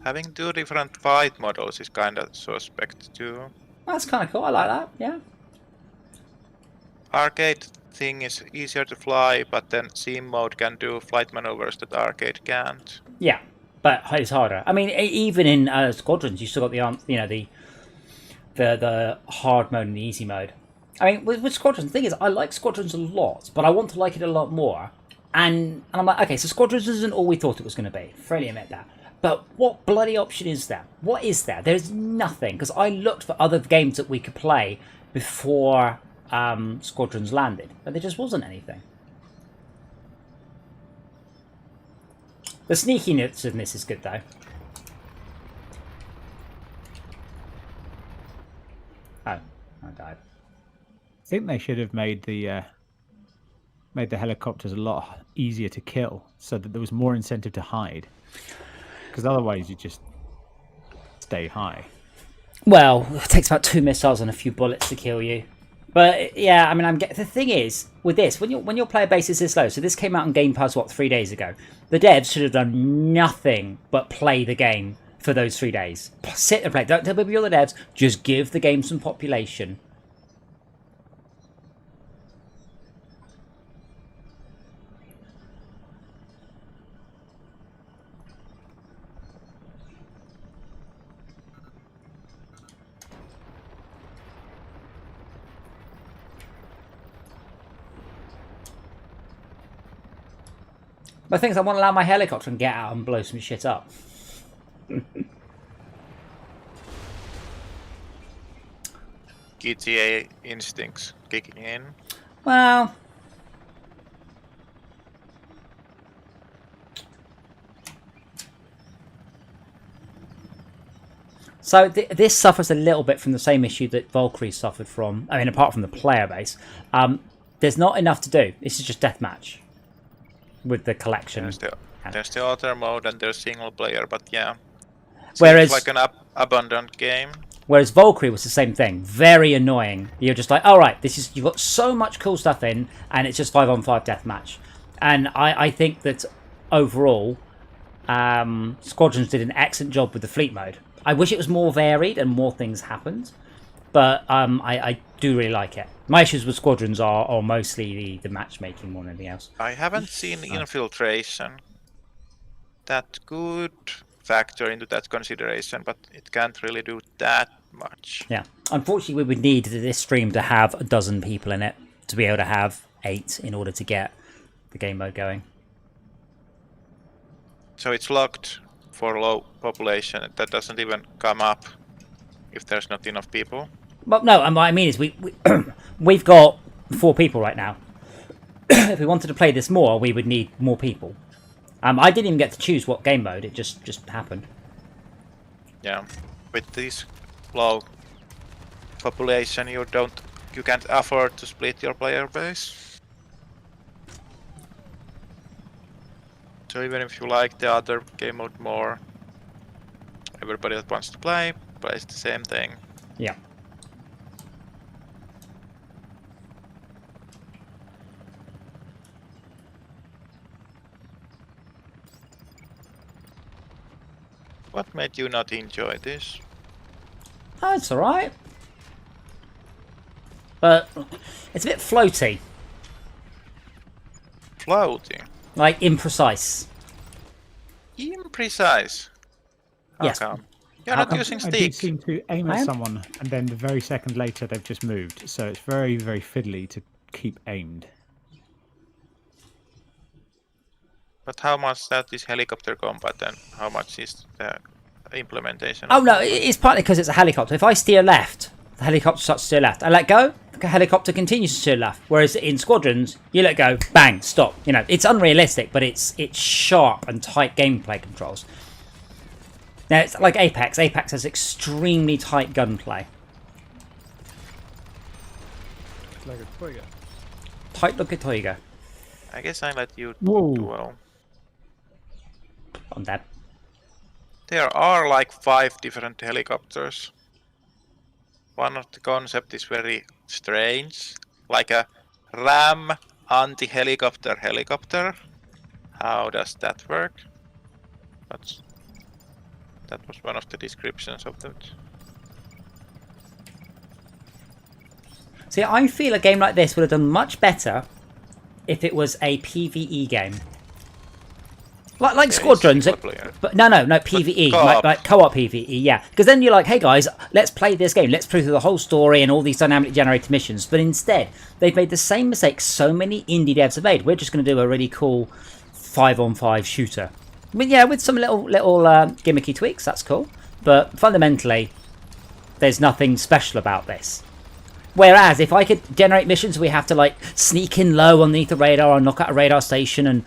having 2 different fight models is kind of suspect too. That's kind of cool. I like that. Yeah. Arcade thing is easier to fly, but then sim mode can do flight maneuvers that arcade can't. Yeah, but it's harder. I mean, even in Squadrons, you still got the hard mode and the easy mode. I mean, with Squadrons, the thing is, I like Squadrons a lot, but I want to like it a lot more. And I'm like, okay, so Squadrons isn't all we thought it was going to be. Freely admit that. But what bloody option is there? What is there? There's nothing, because I looked for other games that we could play before Squadrons landed, but there just wasn't anything. The sneakiness in this is good, though. Oh, I died. I think they should have made the made the helicopters a lot easier to kill, so that there was more incentive to hide. Because otherwise, you just stay high. Well, it takes about 2 missiles and a few bullets to kill you. But yeah, I mean, the thing is with this, when your player base is this low, so this came out on Game Pass 3 days ago. The devs should have done nothing but play the game for those 3 days. Sit and play. Don't tell people you're the devs. Just give the game some population. But the thing is, I want to allow my helicopter and get out and blow some shit up. GTA instincts kicking in. Well, so this suffers a little bit from the same issue that Valkyrie suffered from. I mean, apart from the player base, there's not enough to do. This is just deathmatch with the collection. There's the other mode and there's single player, but yeah. Whereas, it's like an abundant game. Whereas Valkyrie was the same thing. Very annoying. You're just like, all right, you've got so much cool stuff in, and it's just 5-on-5 deathmatch. And I think that overall, Squadrons did an excellent job with the fleet mode. I wish it was more varied and more things happened, but I do really like it. My issues with Squadrons are mostly the matchmaking more than anything else. I haven't seen infiltration. That could factor into that consideration, but it can't really do that much. Yeah, unfortunately, we would need this stream to have 12 people in it to be able to have 8 in order to get the game mode going. So it's locked for low population. That doesn't even come up if there's not enough people. Well, no, and what I mean is we've got 4 people right now. If we wanted to play this more, we would need more people. I didn't even get to choose what game mode. It just happened. Yeah, with this low population, you can't afford to split your player base. So even if you like the other game mode more, everybody that wants to play plays the same thing. Yeah. What made you not enjoy this? Oh, it's alright. But it's a bit floaty. Floating? Like, imprecise. Imprecise? How Yes. come? You're not using I do stick. seem to aim at someone, and then the very second later they've just moved. So it's very, very fiddly to keep aimed. But how much that is helicopter combat and how much is the implementation? Oh no, it's partly because it's a helicopter. If I steer left, the helicopter starts to steer left. I let go, the helicopter continues to steer left. Whereas in Squadrons, you let go, bang, stop. You know, it's unrealistic, but it's sharp and tight gameplay controls. Now it's like Apex. Apex has extremely tight gunplay. Like a trigger. Tight like a tiger. I guess I let you Whoa. do well. On that. There are like 5 different helicopters. One of the concept is very strange, like a ram anti-helicopter helicopter. How does that work? That was one of the descriptions of that. See, I feel a game like this would have done much better if it was a PvE game. Like Yeah, Squadrons, single player. but no, PvE, co-op. like co-op PvE, yeah. Because then you're like, hey guys, let's play this game, let's play through the whole story and all these dynamically generated missions. But instead, they've made the same mistake so many indie devs have made. We're just going to do a really cool 5-on-5 shooter. I mean, yeah, with some little gimmicky tweaks, that's cool. But fundamentally, there's nothing special about this. Whereas if I could generate missions, we have to like sneak in low underneath the radar and knock out a radar station and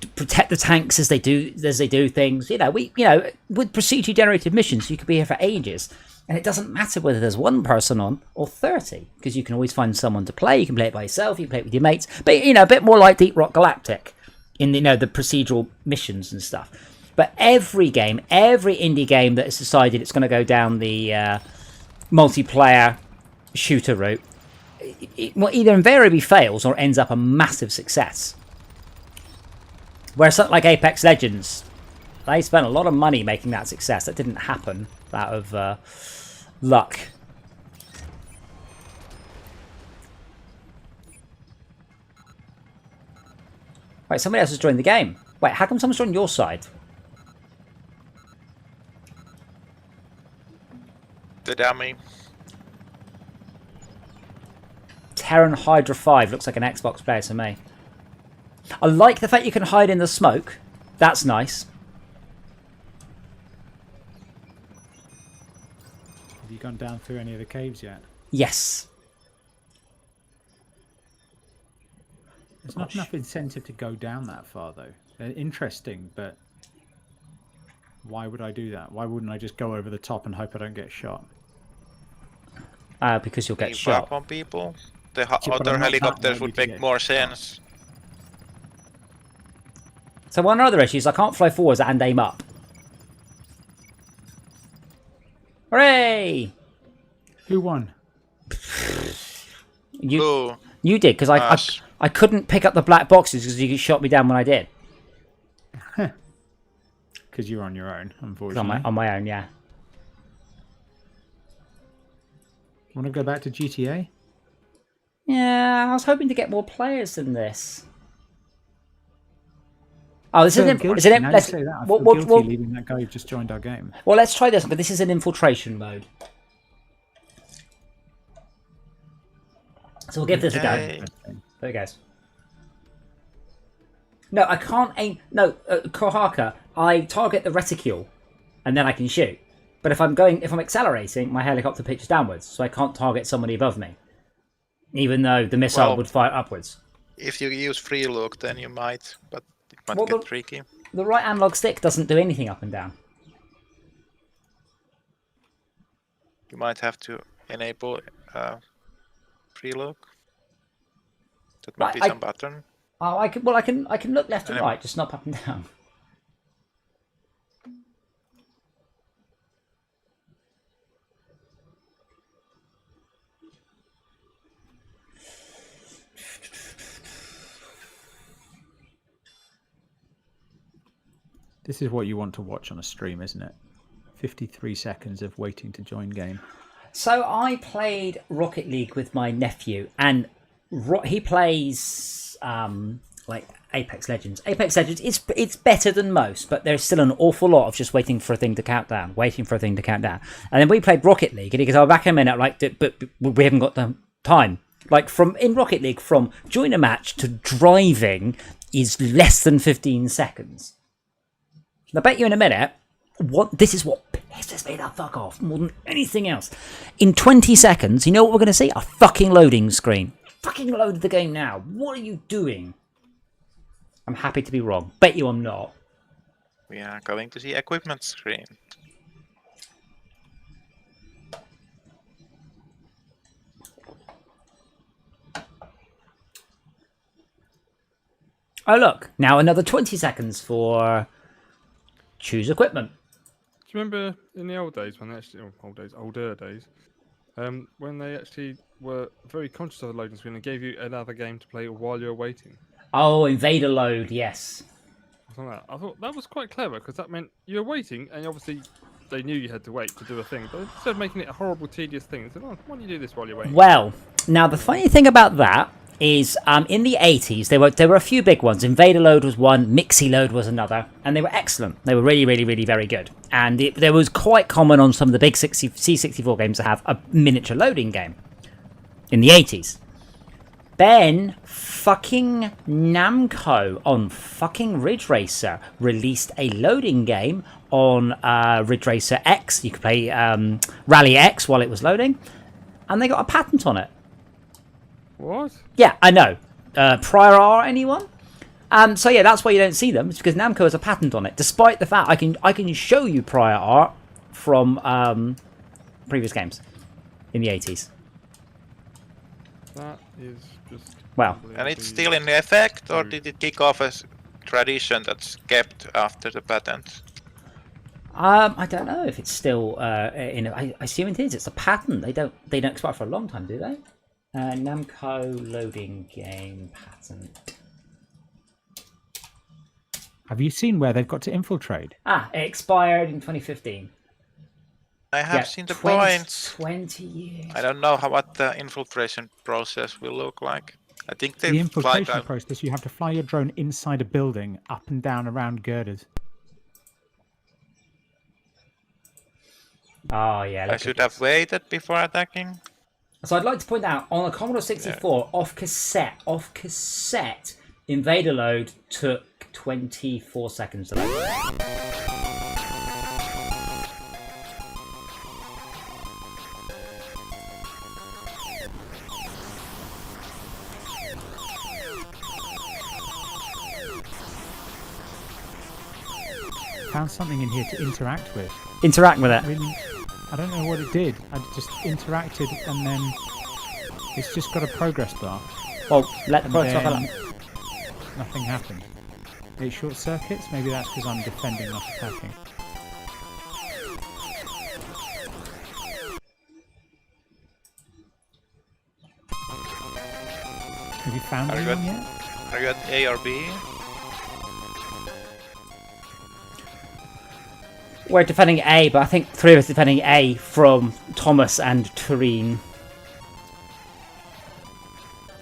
protect the tanks as they do things. With procedurally generated missions, you could be here for ages, and it doesn't matter whether there's one person on or 30, because you can always find someone to play. You can play it by yourself, you can play it with your mates, but a bit more like Deep Rock Galactic in the procedural missions and stuff. But every indie game that has decided it's going to go down the multiplayer shooter route, it either invariably fails or ends up a massive success. Whereas something like Apex Legends, they spent a lot of money making that success. That didn't happen out of luck. Right, somebody else has joined the game. Wait, how come someone's joined your side? The dummy. Terran Hydra 5 looks like an Xbox player to me. I like the fact you can hide in the smoke. That's nice. Have you gone down through any of the caves yet? Yes. There's not enough incentive to go down that far, though. They're interesting, but why would I do that? Why wouldn't I just go over the top and hope I don't get shot? Because you'll get Give shot. up on people. The but other I'm not helicopters that would ready to make get more shot. sense. So one of the other issues, I can't fly forwards and aim up. Hooray! Who won? You did, because Us. I couldn't pick up the black boxes because you shot me down when I did. Because you're on your own, unfortunately. On my own, yeah. Want to go back to GTA? Yeah, I was hoping to get more players than this. Oh, this So isn't. guilty. Is it? Now you Let's, say that, I well, feel guilty well, leaving that guy who just joined our game. well, let's try this, but this is an infiltration mode. So we'll give this a go. Yay. There it goes. No, I can't aim. No, Kohaka, I target the reticule, and then I can shoot. But if I'm accelerating, my helicopter pitches downwards, so I can't target somebody above me, even though the missile would fire upwards. If you use free look, then you might, but it might get tricky. The right analog stick doesn't do anything up and down. You might have to enable free look. That might be some button. Oh, I can look left and right, just not up and down. This is what you want to watch on a stream, isn't it? 53 seconds of waiting to join game. So I played Rocket League with my nephew, and he plays like Apex Legends. Apex Legends, it's better than most, but there's still an awful lot of just waiting for a thing to count down, And then we played Rocket League, and he goes, "Oh, back in a minute," like, but we haven't got the time. Like in Rocket League, from join a match to driving is less than 15 seconds. I bet you in a minute, this is what pisses me the fuck off more than anything else. In 20 seconds, you know what we're going to see? A fucking loading screen. Fucking load the game now. What are you doing? I'm happy to be wrong. Bet you I'm not. We are going to see equipment screen. Oh look, now another 20 seconds for choose equipment. Do you remember in the old days when they actually, older days, when they actually were very conscious of the loading screen and gave you another game to play while you're waiting? Oh, Invader Load, yes. I thought that was quite clever because that meant you were waiting and obviously they knew you had to wait to do a thing, but instead of making it a horrible, tedious thing, they said, "Oh, why don't you do this while you're waiting?" Well, now the funny thing about that is in the 80s there were a few big ones. Invader Load was one, Mixie Load was another, and they were excellent. They were really, really, really very good. And there was quite common on some of the big C64 games to have a miniature loading game in the 80s. Then fucking Namco on fucking Ridge Racer released a loading game on Ridge Racer X. You could play Rally X while it was loading, and they got a patent on it. What? Yeah, I know. Prior R, anyone? So yeah, that's why you don't see them. It's because Namco has a patent on it, despite the fact I can show you prior art from previous games in the 80s. That is just. Well, And it's still in effect, or did it kick off as tradition that's kept after the patent? I don't know if it's still I assume it is. It's a patent. They don't expire for a long time, do they? Namco loading game patent. Have you seen where they've got to infiltrate? It expired in 2015. I have seen the points. 20 years. I don't know what the infiltration process will look like. I think they The infiltration process, you have to fly your drone inside a building, up and down around girders. Oh yeah. I should have waited before attacking. So I'd like to point out on a Commodore 64 off cassette, Invader Load took 24 seconds to load. Found something in here to interact with. Interact with it. I don't know what it did. I just interacted and then it's just got a progress bar. Well, let the progress bar. Nothing happened. It short circuits? Maybe that's because I'm defending, not attacking. Have you found anyone yet? Are you at A or B? We're defending A, but I think 3 of us defending A from Thomas and Tureen.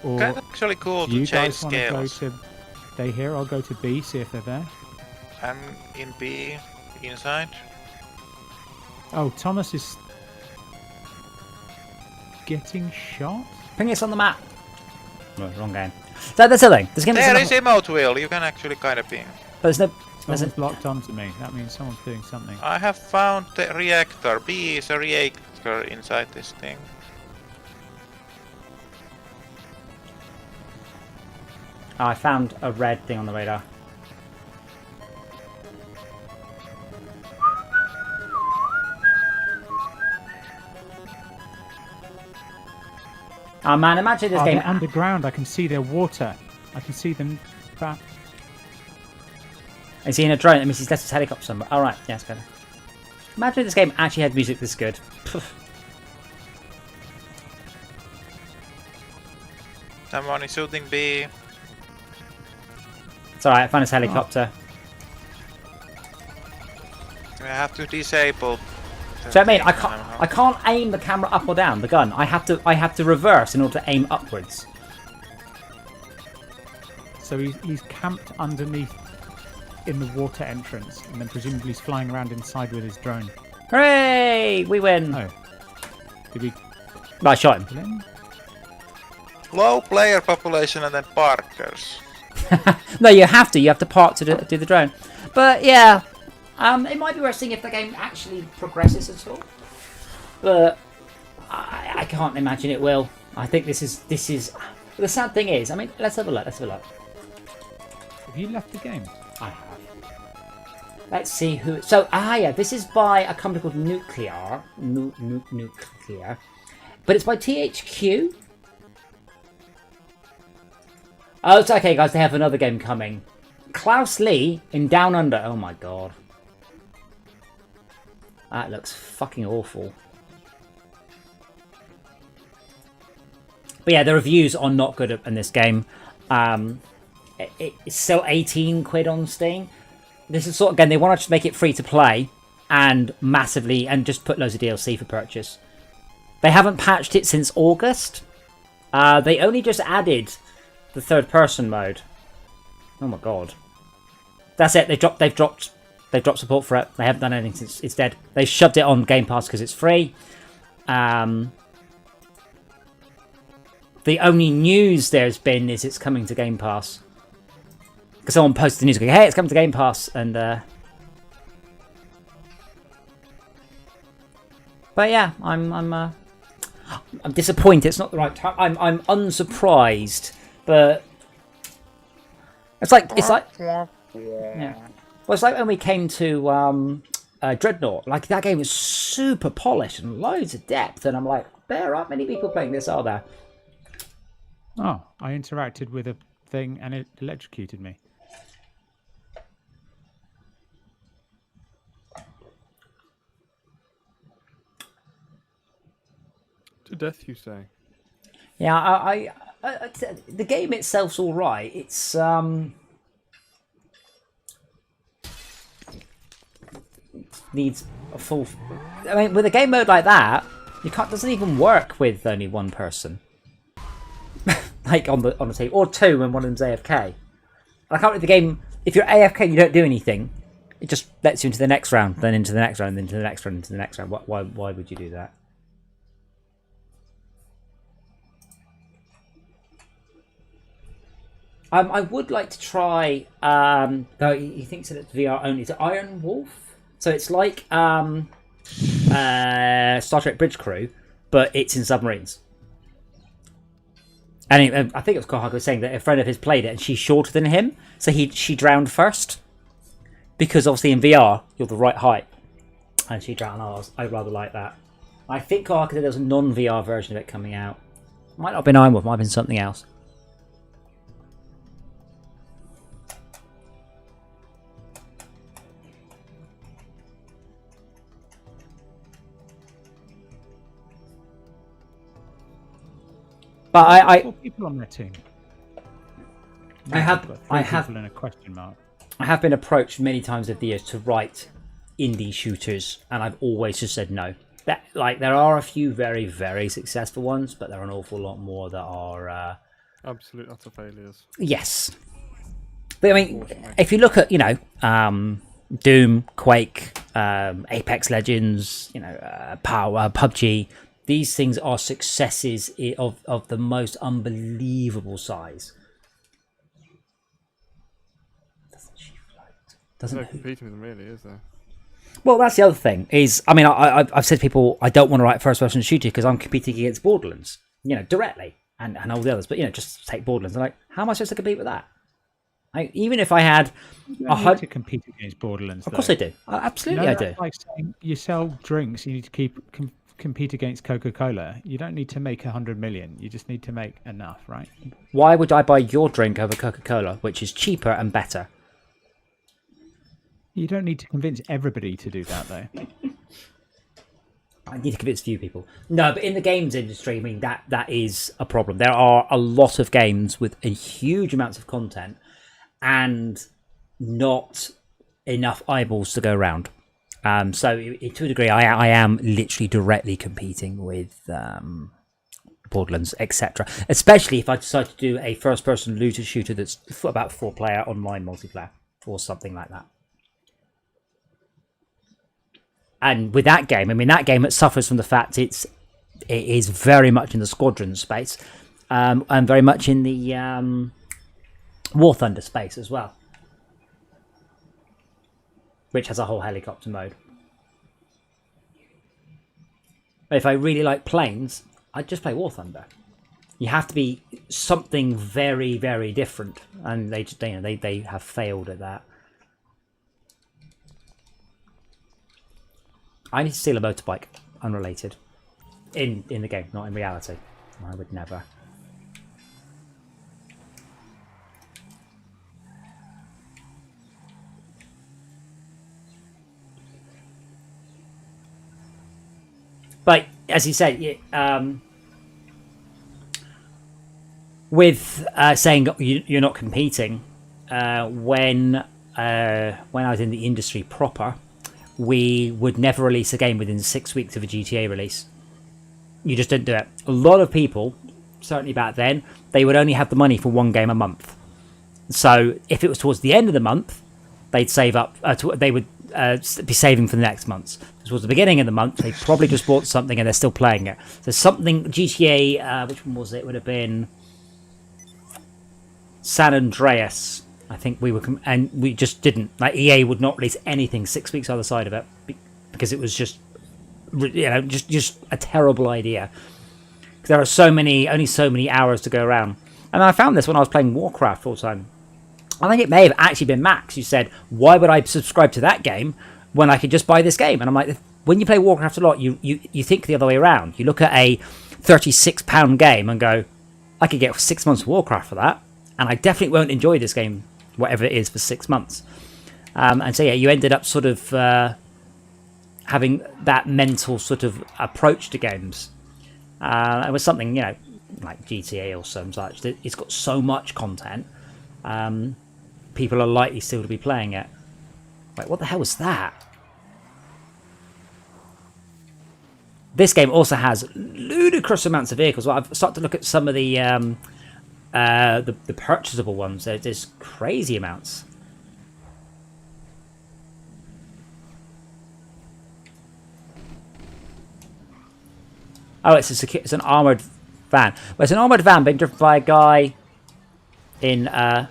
Or Kind of actually cool to change scales. They here, I'll go to B, see if they're there. I'm in B, inside. Oh, Thomas is getting shot? Ping us on the map. No, wrong game. So that's the thing. This game There is emote wheel, you can actually kind of ping. But there's no... Someone's locked onto me. That means someone's doing something. I have found the reactor. B is a reactor inside this thing. Oh, I found a red thing on the radar. Oh man, imagine this game... They're underground. I can see their water. I can see them back. Is he in a drone? That means he's left his helicopter somewhere. Alright, yeah, it's better. Imagine if this game actually had music this good. Someone is shooting B. It's alright, I found his helicopter. I have to disable. So I mean, I can't aim the camera up or down, the gun. I have to reverse in order to aim upwards. So he's camped underneath in the water entrance, and then presumably he's flying around inside with his drone. Hooray! We win! Oh. Did we... I shot him. Low player population and then parkers. No, you have to park to do the drone. But yeah, it might be worth seeing if the game actually progresses at all. But I can't imagine it will. I think this is... The sad thing is, I mean, let's have a look. Have you left the game? I have. Let's see who... So, yeah, this is by a company called Nuclear. Nuclear. But it's by THQ. Oh, it's okay, guys. They have another game coming. Klaus Lee in Down Under. Oh, my God. That looks fucking awful. But yeah, the reviews are not good in this game. It's still 18 quid on Steam. This is again, they want to just make it free to play and just put loads of DLC for purchase. They haven't patched it since August. They only just added the third person mode. Oh my god. That's it. They've dropped support for it. They haven't done anything since it's dead. They shoved it on Game Pass because it's free. The only news there's been is it's coming to Game Pass. Because someone posted the news going, hey, it's coming to Game Pass, and but yeah, I'm disappointed. It's not the right time. I'm unsurprised, but It's like yeah. Well, it's like when we came to Dreadnought. Like that game is super polished and loads of depth, and I'm like, there aren't many people playing this, are there? Oh, I interacted with a thing and it electrocuted me. To death, you say? Yeah, I the game itself's all right. It's needs a full. I mean, with a game mode like that, you can't. Doesn't even work with only one person. Like on the team, or two when one of them's AFK. I can't. With the game, if you're AFK and you don't do anything, it just lets you into the next round, then into the next round, then into the next round, into the next round. Why would you do that? I would like to try. Though he thinks that it's VR only. It's Iron Wolf, so it's like Star Trek Bridge Crew, but it's in submarines. And I think it was Kohak was saying that a friend of his played it, and she's shorter than him, so she drowned first, because obviously in VR you're the right height, and she drowned. I rather like that. I think Kohak said there was a non-VR version of it coming out. Might not have been Iron Wolf, might have been something else. But I 4 people on their team. I have people in a question mark. I have been approached many times over the years to write indie shooters, and I've always just said no. That there are a few very, very successful ones, but there are an awful lot more that are Absolute utter failures. Yes. But I mean, if you look at Doom, Quake, Apex Legends, Power, PUBG. These things are successes of the most unbelievable size. Doesn't she float? There's no competing with them, really, is there? Well, that's the other thing. I've said to people, I don't want to write first-person shooter because I'm competing against Borderlands, directly, and all the others. But just take Borderlands. I'm like, how am I supposed to compete with that? Even if I had, you don't need to compete against Borderlands. Of course I do. Absolutely, I do. That's like saying you sell drinks, you need to compete against Coca-Cola. You don't need to make 100 million. You just need to make enough, right? Why would I buy your drink over Coca-Cola, which is cheaper and better? You don't need to convince everybody to do that, though. I need to convince a few people. No, but in the games industry, I mean, that is a problem. There are a lot of games with a huge amounts of content and not enough eyeballs to go around. So to a degree, I am literally directly competing with Borderlands, etc. Especially if I decide to do a first-person looter shooter that's about 4-player online multiplayer or something like that. And with that game, it suffers from the fact it is very much in the squadron space, and very much in the War Thunder space as well, which has a whole helicopter mode. But if I really like planes, I'd just play War Thunder. You have to be something very, very different, and they have failed at that. I need to steal a motorbike, unrelated, in the game, not in reality. I would never. But as you said, with saying you're not competing, when I was in the industry proper, we would never release a game within 6 weeks of a GTA release. You just didn't do it. A lot of people, certainly back then, they would only have the money for one game a month. So if it was towards the end of the month, they'd save up. They would be saving for the next month. If it was the beginning of the month, they probably just bought something and they're still playing it. So something GTA, which one was it? It would have been San Andreas. I think we were, and we just didn't. Like EA would not release anything 6 weeks either side of it because it was just a terrible idea. Because there are only so many hours to go around. And I found this when I was playing Warcraft full time. I think it may have actually been Max who said, why would I subscribe to that game when I could just buy this game? And I'm like, when you play Warcraft a lot, you think the other way around. You look at a £36 game and go, I could get 6 months of Warcraft for that, and I definitely won't enjoy this game, whatever it is, for 6 months. And so, yeah, you ended up sort of having that mental sort of approach to games. It was something, you know, like GTA or some such. It's got so much content. People are likely still to be playing it. Wait, what the hell was that? This game also has ludicrous amounts of vehicles. Well, I've started to look at some of the purchasable ones. There's crazy amounts. Oh, it's an armored van. Well, it's an armored van being driven by a guy in. I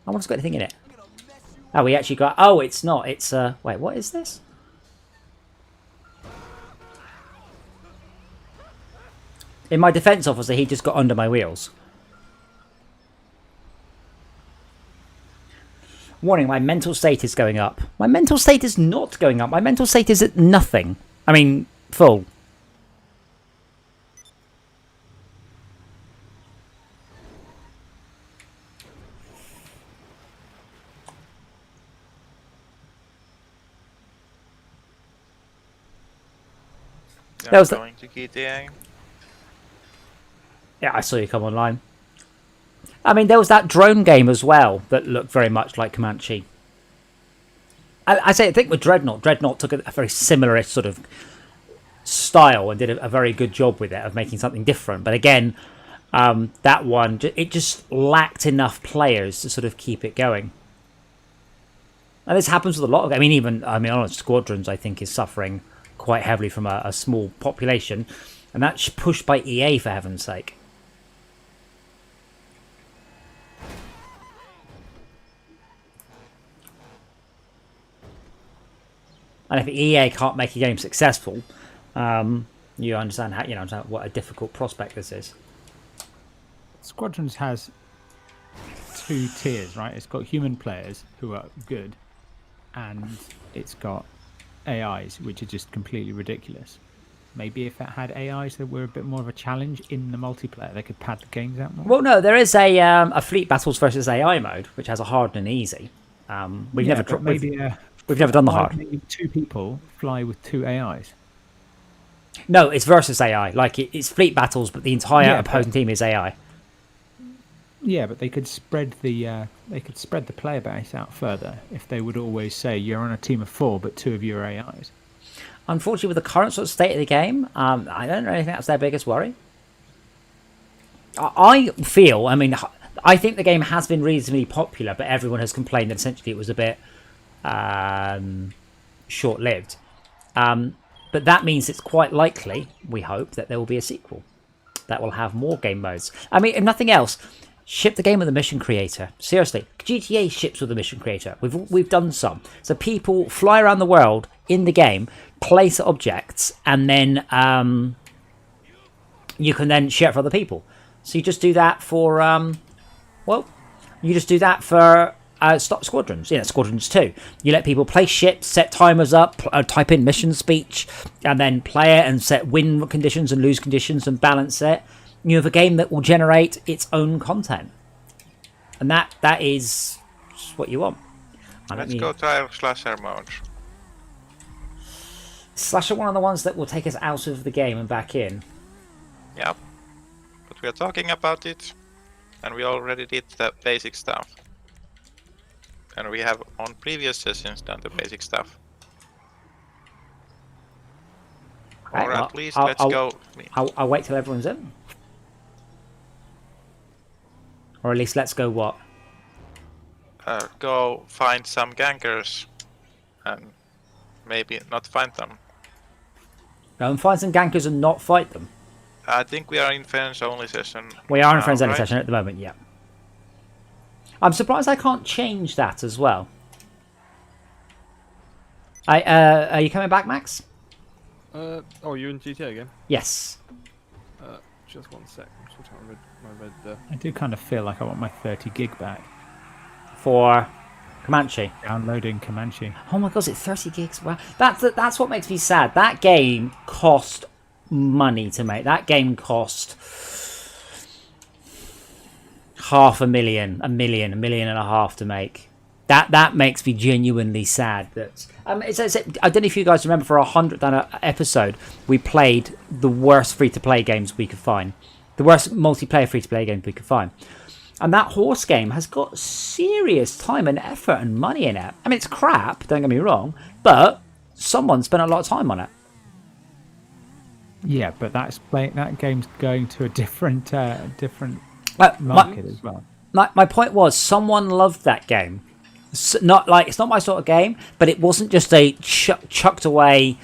want to got anything in it. Oh, we actually got. Oh, it's not. It's wait, what is this? In my defense officer, he just got under my wheels. Warning, my mental state is going up. My mental state is not going up. My mental state is at nothing. I mean, full. That was going to GTA. Yeah, I saw you come online. I mean, there was that drone game as well that looked very much like Comanche. I think with Dreadnought took a very similar sort of style and did a very good job with it of making something different. But again, that one, it just lacked enough players to sort of keep it going. And this happens with a lot of, honest, Squadrons, I think, is suffering quite heavily from a small population. And that's pushed by EA, for heaven's sake. And if EA can't make a game successful, you understand how what a difficult prospect this is. Squadrons has 2 tiers, right? It's got human players who are good, and it's got AIs, which are just completely ridiculous. Maybe if it had AIs that were a bit more of a challenge in the multiplayer, they could pad the games out more. Well, no, there is a fleet battles versus AI mode, which has a hard and easy. We've never done the hard. Maybe 2 people fly with 2 AIs. No, it's versus AI. Like it's fleet battles, but the entire opposing team is AI. Yeah, but they could spread the player base out further if they would always say you're on a team of 4, but 2 of you are AIs. Unfortunately, with the current sort of state of the game, I don't really think that's their biggest worry. I think the game has been reasonably popular, but everyone has complained that essentially it was a bit short-lived. But that means it's quite likely, we hope, that there will be a sequel that will have more game modes. I mean, if nothing else, ship the game with a mission creator. Seriously, GTA ships with a mission creator. We've done some. So people fly around the world in the game, place objects, and then you can then share it for other people. So you just do that for Squadrons. Squadrons 2. You let people place ships, set timers up, type in mission speech, and then play it and set win conditions and lose conditions and balance it. You have a game that will generate its own content, and that is what you want. Let's go try slasher mode. Slasher, one of the ones that will take us out of the game and back in. Yep, but we are talking about it, and we already did the basic stuff, and we have on previous sessions done the basic stuff. Right, or at least let's go. I'll wait till everyone's in. Or at least let's go what? Go find some gankers and maybe not find them. Go and find some gankers and not fight them. I think we are in friends only session. We are in friends only right? session at the moment, yeah. I'm surprised I can't change that as well. Are you coming back, Max? Oh, you in GTA again? Yes. Just one sec. I'm sorting out my red. I do kind of feel like I want my 30 gig back. for Comanche. Downloading Comanche. Oh my god, it's 30 gigs. Wow. That's what makes me sad. That game cost money to make. That game cost $500,000, $1 million, $1.5 million to make. That makes me genuinely sad. That I don't know if you guys remember, for our 100th episode, we played the worst free-to-play games we could find, the worst multiplayer free-to-play games we could find, and that horse game has got serious time and effort and money in it. I mean, it's crap. Don't get me wrong, but someone spent a lot of time on it. Yeah, but that game's going to a different market as well. My point was, someone loved that game. It's not my sort of game, but it wasn't just a chucked away.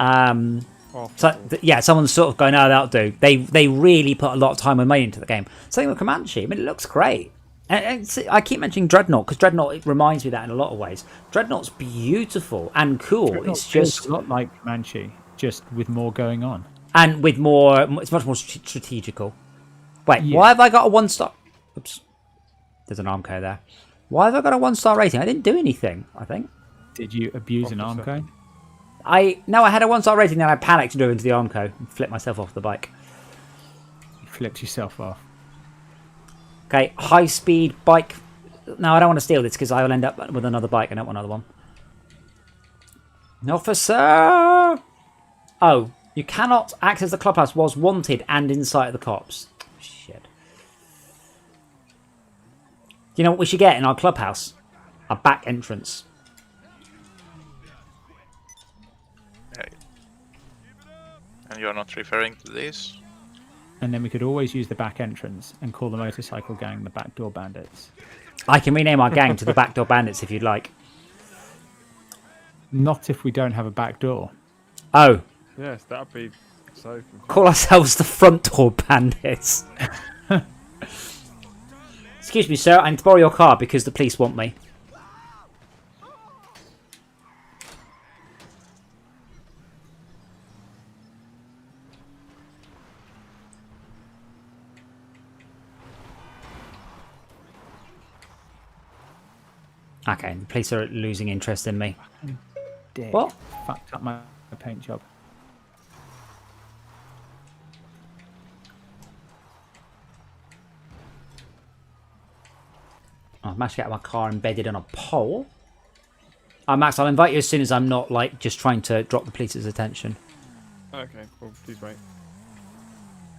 Someone's sort of going, "Oh, that'll do." They really put a lot of time and money into the game. Same with Comanche. I mean, it looks great. And I keep mentioning Dreadnought because Dreadnought, it reminds me of that in a lot of ways. Dreadnought's beautiful and cool. It's just a lot like Comanche, just with more going on. And with more, it's much more strategical. Wait, Yeah. Why have I got a 1-star? Oops, there's an Armco there. Why have I got a 1-star rating? I didn't do anything, I think. Did you abuse an Armco? I had a 1-star rating, then I panicked and drove into the Armco and flipped myself off the bike. You flipped yourself off. Okay, high-speed bike. No, I don't want to steal this because I will end up with another bike. I don't want another one. Officer! Oh, you cannot access the clubhouse was wanted and in sight of the cops. Shit. Do you know what we should get in our clubhouse? A back entrance. Hey. And you're not referring to this? And then we could always use the back entrance and call the motorcycle gang the Backdoor Bandits. I can rename our gang to the Backdoor Bandits if you'd like. Not if we don't have a back door. Oh. Yes, that'd be so confusing. Call ourselves the Front Door Bandits. Excuse me, sir. I need to borrow your car because the police want me. Okay, the police are losing interest in me. Dick. What? Fucked up my paint job. I've managed to get my car embedded on a pole. Max, I'll invite you as soon as I'm not, just trying to drop the police's attention. Okay, well, please wait.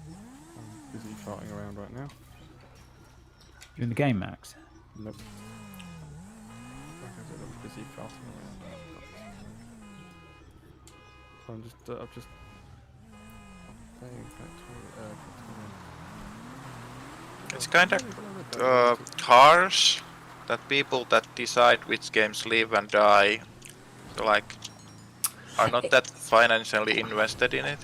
I'm busy farting around right now. You in the game, Max? Nope. Like I said, I'm busy farting around. I'm just playing It's kind of harsh that people that decide which games live and die, are not that financially invested in it.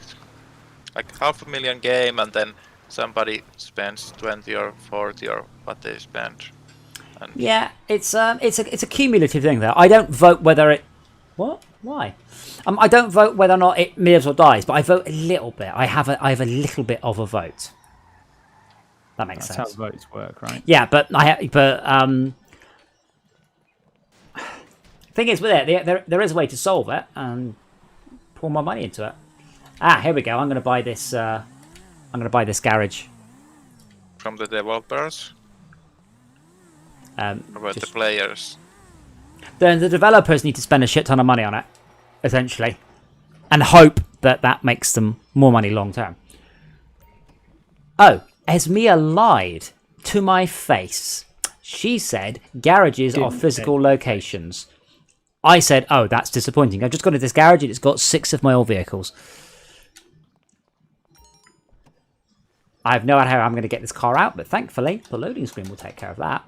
Like $500,000 game, and then somebody spends 20 or 40 or what they spend. And Yeah, it's a cumulative thing there. I don't vote whether it... What? Why? I don't vote whether or not it lives or dies, but I vote a little bit. I have a little bit of a vote. That makes That's sense. how votes work, right? Yeah, but thing is with it, there is a way to solve it and pour more money into it. Here we go. I'm going to buy this. I'm going to buy this garage. from the developers, or about the players. Then the developers need to spend a shit ton of money on it, essentially, and hope that makes them more money long term. Oh, Esmia lied to my face. She said garages are physical locations. I said, oh, that's disappointing. I've just gone to this garage and it's got 6 of my old vehicles. I have no idea how I'm going to get this car out, but thankfully the loading screen will take care of that.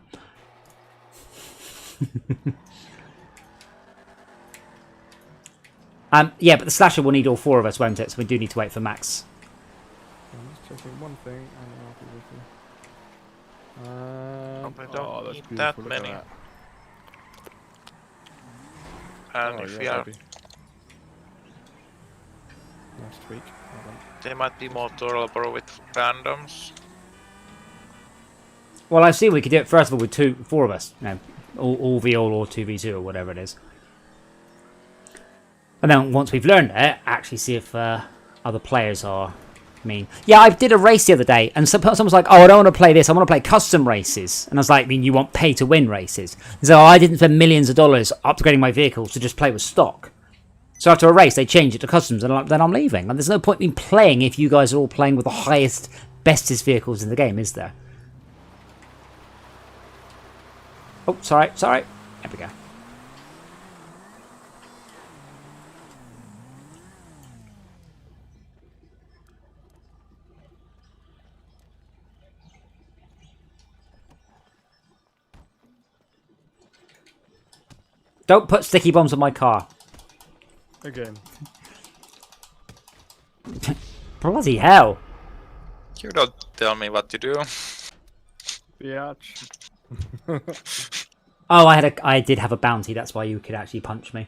Yeah, but the slasher will need all 4 of us, won't it? So we do need to wait for Max. I'm just checking one thing, and then I'll be with you. I don't that's need beautiful, that look at many. that. And Oh, if yeah, we are, baby. Nice tweak. Well done. they might be more tolerable with randoms. Well, I see we could do it first of all with 4 of us. No, all v all or 2v2 or whatever it is. And then once we've learned it, actually see if other players are mean. Yeah, I did a race the other day, and someone was like, "Oh, I don't want to play this. I want to play custom races." And I was like, "I mean, you want pay-to-win races?" So I didn't spend millions of dollars upgrading my vehicles to just play with stock. So after a race, they change it to customs, and then I'm leaving. And there's no point in playing if you guys are all playing with the highest, bestest vehicles in the game, is there? Oh, sorry. There we go. Don't put sticky bombs on my car. Again. Bloody hell. You don't tell me what to do. Biatch. Oh, I did have a bounty. That's why you could actually punch me.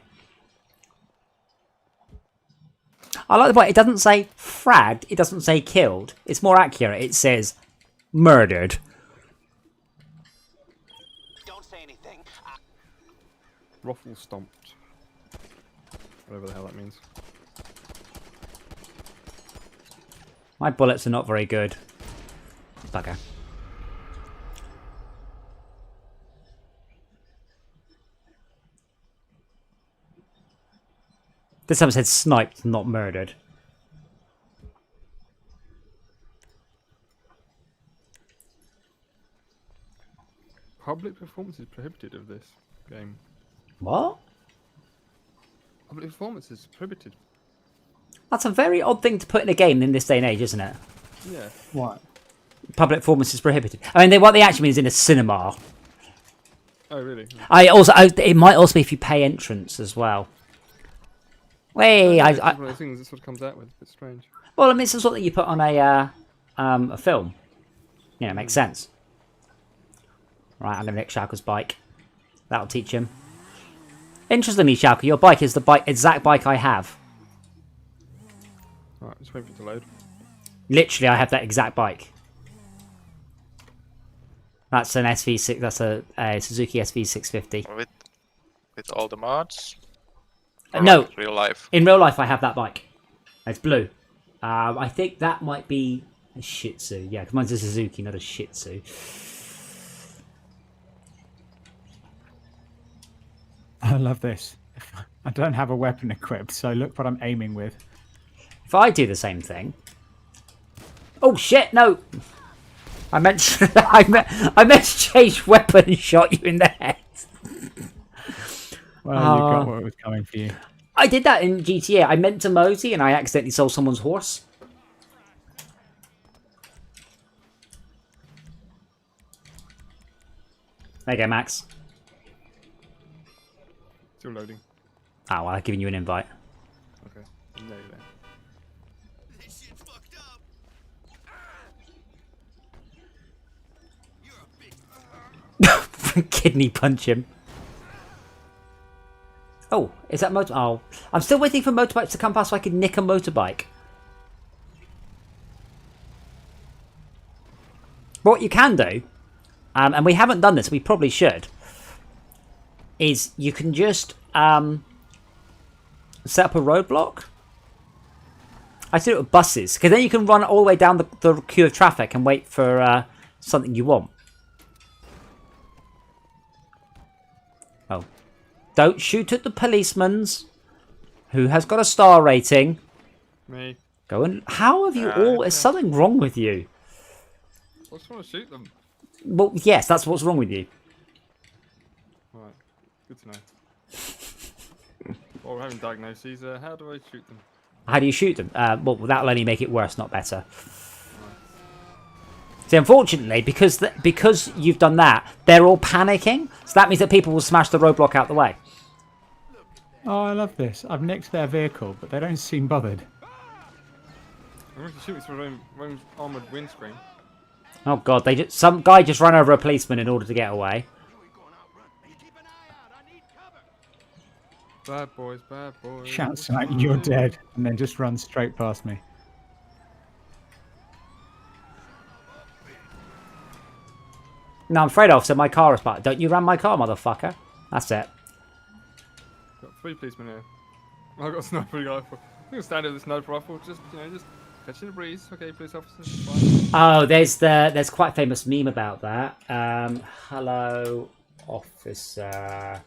I like the point. It doesn't say fragged. It doesn't say killed. It's more accurate. It says murdered. Don't say anything. Ruffle stomped. Whatever the hell that means. My bullets are not very good. Bugger. This time it said sniped, not murdered. Public performance is prohibited of this game. What? Public performance is prohibited. That's a very odd thing to put in a game in this day and age, isn't it? Yeah. What? Public performance is prohibited. I mean, what they actually mean is in a cinema. Oh, really? It might also be if you pay entrance as well. Wait, It's one of those things that sort of comes out with. It's strange. well, I mean, it's the sort that you put on a film. Yeah, it makes sense. Right, I'm gonna nick Schalke's bike. That'll teach him. Interestingly, Schalke, your bike is the exact bike I have. Alright, just wait for it to load. Literally, I have that exact bike. That's an SV6. That's a Suzuki SV650. With all the mods? Or No, like real life. in real life, I have that bike. It's blue. I think that might be a Shih Tzu. Yeah, because mine's a Suzuki, not a Shih Tzu. I love this. I don't have a weapon equipped, so look what I'm aiming with. If I do the same thing... Oh shit, no! I meant I meant to change weapon and shot you in the head. Well, you got what was coming for you. I did that in GTA. I meant to mosey and I accidentally stole someone's horse. There you go, Max. Still loading. Oh, well, I've given you an invite. Okay. No, there. This shit's fucked up. You're a big. Kidney punch him. Oh, is that motor? Oh, I'm still waiting for motorbikes to come past so I can nick a motorbike. What you can do, and we haven't done this, we probably should, is you can just set up a roadblock. I do it with buses, because then you can run all the way down the queue of traffic and wait for something you want. Oh. Don't shoot at the policeman's who has got a star rating. Me. Go and... How have you all... Is something wrong with you? I just want to shoot them. Well, yes, that's what's wrong with you. Right. Good to know. While we're having diagnoses, how do I shoot them? How do you shoot them? Well, that'll only make it worse, not better. See, unfortunately, because you've done that, they're all panicking. So that means that people will smash the roadblock out the way. Oh, I love this. I've nicked their vehicle, but they don't seem bothered. I'm going to shoot me through my own armoured windscreen. Oh god, some guy just ran over a policeman in order to get away. Bad boys, bad boys. Shouts like you're dead, and then just runs straight past me. No, I'm afraid, officer. My car is parked. Don't you ram my car, motherfucker. That's it. Got 3 policemen here. I've got a sniper rifle. I'm gonna stand over the sniper rifle. Just just catching the breeze. Okay, police officers. Fine. Oh, there's quite a famous meme about that. Hello, officer. I've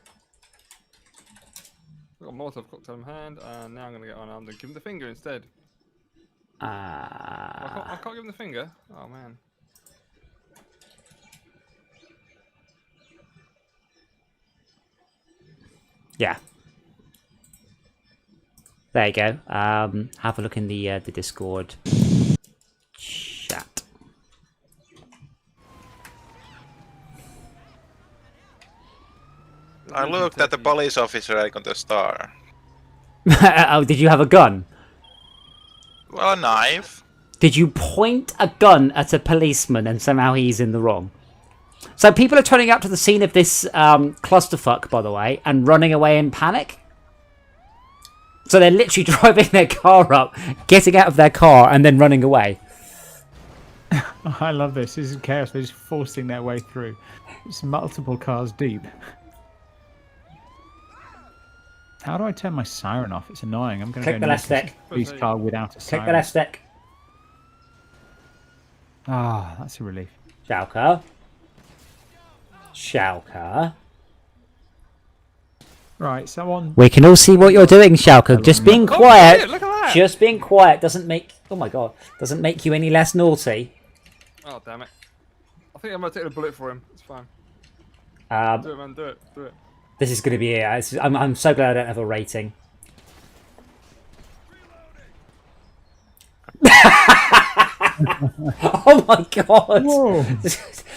got a Molotov cocktail in hand, and now I'm gonna get unarmed and give him the finger instead. I can't give him the finger. Oh man. Yeah. There you go. Have a look in the Discord chat. I looked at the police officer icon the star. Oh, did you have a gun? Well, a knife. Did you point a gun at a policeman and somehow he's in the wrong? So people are turning up to the scene of this clusterfuck, by the way, and running away in panic. So they're literally driving their car up, getting out of their car, and then running away. I love this. This is chaos. They're just forcing their way through. It's multiple cars deep. How do I turn my siren off? It's annoying. I'm going to Click the left stick. Police car without a siren. Click the left stick. Ah, that's a relief. Schalker. Schalker. Right, so on. We can all see what you're doing, Schalker. Just being quiet. Shit, look at that. Just being quiet doesn't make. Oh my god! Doesn't make you any less naughty. Oh damn it! I think I'm gonna take the bullet for him. It's fine. Do it, man. Do it. Do it. This is going to be it. I'm so glad I don't have a rating. Oh my god! Whoa.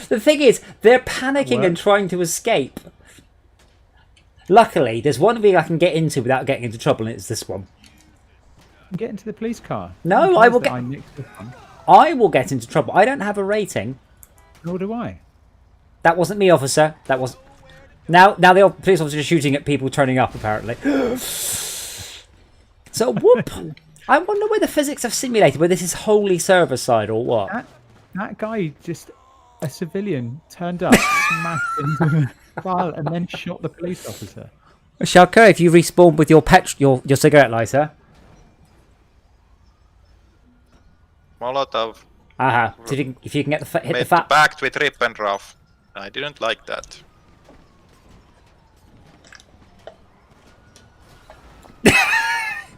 The thing is, they're panicking and trying to escape. Luckily, there's one vehicle I can get into without getting into trouble, and it's this one. Get into the police car. No, I will get. I will get into trouble. I don't have a rating. Nor do I. That wasn't me, officer. That was. Now the police officers are shooting at people turning up, apparently. So, whoop. I wonder where the physics have simulated, whether this is wholly server-side or what. That guy, just a civilian, turned up, smashed into the file, and then shot the police officer. Schalker, if you respawn with your your cigarette lighter. Molotov. Aha. If you can get hit the fat. Backed with Rip and Ruff. I didn't like that.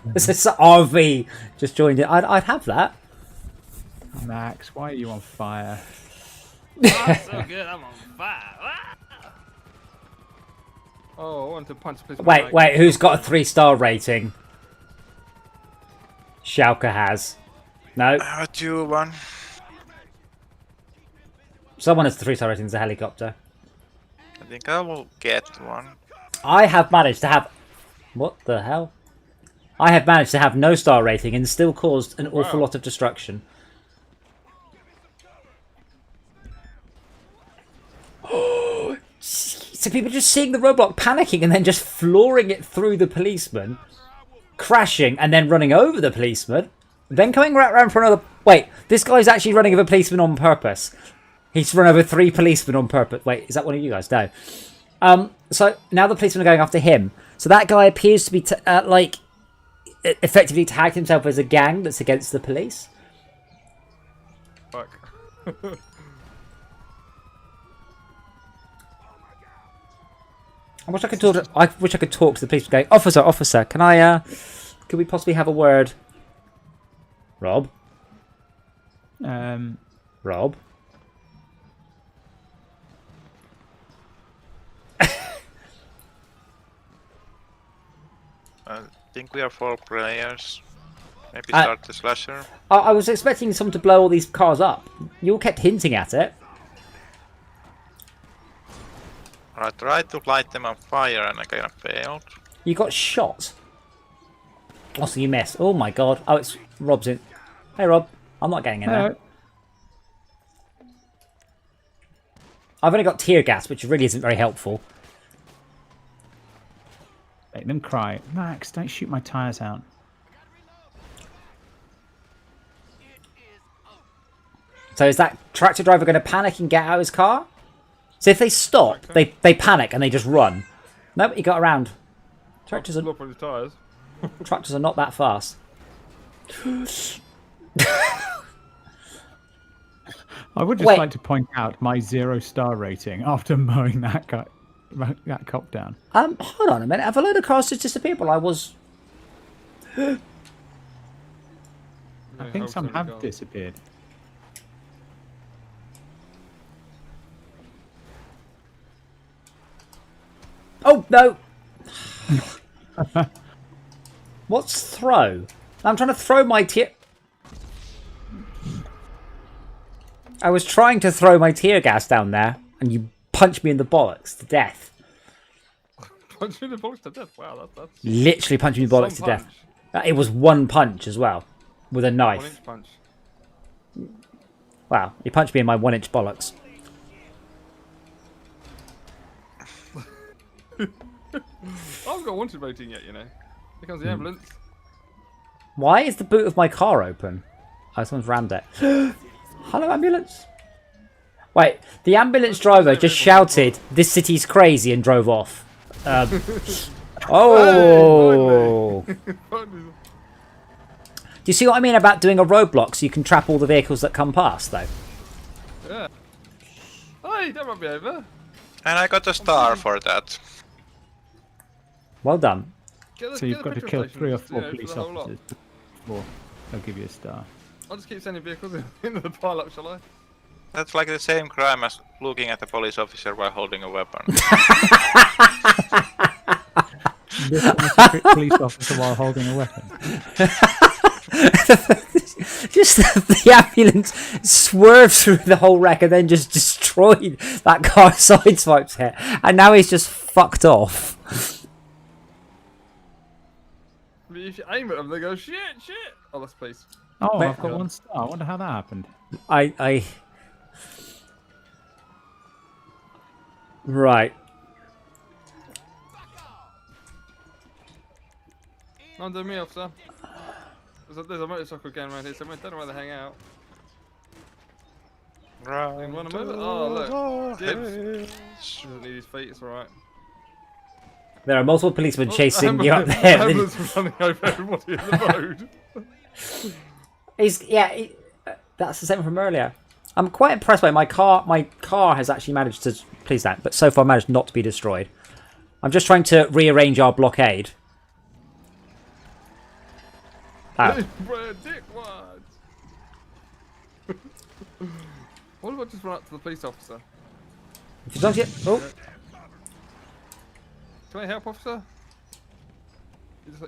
This is RV just joined it. I'd have that. Max, why are you on fire? I'm so good. I'm on fire. Oh, I want to punch police. Wait. Who's got a 3-star rating? Schalker has. No. I do one. Someone has the 3-star rating. It's a helicopter. I think I will get one. I have managed to have. What the hell? I have managed to have no star rating and still caused an awful lot of destruction. So people just seeing the roadblock, panicking, and then just flooring it through the policeman, crashing, and then running over the policeman, then coming right around for another. Wait, this guy's actually running over a policeman on purpose. He's run over 3 policemen on purpose. Wait, is that one of you guys? No. So now the policemen are going after him. So that guy appears to be effectively tagged himself as a gang that's against the police. Fuck. I wish I could talk. I wish I could talk to the police. Going, officer, can I? Could we possibly have a word? Rob. Rob. I think we are 4 players. Maybe start the slasher. I was expecting someone to blow all these cars up. You all kept hinting at it. I tried to light them on fire and I kind of failed. You got shot. Also, you missed. Oh my god. Oh, it's Rob's in. Hey, Rob. I'm not getting in there. I've only got tear gas, which really isn't very helpful. Make them cry. Max, don't shoot my tyres out. So is that tractor driver going to panic and get out of his car? So if they stop, they panic and they just run. Nope, he got around. Tractors Look on his tyres. are not that fast. I would just like to point out my 0-star rating after mowing that cop down. Hold on a minute. Have a load of cars just disappeared while I was... I think some have disappeared. Oh, no! What's throw? I'm trying to throw my tear... I was trying to throw my tear gas down there, and you punched me in the bollocks to death. Punch me in the bollocks to death? Wow, that's... Literally punched me in the bollocks to death. It was one punch as well, with a knife. 1-inch punch. Wow, he punched me in my 1-inch bollocks. I haven't got wanted rating yet, you know. Here comes the ambulance. Why is the boot of my car open? Oh, someone's rammed it. Hello, ambulance. Wait, the ambulance driver just shouted, "This city's crazy," and drove off. Oh! Do you see what I mean about doing a roadblock so you can trap all the vehicles that come past, though? Yeah. Hey, don't run me over. And I got a star for that. Well done. So you've got to kill 3 or 4 police officers before they'll give you a star. I'll just keep sending vehicles into the pile-up, shall I? That's like the same crime as looking at a police officer while holding a weapon. Police officer while holding a weapon. Just the ambulance swerved through the whole wreck and then just destroyed that car, sideswipes it, and now he's just fucked off. If you aim at them, they go, shit! Oh, that's police. Oh, I've got 1 star. I wonder how that happened. Right. Under me, officer. There's a motorcycle gang around here, so I don't know where they hang out. Right. Want to move it? Oh, look. Dibs. Doesn't need his feet, it's alright. There are multiple policemen chasing you up there. Ambulance running over everybody in the road. That's the same from earlier. I'm quite impressed by my car. My car has actually managed to, please don't, but so far managed not to be destroyed. I'm just trying to rearrange our blockade. Oh. What if I just run up to the police officer? Oh. Can I help, officer?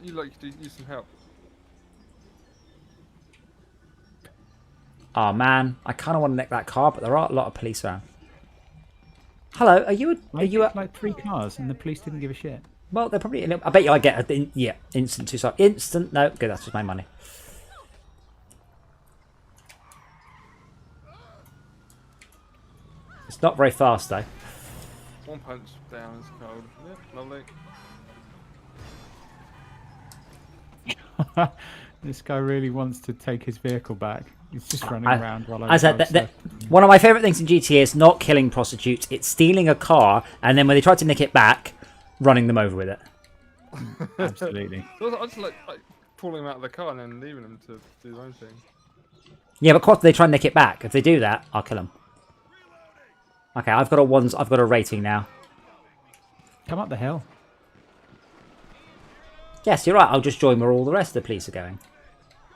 You'd like to use some help. Oh man, I kind of want to nick that car, but there are a lot of police around. Hello, are you like 3 cars and the police didn't give a shit? Well, they're probably. I bet you I get instant 2-star. Instant. No, good. That's just my money. It's not very fast though. 1 punch down is cold. Yep, lovely. This guy really wants to take his vehicle back. He's just running around while I said one of my favourite things in GTA is not killing prostitutes. It's stealing a car and then when they try to nick it back, running them over with it. Absolutely. I just like pulling them out of the car and then leaving them to do their own thing. Yeah, but what if they try and nick it back? If they do that, I'll kill them. Okay, I've got a rating now. Come up the hill. Yes, you're right. I'll just join where all the rest of the police are going.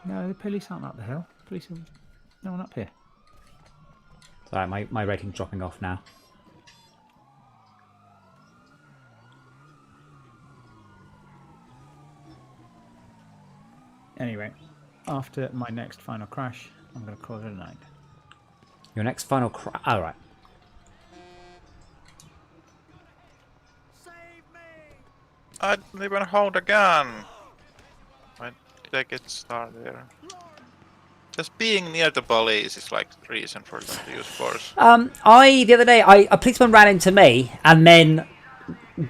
No, the police aren't up the hill. Police are no one up here. Sorry, my rating's dropping off now. Anyway, after my next final crash, I'm going to call it a night. Your next final crash? All right. I didn't even hold a gun. Why did I get started there? Just being near the police is like the reason for them to use force. The other day, a policeman ran into me and then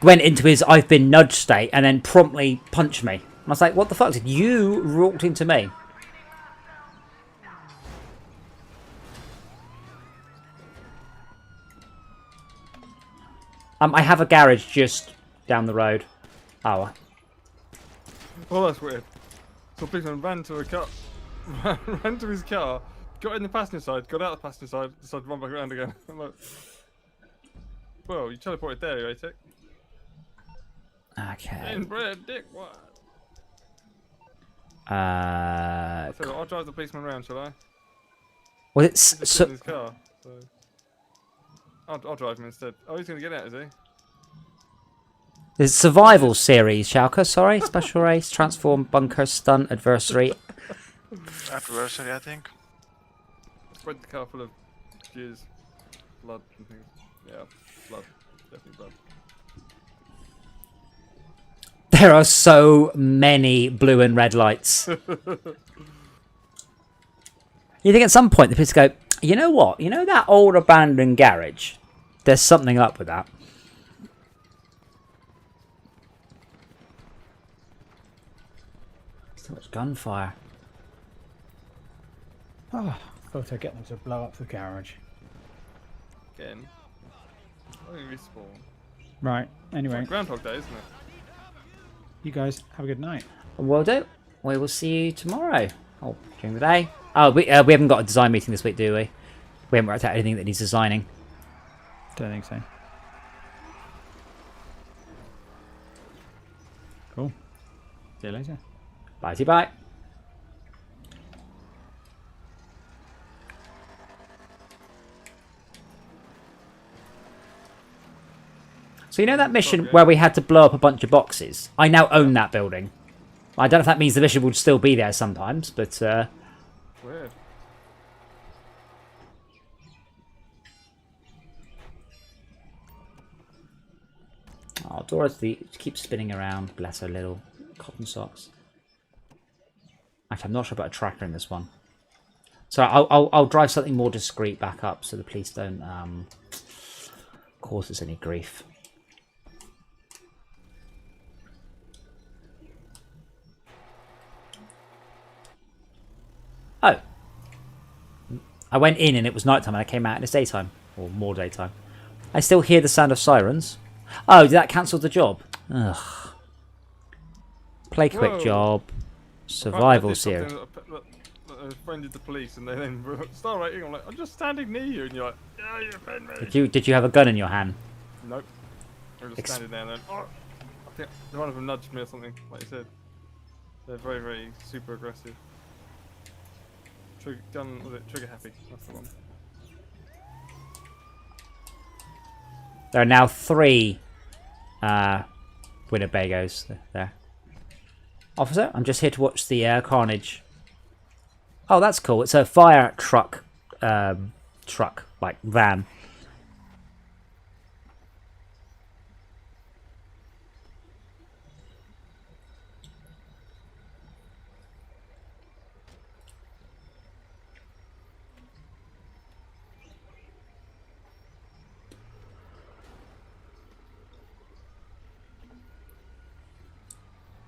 went into his "I've been nudged" state and then promptly punched me. I was like, what the fuck? Did you walked into me? I have a garage just down the road. Oh. Oh, that's weird. So a policeman ran to a car, ran to his car, got in the passenger side, got out the passenger side, decided to run back around again. I'm like, well, you teleported there, you Tick. Okay. Inbred dick, what? So I'll drive the policeman around, shall I? Well, it's He's so. in his car. So. I'll drive him instead. Oh, he's gonna get out, is he? It's survival series, Schalke. Sorry, special race, transform, bunker, stunt, adversary. Adversary, I think. Spread the car full of jizz, blood, and things. Yeah, blood, definitely blood. There are so many blue and red lights. You think at some point the police go, you know what? You know that old abandoned garage? There's something up with that. So much gunfire. Oh, thought I'd get them to blow up the garage. Again. Oh, you respawn. Right, anyway. It's like Groundhog Day, isn't it? You guys have a good night. Will do. We will see you tomorrow. Oh, during the day. Oh, we haven't got a design meeting this week, do we? We haven't worked out anything that needs designing. Don't think so. Cool. See you later. Bye-bye. So you know that mission where we had to blow up a bunch of boxes? I now own that building. I don't know if that means the mission will still be there sometimes, but... Weird. Oh, Dorothy keeps spinning around. Bless her little cotton socks. Actually, I'm not sure about a tracker in this one. So I'll drive something more discreet back up so the police don't cause us any grief. Oh. I went in and it was nighttime and I came out and it's daytime. Or more daytime. I still hear the sound of sirens. Oh, did that cancel the job? Ugh. Play quick job. Survival series. I offended the police and they then star rating. I'm like, I'm just standing near you, and you're like, yeah, you offend me. Did you have a gun in your hand? Nope. I was just standing there and then, oh, I think one of them nudged me or something, like you said. They're very, very super aggressive. Trigger happy. That's the one. There are now 3 Winnebagos there. Officer, I'm just here to watch the carnage. Oh, that's cool. It's a fire truck, like van.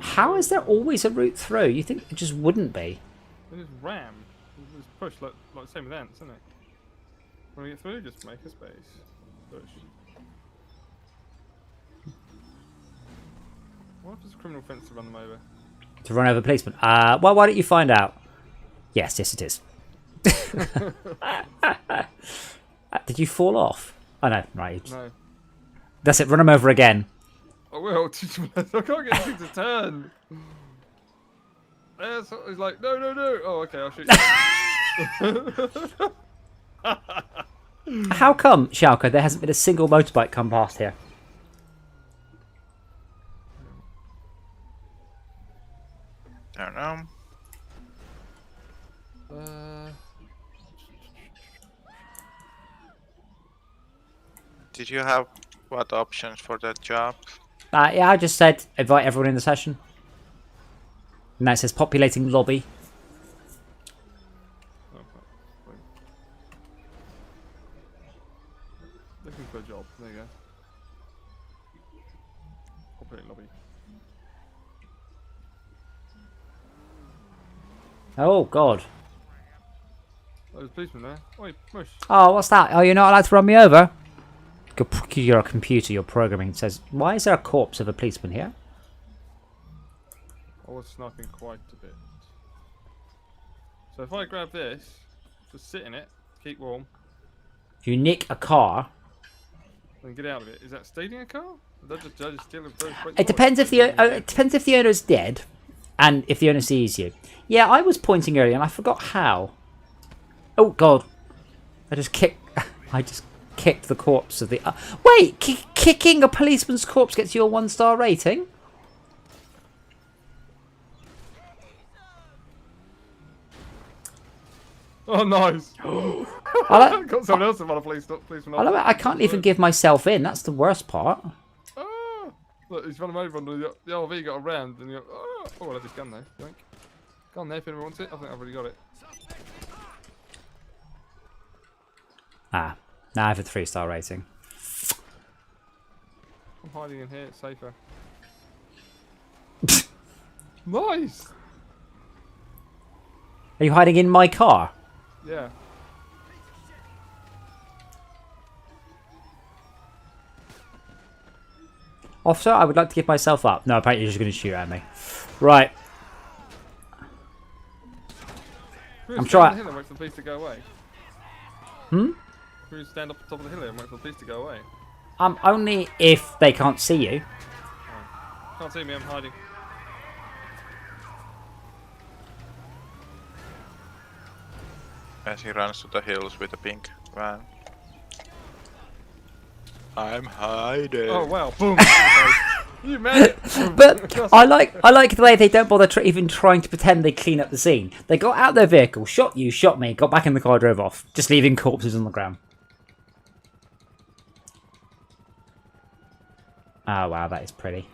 How is there always a route through? You think it just wouldn't be? It is ram. It just push like the same with ants, isn't it? When we get through, just make a space. Push. What if it's a criminal offence to run them over? To run over policemen? Well, why don't you find out? Yes, it is. Did you fall off? Oh no, right. No. That's it, run them over again. I will. I can't get anything to turn. Yeah, so he's like, no. Oh, okay, I'll shoot you. How come, Schalke, there hasn't been a single motorbike come past here? I don't know. Did you have what options for that job? Yeah, I just said invite everyone in the session. And that says populating lobby. Looking for a job. There you go. Populate lobby. Oh, God. Oh, there's a policeman there. Oi, push. Oh, what's that? Oh, you're not allowed to run me over? your computer, your programming says, why is there a corpse of a policeman here? I was sniping quite a bit. So if I grab this, just sit in it, keep warm, If you nick a car, and get out of it, is that stealing a car? Is that just stealing a it depends if the owner's dead, and if the owner sees you. Yeah, I was pointing earlier, and I forgot how. Oh God, I just kicked the corpse of the. Wait, kicking a policeman's corpse gets you a 1-star rating? Oh, nice. Got someone else in front of policeman. I can't even give myself in. That's the worst part. Ah! Look, he's run him over, and the RV got around, and you're. Oh, I have this gun though. Think. Gun there if anyone wants it. I think I've already got it. Ah, now I have a 3-star rating. I'm hiding in here. It's safer. Nice. Are you hiding in my car? Yeah. Officer, I would like to give myself up. No, apparently you're just going to shoot at me. Right. I'm trying. Hill and wait for the police to go away. Hmm? Can we stand up on top of the hill and wait for the police to go away? Only if they can't see you. Oh. Can't see me. I'm hiding. As he runs to the hills with a pink van. I'm hiding. Oh wow! Boom! You made it. But I like the way they don't bother even trying to pretend they clean up the scene. They got out their vehicle, shot you, shot me, got back in the car, drove off, just leaving corpses on the ground. Oh wow, that is pretty.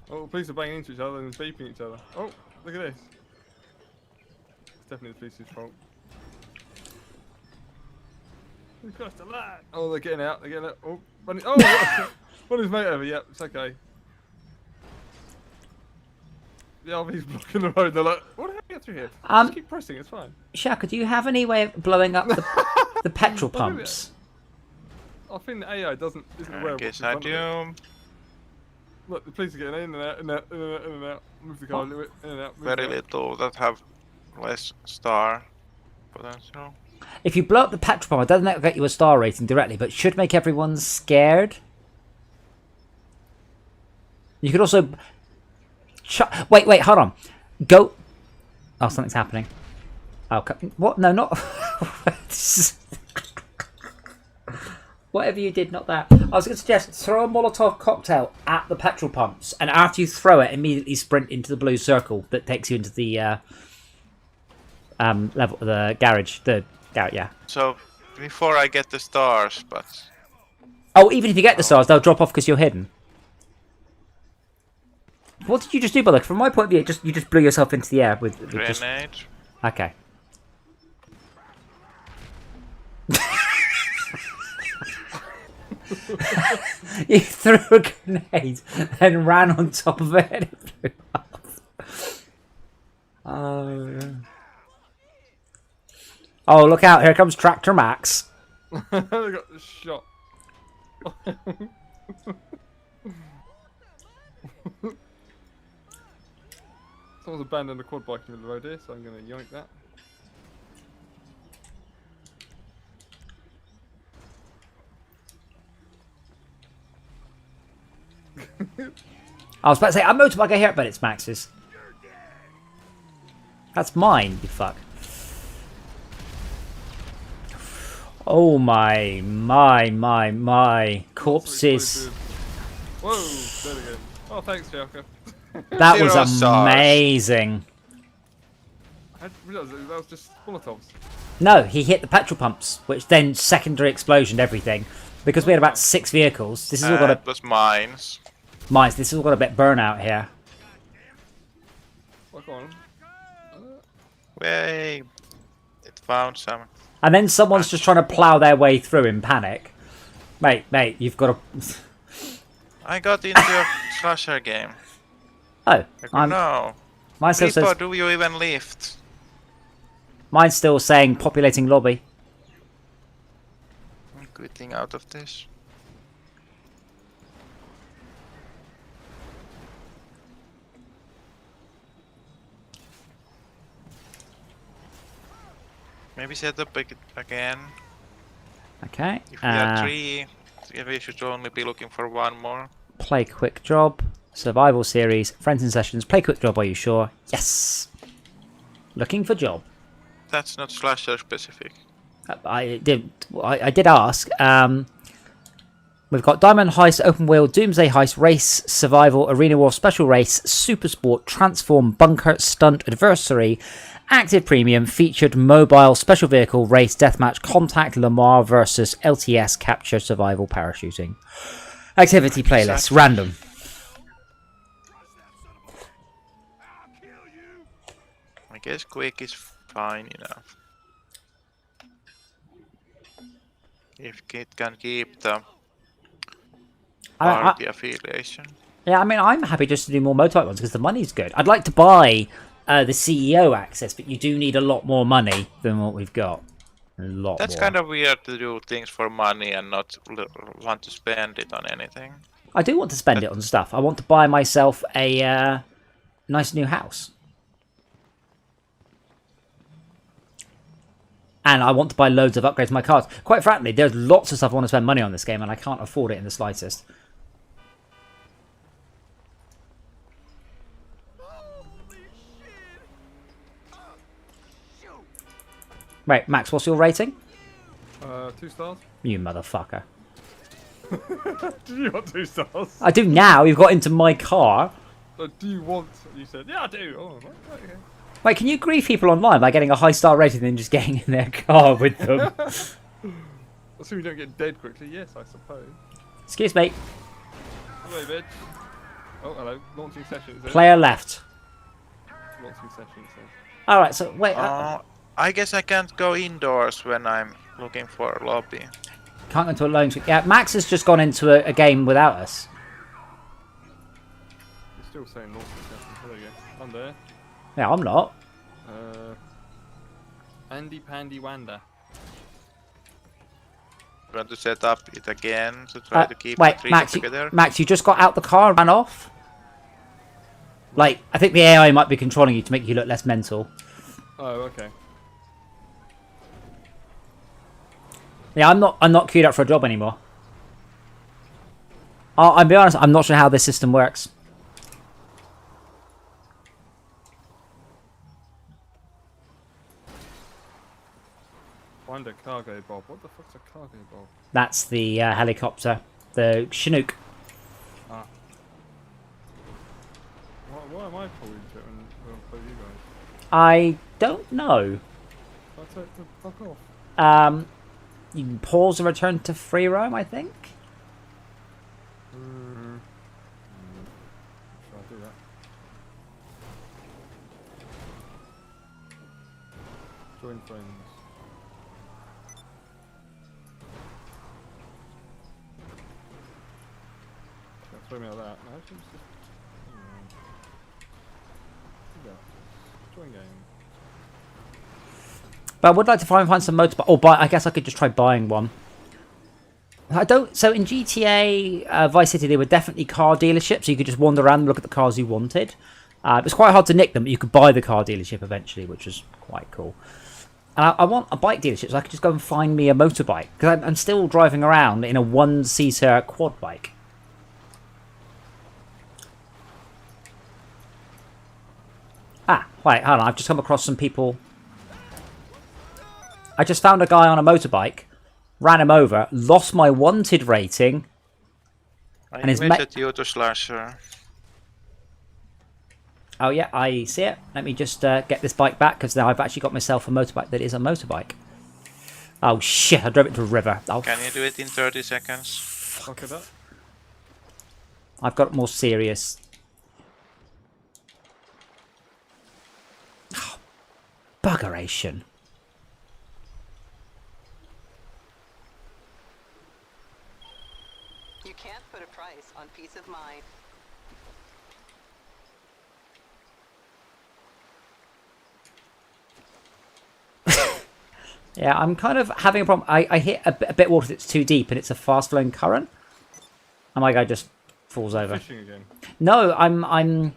Oh, the police are banging into each other and beeping each other. Oh, look at this. It's definitely the police's fault. We've got to land. Oh, they're getting out. They're getting out. Oh, running. Oh, run his mate over. Yep, it's okay. The RV's blocking the road. They're like, what do I get through here? Just keep pressing. It's fine. Shaka, do you have any way of blowing up the petrol pumps? I think the AI isn't aware of what's in I front of it. do. Look, the police are getting in and out, in and out, in and out, in and out. Move the car a little bit, in and out. Very little that have less star potential. If you blow up the petrol pump, it doesn't get you a star rating directly, but should make everyone scared. You could also... Wait, hold on. Go... Oh, something's happening. Oh, what? No, not... Whatever you did, not that. I was going to suggest throw a Molotov cocktail at the petrol pumps, and after you throw it, immediately sprint into the blue circle that takes you into the level, the garage, yeah. So before I get the stars, but oh, even if you get the stars, they'll drop off because you're hidden. What did you just do, brother? From my point of view, you just blew yourself into the air with grenade. Okay. You threw a grenade and ran on top of it. Oh, look out! Here comes Tractor Max. They got shot. Someone's abandoned a quad bike in the road here, so I'm going to yoink that. I was about to say, I'm motorbike here, but it's Max's. That's mine, you fuck. Oh my. Corpses. Whoa, there we go. Oh, thanks, Joker. That was amazing. I didn't realise that was just Molotovs. No, he hit the petrol pumps, which then secondary explosioned everything. Because we had about 6 vehicles. This is all got it was mines. Mines, this has all got a bit burnout here. Walk on. Way, it found some. And then someone's just trying to plough their way through in panic. Mate, you've got to... I got into a slasher game. Oh, no. Mine still says... do you even lift? Mine's still saying populating lobby. quitting out of this. Maybe set up again. Okay. If we are 3, we should only be looking for 1 more. Play quick job. Survival series. Friends in sessions. Play quick job, are you sure? Yes! Looking for job. That's not slasher specific. I did ask. We've got Diamond Heist, Open Wheel, Doomsday Heist, Race, Survival, Arena War, Special Race, Super Sport, Transform, Bunker, Stunt, Adversary, Active Premium, Featured, Mobile, Special Vehicle, Race, Deathmatch, Contact, Lamar versus LTS, Capture, Survival, Parachuting. Activity playlist, random. I guess quick is fine enough. If it can keep the party affiliation. Yeah, I mean, I'm happy just to do more motorbike ones because the money's good. I'd like to buy the CEO access, but you do need a lot more money than what we've got. That's kind of weird to do things for money and not want to spend it on anything. I do want to spend it on stuff. I want to buy myself a nice new house. And I want to buy loads of upgrades to my cars. Quite frankly, there's lots of stuff I want to spend money on this game, and I can't afford it in the slightest. Right, Max, what's your rating? 2 stars. You motherfucker. Do you want 2 stars? I do now. You've got into my car. Do you want? You said, yeah, I do. Oh, right, okay. Wait, can you grieve people online by getting a high star rating and then just getting in their car with them? Assuming you don't get dead quickly, yes, I suppose. Excuse me. Hello, bitch. Oh, hello. Launching session, is it? Player left. Launching session, so. Alright, so wait. I guess I can't go indoors when I'm looking for a lobby. Can't go into a loan screen. Yeah, Max has just gone into a game without us. You're still saying launching session. There you go. I'm there. Yeah, I'm not. Andy Pandy Wanda. You want to set up it again to try to keep wait, the 3 Max, together? Max, you just got out the car and ran off? Like, I think the AI might be controlling you to make you look less mental. Oh, okay. Yeah, I'm not queued up for a job anymore. I'll be honest, I'm not sure how this system works. Find a cargo bob. What the fuck's a cargo bob? That's the helicopter. The Chinook. Ah. Why am I pulled into it and will pull you guys? I don't know. I'll take the fuck off. You can pause and return to free roam, I think. Shall I do that? Join friends. Don't throw me like that. No, it's just... Join game. But I would like to find some motorbike. Or buy. I guess I could just try buying one. I don't. So in GTA Vice City, there were definitely car dealerships. So you could just wander around and look at the cars you wanted. It was quite hard to nick them, but you could buy the car dealership eventually, which was quite cool. And I want a bike dealership, so I could just go and find me a motorbike because I'm still driving around in a one-seater quad bike. Ah, wait, hold on. I've just come across some people. I just found a guy on a motorbike, ran him over, lost my wanted rating, and his mate. You to slasher. Oh yeah, I see it. Let me just get this bike back because now I've actually got myself a motorbike that is a motorbike. Oh shit! I drove it to a river. Oh, Can you do it in 30 seconds? Fuck it up. I've got more serious. Buggeration. You can't put a price on peace of mind. Yeah, I'm kind of having a problem. I hit a bit of water that's too deep, and it's a fast-flowing current. And my guy just falls over. Fishing again. No, I'm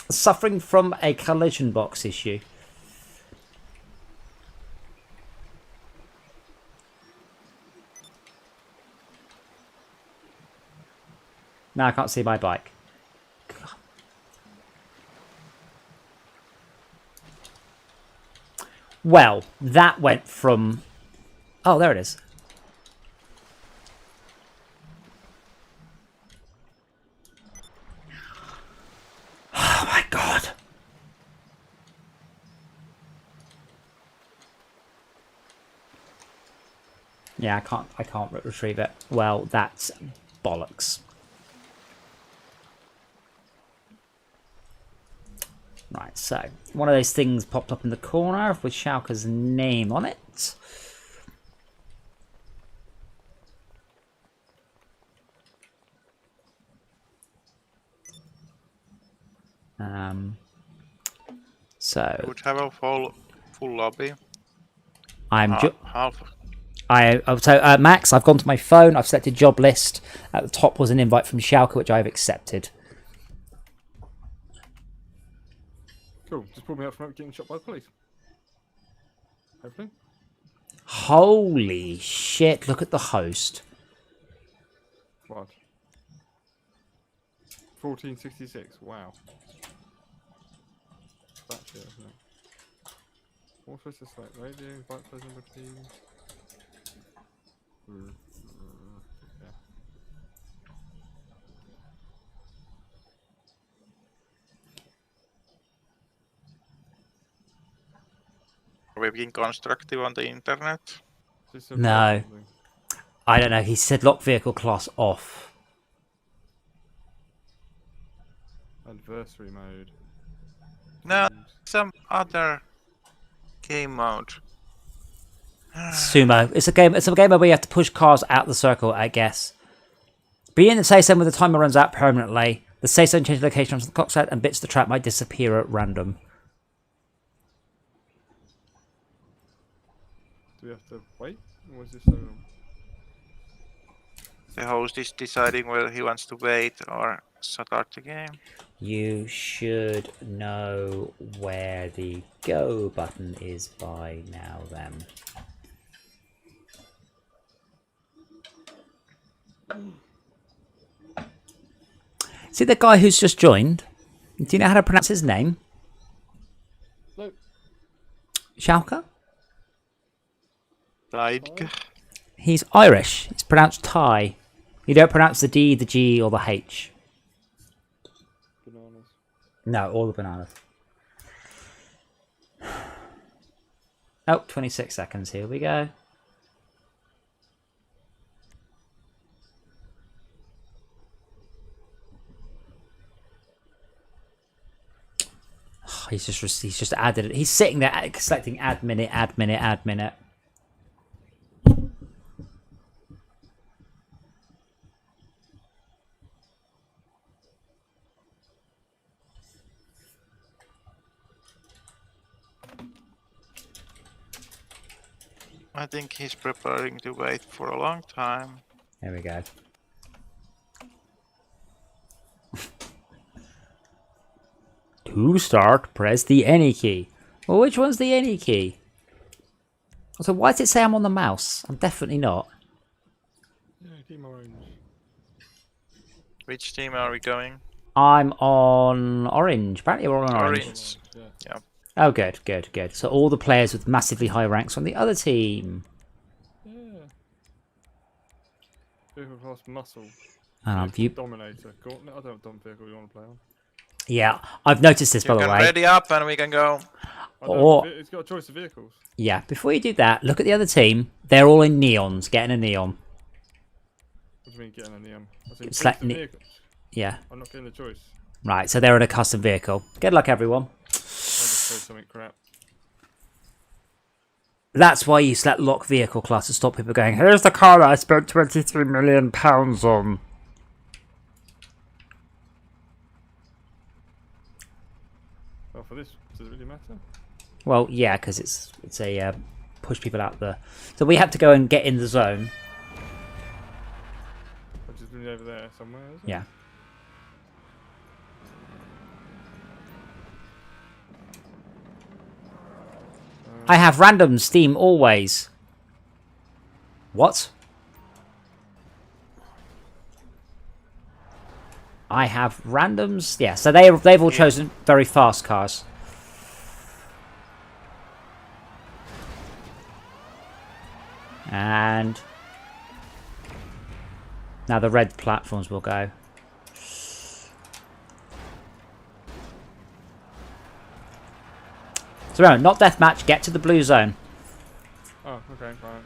suffering from a collision box issue. Now I can't see my bike. Well, that went from... Oh, there it is. Oh my god. Yeah, I can't retrieve it. Well, that's bollocks. Right, so one of those things popped up in the corner with Schalke's name on it. So Would have a full lobby. I'm half. So Max, I've gone to my phone. I've selected job list. At the top was an invite from Schalke, which I've accepted. Cool. Just pulled me up from getting shot by the police. Hopefully. Holy shit! Look at the host. What? 1466. Wow. That shit, isn't it? What's this like? Radio, invite those number teams. Yeah. Are we being constructive on the internet? No. I don't know. He said lock vehicle class off. Adversary mode. No, some other game mode. Sumo. It's a game where you have to push cars out the circle, I guess. Be in the safe zone when the timer runs out permanently. The safe zone changes location onto the clock set, and bits of the trap might disappear at random. Do we have to wait? Or is this The host is deciding whether he wants to wait or start the game. You should know where the go button is by now, then. See the guy who's just joined? Do you know how to pronounce his name? No. Schalke? He's Irish. It's pronounced Thai. You don't pronounce the D, the G, or the H. Bananas. No, all the bananas. Oh, 26 seconds. Here we go. He's just added it. He's sitting there selecting add minute, add minute, add minute. I think he's preparing to wait for a long time. There we go. To start, press the any key. Well, which one's the any key? So why does it say I'm on the mouse? I'm definitely not. Yeah, team orange. Which team are we going? I'm on orange. Apparently we're on orange. Yeah. Oh, good, good, good. So all the players with massively high ranks on the other team. Yeah. Vehicle class muscle. Dominator. Gauntlet. I don't know what vehicle you want to play on. Yeah, I've noticed this, by the way. Ready up and we can go. It's got a choice of vehicles. Yeah, before you do that, look at the other team. They're all in neons, getting a neon. What do you mean getting a neon? It's like yeah. I'm not getting the choice. Right, so they're in a custom vehicle. Good luck, everyone. I'll just say something crap. That's why you select lock vehicle class to stop people going, here's the car that I spent £23 million on. Well, for this, does it really matter? Well, yeah, because it's a push people out the. So we have to go and get in the zone. Which is really over there somewhere, isn't it? Yeah. I have random Steam always. What? I have randoms. Yeah, so they've all chosen very fast cars. And now the red platforms will go. So remember, not deathmatch, get to the blue zone. Oh, okay, fine.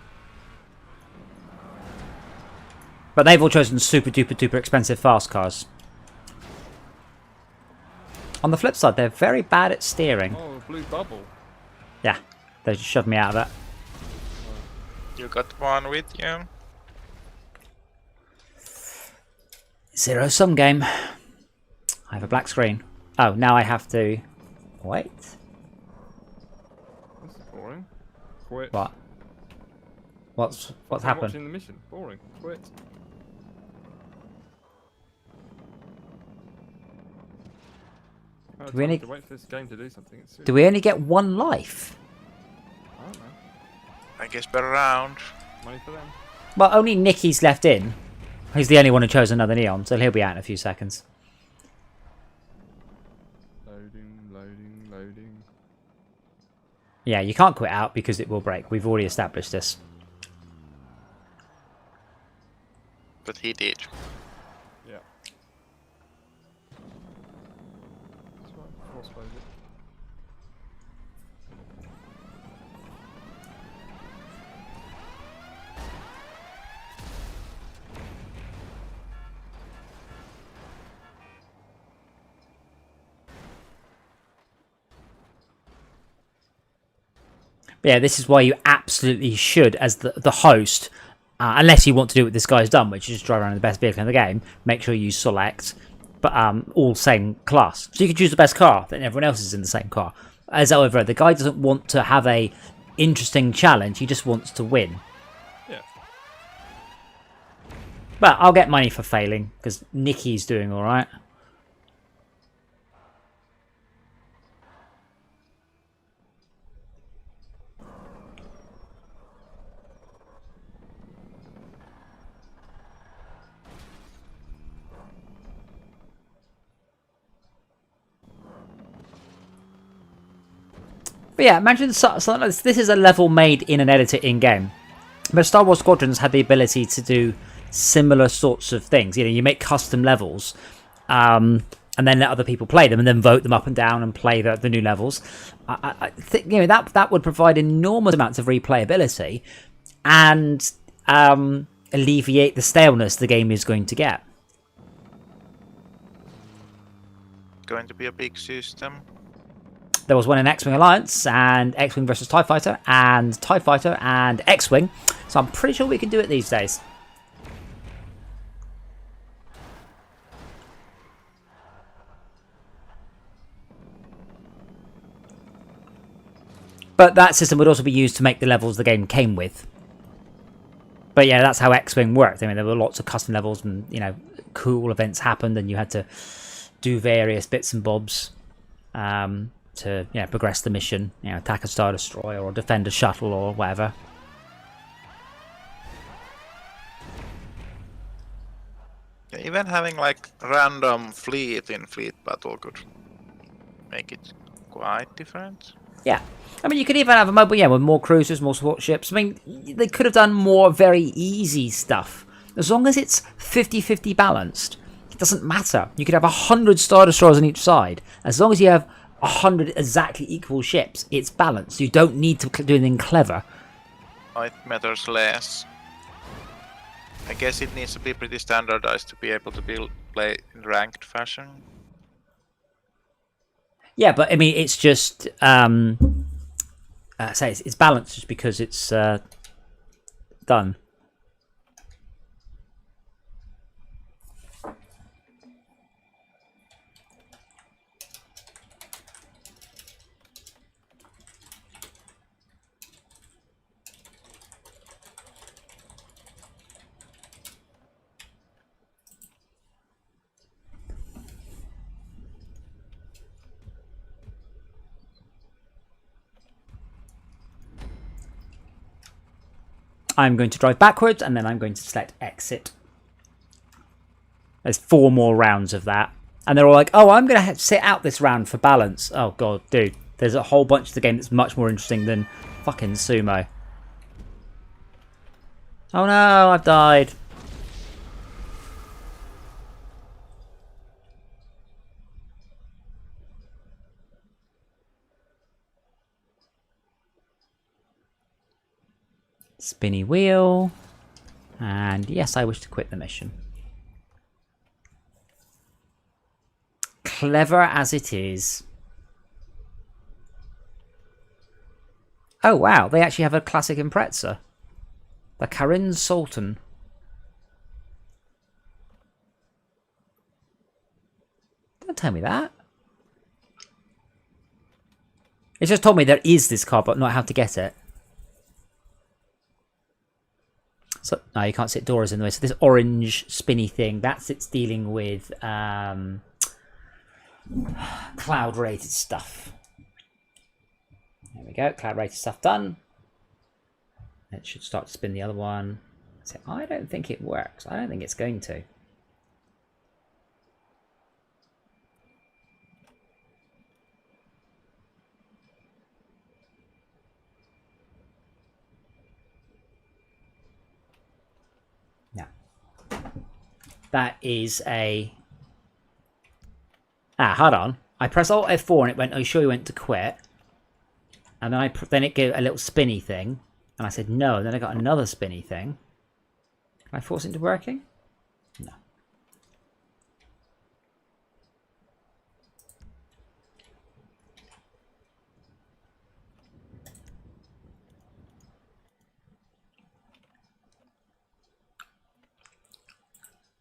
But they've all chosen super duper duper expensive fast cars. On the flip side, they're very bad at steering. Oh, blue bubble. Yeah, they just shoved me out of it. You got one with you. Zero sum game. I have a black screen. Oh, now I have to wait. This is boring. Quit. What? What's I'm happened? watching the mission. Boring. Quit. Do we only to wait for this game to do something? do we only get one life? I don't know. I guess per round. Money for them. Well, only Nicky's left in. He's the only one who chose another neon, so he'll be out in a few seconds. Loading, loading, loading. Yeah, you can't quit out because it will break. We've already established this. But he did. Yeah. That's right. Force close it. But yeah, this is why you absolutely should, as the host, unless you want to do what this guy's done, which is just drive around in the best vehicle in the game, make sure you select, but all same class. So you can choose the best car, then everyone else is in the same car. As however, the guy doesn't want to have a interesting challenge, he just wants to win. Yeah. But I'll get money for failing, because Nicky's doing alright. But yeah, imagine something like this. This is a level made in an editor in-game. But Star Wars Squadrons had the ability to do similar sorts of things. You know, you make custom levels, and then let other people play them, and then vote them up and down and play the new levels. I think that would provide enormous amounts of replayability, and alleviate the staleness the game is going to get. Going to be a big system. There was one in X-Wing Alliance, and X-Wing versus TIE Fighter, and TIE Fighter, and X-Wing. So I'm pretty sure we can do it these days. But that system would also be used to make the levels the game came with. But yeah, that's how X-Wing worked. I mean, there were lots of custom levels, and cool events happened, and you had to do various bits and bobs. To progress the mission, attack a Star Destroyer or defend a shuttle or whatever. Yeah, even having like random fleet in fleet battle could make it quite different. Yeah, I mean you could even have a mobile, with more cruisers, more support ships. I mean they could have done more very easy stuff as long as it's 50-50 balanced. It doesn't matter. You could have 100 Star Destroyers on each side as long as you have 100 exactly equal ships. It's balanced. You don't need to do anything clever. It matters less. I guess it needs to be pretty standardized to be able to play in ranked fashion. Yeah, but I mean it's just it's balanced just because it's done. I'm going to drive backwards, and then I'm going to select exit. There's 4 more rounds of that. And they're all like, oh, I'm going to sit out this round for balance. Oh, God, dude. There's a whole bunch of the game that's much more interesting than fucking sumo. Oh, no, I've died. Spinny wheel. And yes, I wish to quit the mission. Clever as it is. Oh wow, they actually have a classic Impreza. The Karin Sultan. Don't tell me that. It just told me there is this car, but not how to get it. So, no, you can't sit doors in the way. So this orange spinny thing, that's it's dealing with cloud-related stuff. There we go, cloud-related stuff done. It should start to spin the other one. So I don't think it works. I don't think it's going to. That is a... Ah, hold on. I press Alt F4 and it went, are you sure you went to quit? And then it gave a little spinny thing. And I said no, and then I got another spinny thing. Can I force it into working? No.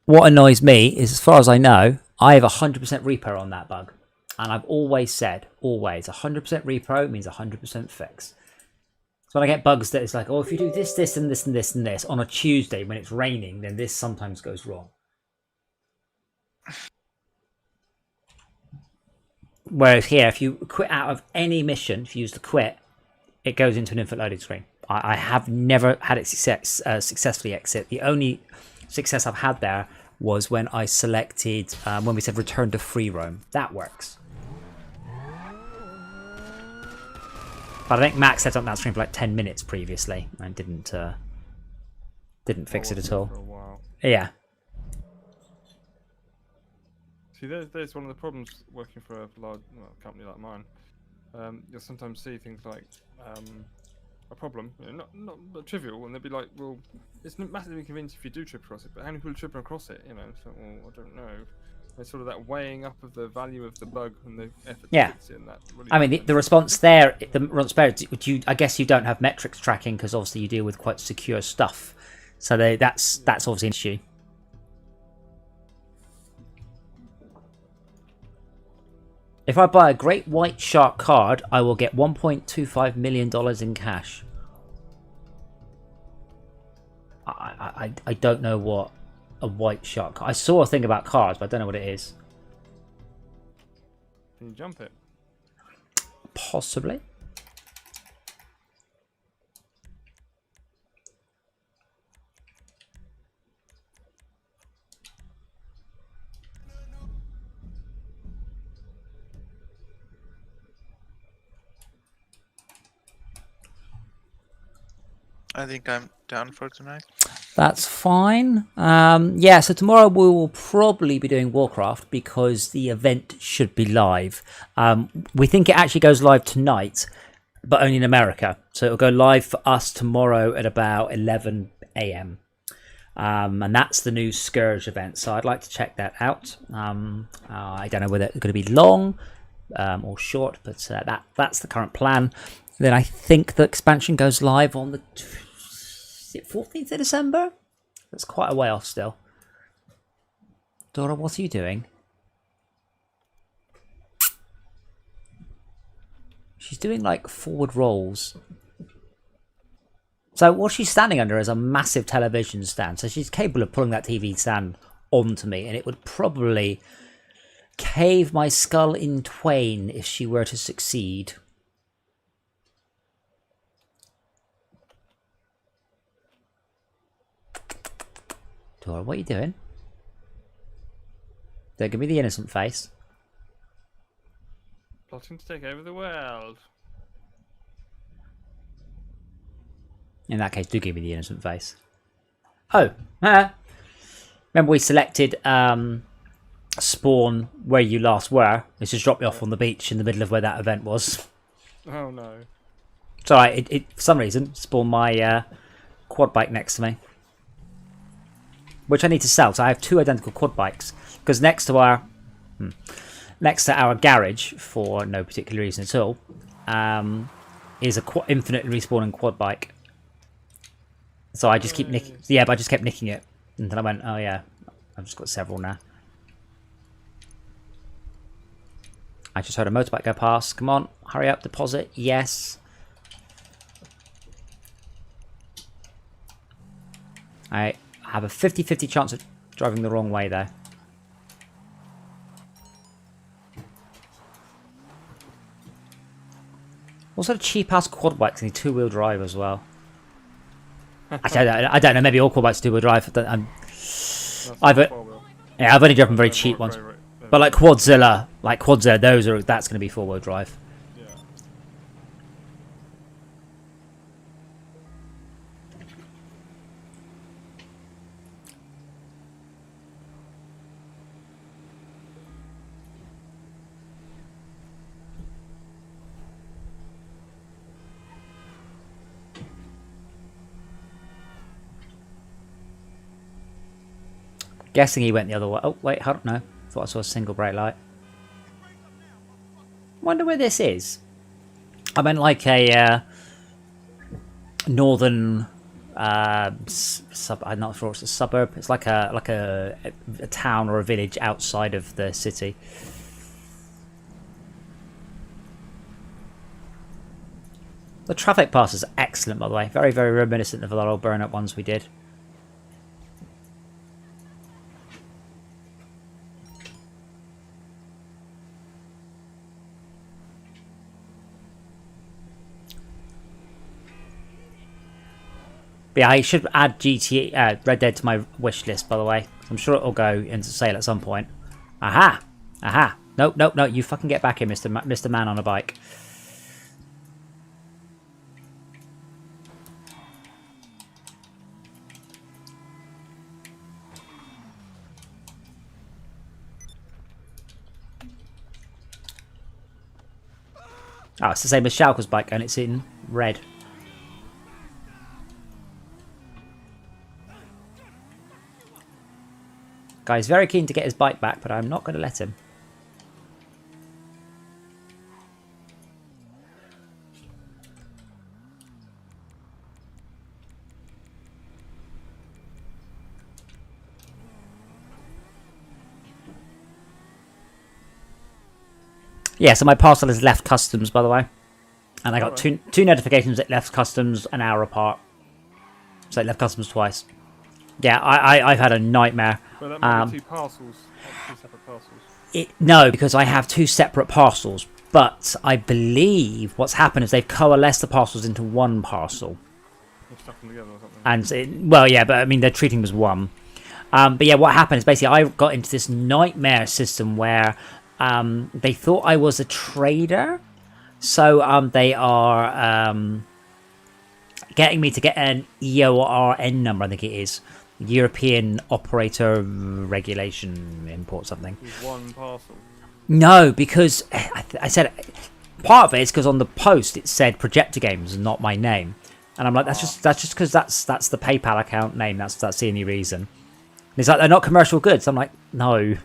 What annoys me is, as far as I know, I have 100% repo on that bug. And I've always said, always, 100% repo means 100% fix. So when I get bugs that it's like, oh, if you do this, this, and this, and this, and this on a Tuesday when it's raining, then this sometimes goes wrong. Whereas here, if you quit out of any mission, if you use the quit, it goes into an infinite loading screen. I have never had it successfully exit. The only success I've had there was when I selected, when we said return to free roam. That works. But I think Max set up that screen for like 10 minutes previously and didn't fix it at all. For a while. Yeah. See, there's one of the problems working for a large company like mine. You'll sometimes see things like a problem, you know, not trivial, and they'll be like, well, it's massively inconvenient if you do trip across it, but how many people trip across it, you know? So, well, I don't know. It's sort of that weighing up of the value of the bug and the effort to fix it. And that really, I mean, the response there, I guess you don't have metrics tracking because obviously you deal with quite secure stuff. So that's obviously an issue. If I buy a Great White Shark card, I will get $1.25 million in cash. I don't know what a white shark... I saw a thing about cards, but I don't know what it is. Can you jump it? Possibly. I think I'm done for tonight. That's fine. Yeah, so tomorrow we will probably be doing Warcraft because the event should be live. We think it actually goes live tonight, but only in America. So it'll go live for us tomorrow at about 11 AM. And that's the new Scourge event. So I'd like to check that out. I don't know whether it's going to be long or short, but that's the current plan. Then I think the expansion goes live on the 14th of December? That's quite a way off still. Dora, what are you doing? She's doing like forward rolls. So what she's standing under is a massive television stand. So she's capable of pulling that TV stand onto me, and it would probably cave my skull in twain if she were to succeed. Dora, what are you doing? Don't give me the innocent face. Plotting to take over the world. In that case, do give me the innocent face. Oh, remember we selected spawn where you last were. It's just dropped me off on the beach in the middle of where that event was. Oh no. It's alright, it for some reason spawned my quad bike next to me. Which I need to sell, so I have 2 identical quad bikes. Because next to our garage, for no particular reason at all, is a infinitely respawning quad bike. So I just keep nicking. Yeah, but I just kept nicking it. And then I went, oh yeah, I've just got several now. I just heard a motorbike go past. Come on, hurry up, deposit. Yes. I have a 50-50 chance of driving the wrong way though. Also, cheap-ass quad bikes need 2-wheel drive as well. Actually, I don't know. Maybe all quad bikes are 2-wheel drive. I've only driven very cheap ones. But like Quadzilla, that's going to be 4-wheel drive. Yeah. Guessing he went the other way. Oh, wait, hold on. No. Thought I saw a single brake light. Wonder where this is. I meant like a northern I'm not sure it's a suburb. It's like a town or a village outside of the city. The traffic pass is excellent, by the way. Very, very reminiscent of the old burn-up ones we did. But yeah, I should add Red Dead to my wish list, by the way. I'm sure it'll go into sale at some point. Aha! Aha! Nope, nope, no, you fucking get back here, Mr. Man on a bike. Oh, it's the same as Schalke's bike, and it's in red. Guy's very keen to get his bike back, but I'm not going to let him. Yeah, so my parcel has left customs, by the way. And I got two notifications that left customs an hour apart. So it left customs twice. Yeah, I've had a nightmare. But that might be 2 parcels, 2 separate parcels. No, because I have 2 separate parcels. But I believe what's happened is they've coalesced the parcels into one parcel. Or stuck them together or something. And well, yeah, but I mean they're treating them as one. But yeah, what happened is basically I got into this nightmare system where they thought I was a trader. So they are getting me to get an EORN number, I think it is. European Operator Regulation Import something. One parcel. No, because I said part of it is because on the post it said Projector Games and not my name, and I'm like that's just because that's the PayPal account name. That's the only reason. And it's like they're not commercial goods. I'm like no,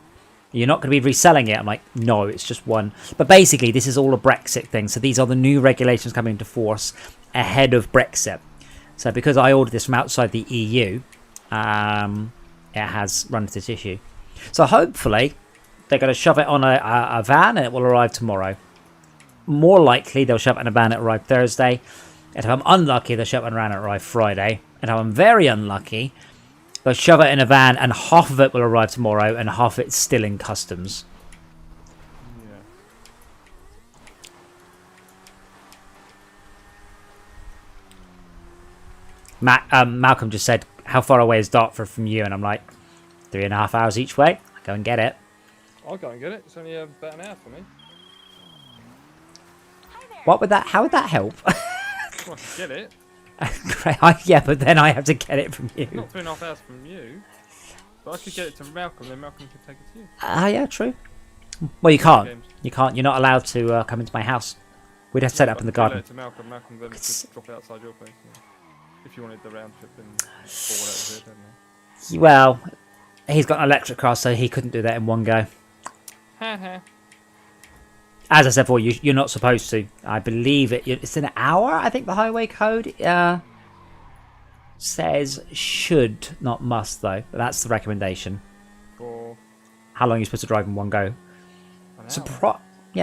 you're not going to be reselling it. I'm like no, it's just one. But basically this is all a Brexit thing. So these are the new regulations coming into force ahead of Brexit. So because I ordered this from outside the EU. It has run into this issue. So hopefully they're going to shove it on a van and it will arrive tomorrow. More likely they'll shove it in a van and arrive Thursday. And if I'm unlucky, they'll shove it in a van and arrive Friday. And if I'm very unlucky, they'll shove it in a van and half of it will arrive tomorrow and half of it's still in customs. Yeah. Malcolm just said how far away is Dartford from you? And I'm like, 3.5 hours each way. Go and get it. I'll go and get it. It's only about an hour for me. What would that? How would that help? Well, I can get it. Yeah, but then I have to get it from you. Not 3.5 hours from you. But I could get it to Malcolm, then Malcolm could take it to you. Yeah, true. Well, you can't. Games. You can't. You're not allowed to come into my house. We'd have to set it up in the garden. It to Malcolm. Malcolm then could drop it outside your place. Yeah. If you wanted the round trip and forward out of it, don't know. Well, he's got an electric car, so he couldn't do that in one go. As I said before, you're not supposed to. I believe it's an hour. I think the highway code says should, not must, though. But that's the recommendation. For how long you're supposed to drive in one go. I'm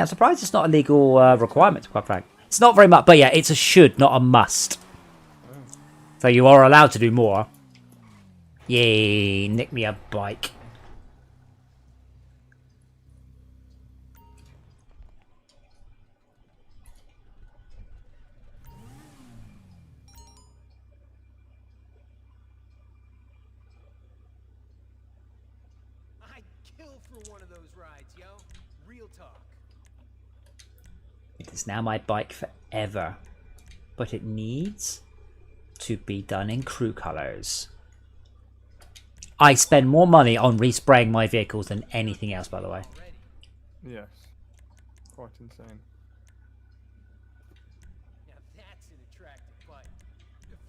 surprised it's not a legal requirement, to be quite frank. It's not very much, but yeah, it's a should, not a must. Oh. So you are allowed to do more. Yay, nick me a bike. I'd kill for one of those rides, yo. Real talk. It is now my bike forever, but it needs to be done in crew colours. I spend more money on respraying my vehicles than anything else, by the way. Yes. Quite insane. Now that's an attractive bike.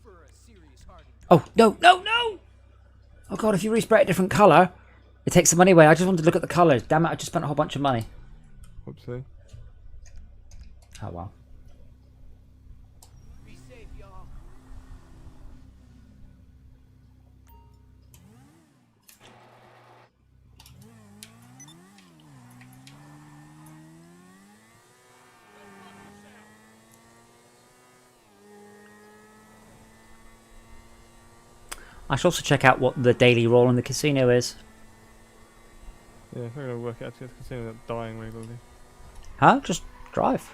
For a serious hardy. Oh, no, no, no! Oh god, if you respray a different colour, it takes the money away. I just wanted to look at the colours. Damn it, I just spent a whole bunch of money. Whoopsie. Oh well. Be safe, y'all. I should also check out what the daily roll in the casino is. Yeah, I'm going to work out to consider that dying regularly. Huh? Just drive.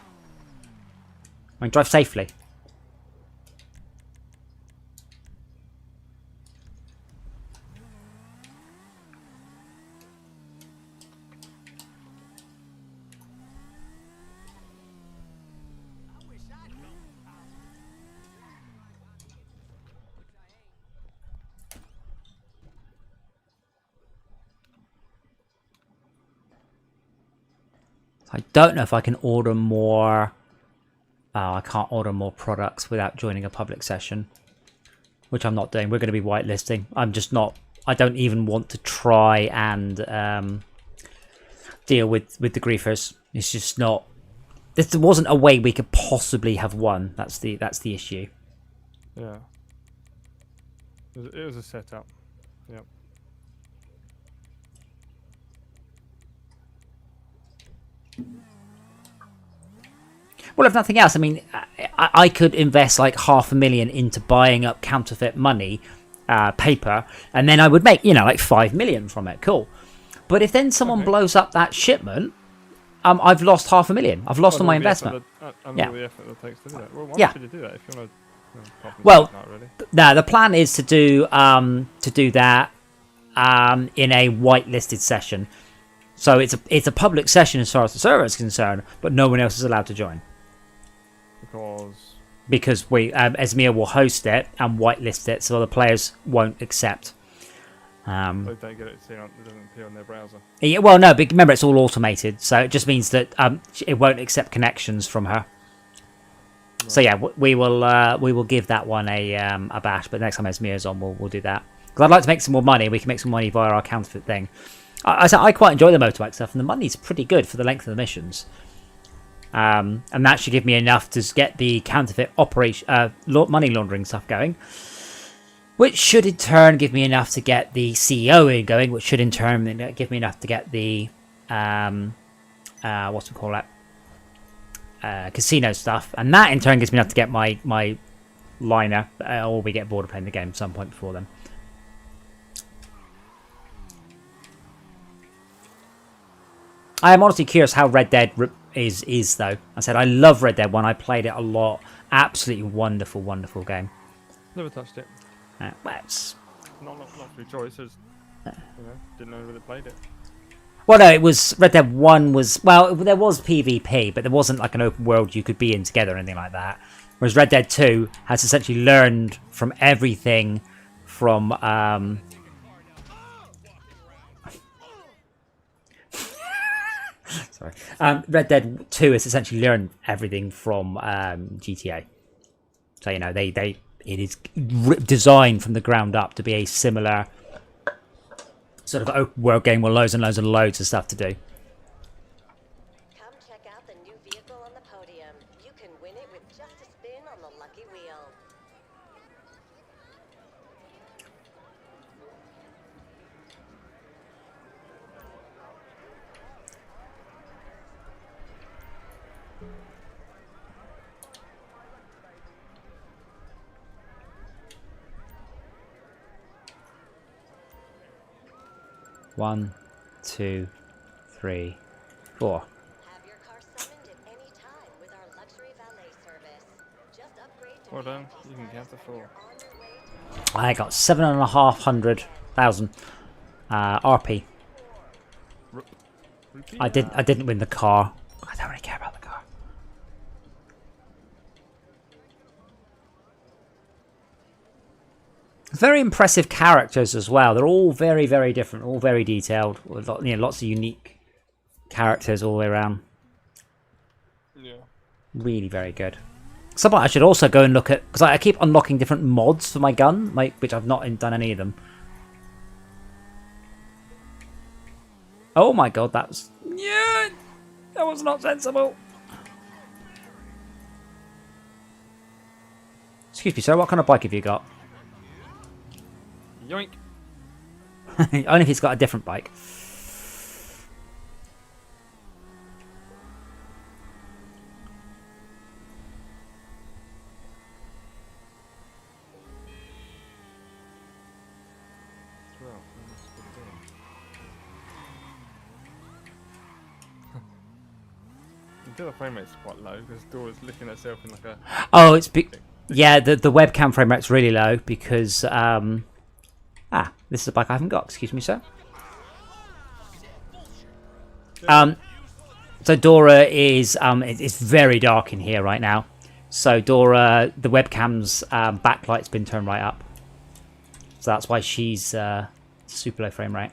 I mean, drive safely. I don't know if I can order more. Oh, I can't order more products without joining a public session, which I'm not doing. We're going to be whitelisting. I'm just not. I don't even want to try and deal with the griefers. It's just not. There wasn't a way we could possibly have won. That's the issue. Yeah. It was a setup. Yep. Well, if nothing else, I mean, I could invest like $500,000 into buying up counterfeit money, paper, and then I would make, like 5 million from it. Cool. But if then someone blows up that shipment, I've lost $500,000. I've lost all my investment. Yeah. All the effort that takes to do that. Well, why yeah. should you do that if you want to? Well, really. No, the plan is to do that in a whitelisted session. So it's a public session as far as the server is concerned, but no one else is allowed to join. Because we Esmir will host it and whitelist it, so other players won't accept. They don't get it. It doesn't appear on their browser. Yeah, well, no, but remember it's all automated, so it just means that it won't accept connections from her. Right. So yeah, we will give that one a bash. But next time Esmir's on, we'll do that. Because I'd like to make some more money. We can make some money via our counterfeit thing. I quite enjoy the motorbike stuff, and the money's pretty good for the length of the missions. And that should give me enough to get the counterfeit operation, money laundering stuff going, which should in turn give me enough to get the CEO in going, which should in turn give me enough to get the casino stuff, and that in turn gives me enough to get my liner, or we get bored of playing the game at some point before then. I am honestly curious how Red Dead is though. I said I love Red Dead 1. I played it a lot. Absolutely wonderful game. Never touched it. Well, not through choices. You know, didn't know whether they played it. Well, no, it was Red Dead 1 was... Well, there was PvP, but there wasn't like an open world you could be in together or anything like that. Whereas Red Dead 2 has essentially learned from everything from... Sorry. Red Dead 2 has essentially learned everything from GTA. So, you know, it is designed from the ground up to be a similar... sort of open world game with loads and loads and loads of stuff to do. Come check out the new vehicle on the podium. You can win it with just a spin on the lucky wheel. One, 2, 3, 4. Have your car summoned at any time with our luxury valet service. Just upgrade to Well done. VIP You can count to 4. I got 7,500,000 RP. I didn't win the car. I don't really care about the car. Very impressive characters as well. They're all very, very different, all very detailed. With lots of unique characters all the way around. Yeah. Really very good. Something I should also go and look at, because I keep unlocking different mods for my gun, which I've not done any of them. Oh my god, that was... Yeah! That was not sensible. Excuse me, sir, what kind of bike have you got? Yoink. Only if he's got a different bike. The frame rate's quite low because Dora's looking at herself in like a... Oh, it's... Yeah, the webcam frame rate's really low because... this is a bike I haven't got. Excuse me, sir. So Dora is... it's very dark in here right now. So Dora, the webcam's backlight's been turned right up. So that's why she's super low frame rate.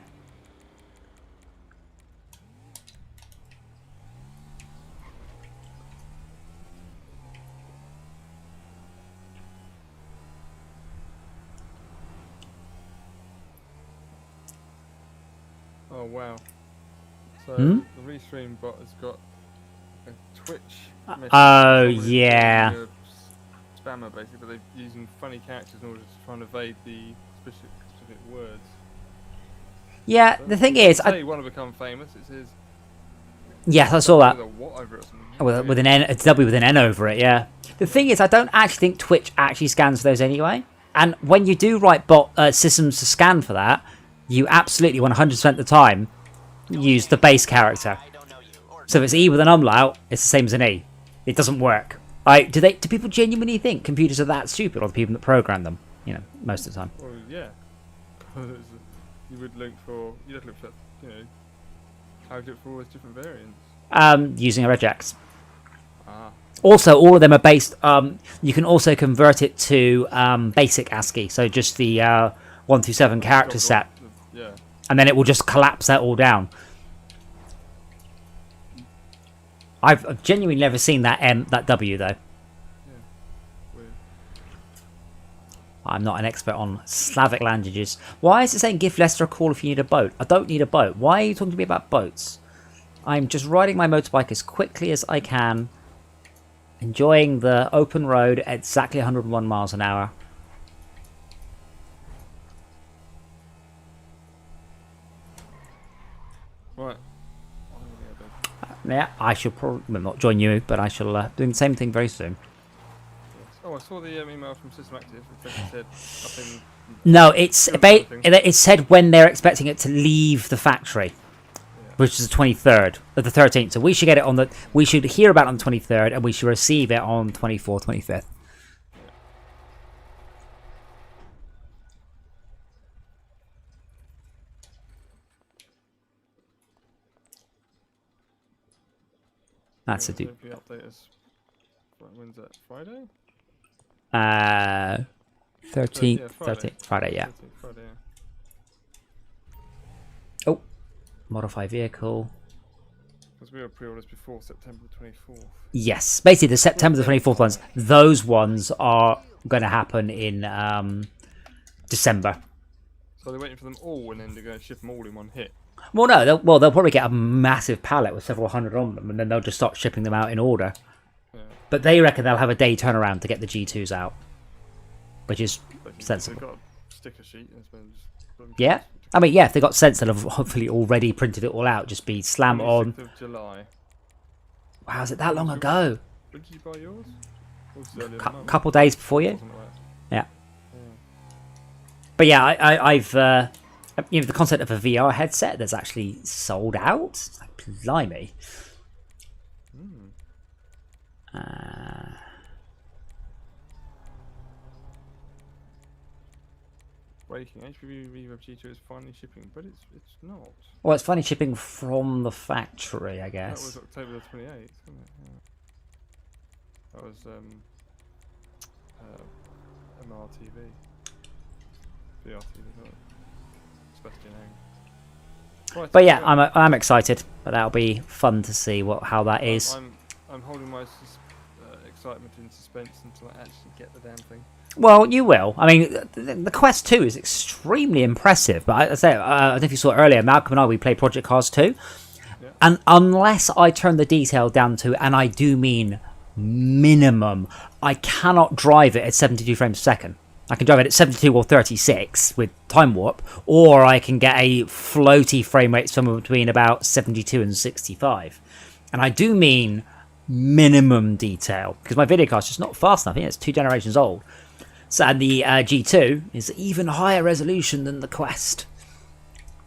Oh wow. So the restream bot has got a Twitch message. Oh yeah. Spammer basically, but they're using funny characters in order to try and evade the specific words. Yeah, So the thing is, say you want to become famous. It says. Yes, I saw that. With a what over it or something. With an N, it's W with an N over it. Yeah. The thing is, I don't actually think Twitch actually scans for those anyway. And when you do write bot systems to scan for that, you absolutely 100% of the time use the base character. So if it's E with an umlaut, it's the same as an E. It doesn't work. Do people genuinely think computers are that stupid, or the people that program them? You know, most of the time. Well, yeah. You'd look for, you know, how do it for all those different variants? Using a regex. Also, all of them are based. You can also convert it to basic ASCII, so just the 1 through 7 character set. Yeah. And then it will just collapse that all down. I've genuinely never seen that that W though. Yeah. Weird. I'm not an expert on Slavic languages. Why is it saying give Lester a call if you need a boat? I don't need a boat. Why are you talking to me about boats? I'm just riding my motorbike as quickly as I can, enjoying the open road at exactly 101 miles an hour. Right. Yeah, I shall probably not join you, but I shall do the same thing very soon. Oh, I saw the email from System Active. It said up in... No, it said when they're expecting it to leave the factory, which is the 23rd of the 13th. So we should get it on the. We should hear about it on the 23rd, and we should receive it on 24th, 25th. That's a do. Hopefully update us. When's that? Friday? 13th, Yeah, Friday. 13th, Friday, yeah. 13th, Friday, yeah. Oh, modify vehicle. Because we were pre-orders before September the 24th. Yes, basically the September the 24th ones. Those ones are going to happen in December. So they're waiting for them all, and then they're going to ship them all in one hit. Well, no, they'll probably get a massive pallet with several hundred on them, and then they'll just start shipping them out in order. Yeah. But they reckon they'll have a day turnaround to get the G2s out, which is sensible. They've got a sticker sheet. Yeah, I mean, yeah, if they got sense, they'll have hopefully already printed it all out. Just be slam on. 26th of July. Wow, is it that long ago? When did you buy yours? Couple days before you. Yeah. But yeah, I've the concept of a VR headset that's actually sold out. It's like, blimey. Breaking HPV Reverb G2 is finally shipping, but it's not. Well, it's funny shipping from the factory, I guess. That was October the 28th, wasn't it? Yeah. That was MRTV. VRTV, not Sebastian Ang. Right, But yeah, I'm excited. But that'll be fun to see how that is. I'm holding my excitement in suspense until I actually get the damn thing. Well, you will. I mean, the Quest 2 is extremely impressive. But I say, I don't know if you saw it earlier, Malcolm and I, we played Project Cars 2. Yeah. And unless I turn the detail down to, and I do mean minimum, I cannot drive it at 72 frames per second. I can drive it at 72 or 36 with time warp, or I can get a floaty frame rate somewhere between about 72 and 65. And I do mean minimum detail, because my video card's just not fast enough. I think it's 2 generations old. So, and the G2 is even higher resolution than the Quest.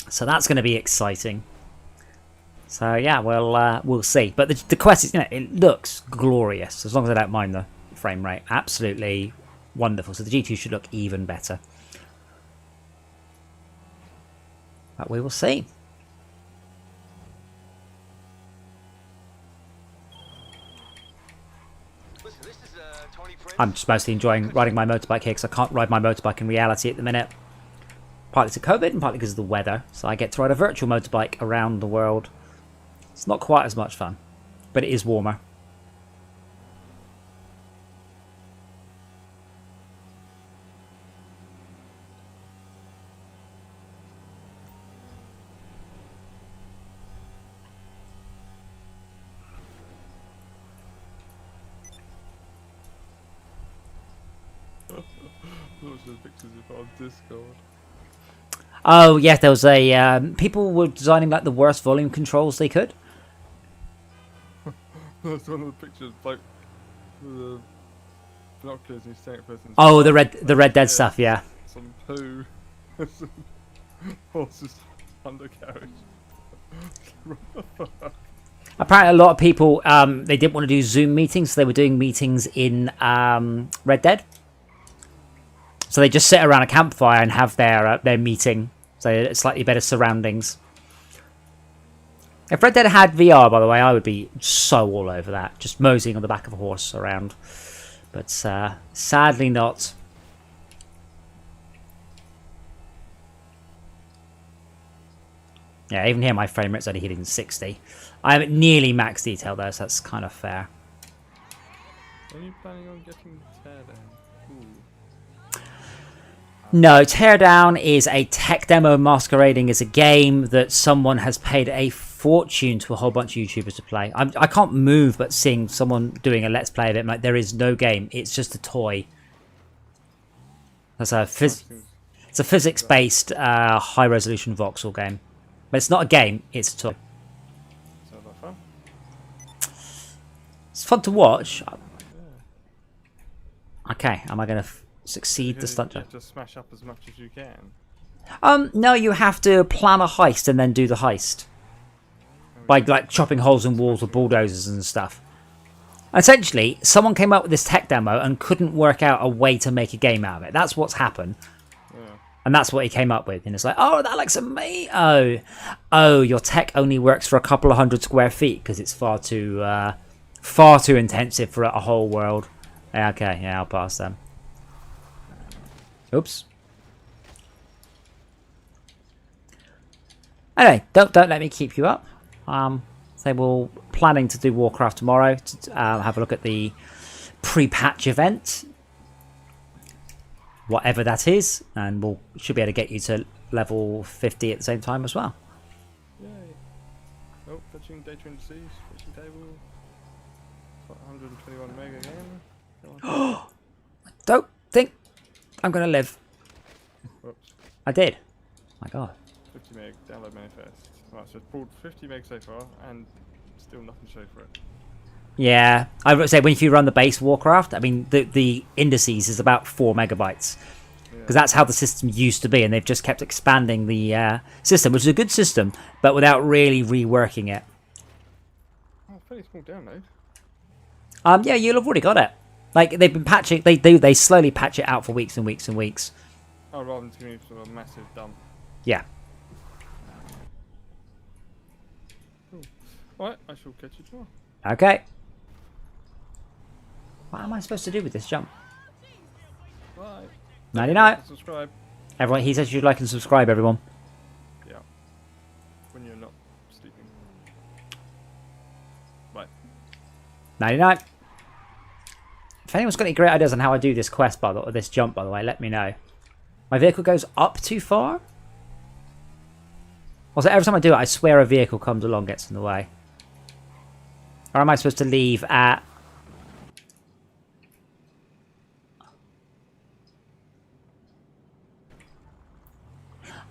So that's going to be exciting. So yeah, we'll see. But the Quest is, it looks glorious, as long as I don't mind the frame rate. Absolutely wonderful. So the G2 should look even better. But we will see. I'm just mostly enjoying riding my motorbike here because I can't ride my motorbike in reality at the minute. Partly to COVID and partly because of the weather. So I get to ride a virtual motorbike around the world. It's not quite as much fun, but it is warmer. Discord. Oh yes, there was a people were designing like the worst volume controls they could. That's one of the pictures, like the binoculars and he's saying person. Oh, the Red Dead stuff, yeah. Some poo, some horses undercarriage. Apparently, a lot of people they didn't want to do Zoom meetings, so they were doing meetings in Red Dead. So they just sit around a campfire and have their meeting, so slightly better surroundings. If Red Dead had VR, by the way, I would be so all over that, just moseying on the back of a horse around. But sadly not. Yeah, even here my frame rate's only hitting 60. I'm at nearly max detail though, so that's kind of fair. Are you planning on getting Teardown? No, Teardown is a tech demo masquerading as a game that someone has paid a fortune to a whole bunch of YouTubers to play. I can't move but seeing someone doing a let's play of it. Like, there is no game, it's just a toy. That's it's a physics-based high-resolution voxel game. But it's not a game, it's a toy. Sounds like fun. It's fun to watch. Okay, am I going to succeed the stunt? You have to smash up as much as you can. No, you have to plan a heist and then do the heist. By like chopping holes in walls with bulldozers and stuff. Essentially, someone came up with this tech demo and couldn't work out a way to make a game out of it. That's what's happened. Yeah. And that's what he came up with. And it's like, oh, that looks amazing. Oh, your tech only works for a couple of 100 square feet because it's far too Far too intensive for a whole world. Yeah, okay, yeah, I'll pass them. Oops. Anyway, don't let me keep you up. So we're planning to do Warcraft tomorrow. To have a look at the pre-patch event, whatever that is, and we should be able to get you to level 50 at the same time as well. Yay! Oh, fetching data indices, fetching table. 121 meg again. Don't think I'm gonna live. Whoops. I did. My God. 50 meg download manifest. Right, so it's pulled 50 meg so far, and still nothing to show for it. Yeah, I would say if you run the base Warcraft, I mean the indices is about 4 megabytes. Because that's how the system used to be, and they've just kept expanding the system, which is a good system, but without really reworking it. Oh, fairly small download. Yeah, you'll have already got it. Like they've been patching, they slowly patch it out for weeks and weeks and weeks. Oh, rather than giving sort of a massive dump. Yeah. Cool. Alright, I shall catch you tomorrow. Okay. What am I supposed to do with this jump? Bye. 99. Subscribe. Everyone, he says you like and subscribe, everyone. Yeah. When you're not sleeping. Bye. 99. If anyone's got any great ideas on how I do this quest, or this jump, by the way, let me know. My vehicle goes up too far? Also, every time I do it, I swear a vehicle comes along, gets in the way. Or am I supposed to leave at...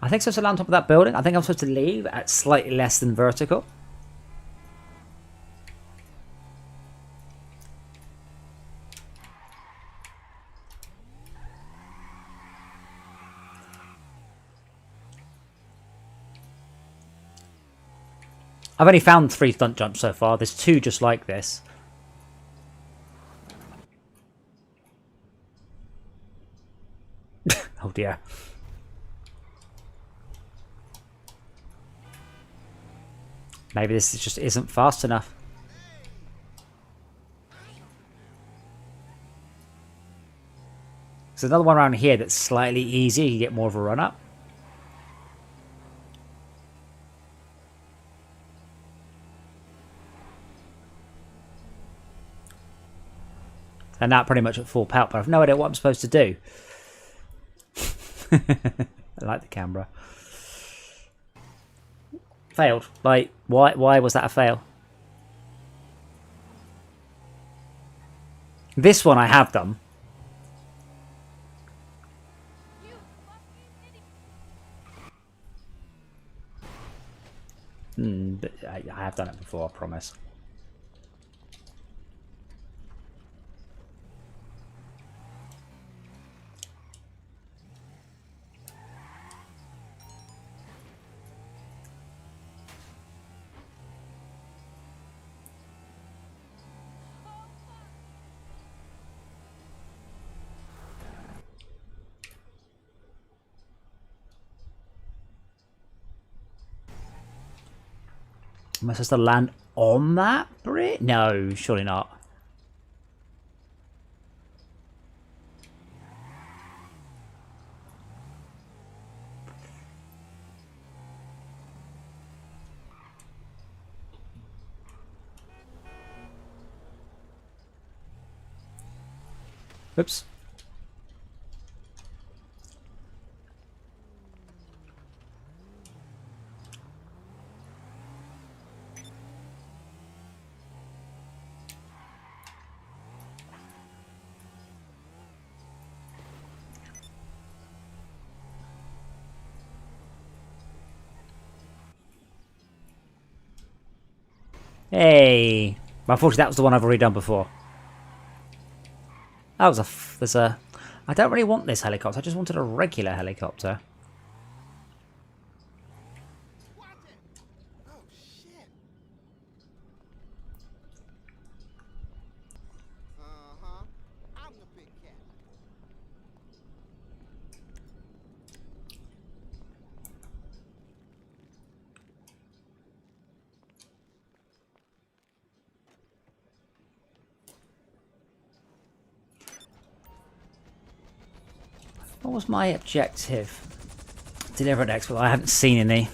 I think I'm supposed to land on top of that building. I think I'm supposed to leave at slightly less than vertical. I've only found 3 stunt jumps so far. There's 2 just like this. Oh dear. Maybe this just isn't fast enough. There's another one around here that's slightly easier. You get more of a run up. And that pretty much at full pelt, but I've no idea what I'm supposed to do. I like the camera. Failed. Like, why was that a fail? This one I have done. But I have done it before, I promise. Am I supposed to land on that bridge? No, surely not. Oops. Hey. Unfortunately, that was the one I've already done before. That was there's a... I don't really want this helicopter. I just wanted a regular helicopter. What was my objective? Deliver an expert. I haven't seen any.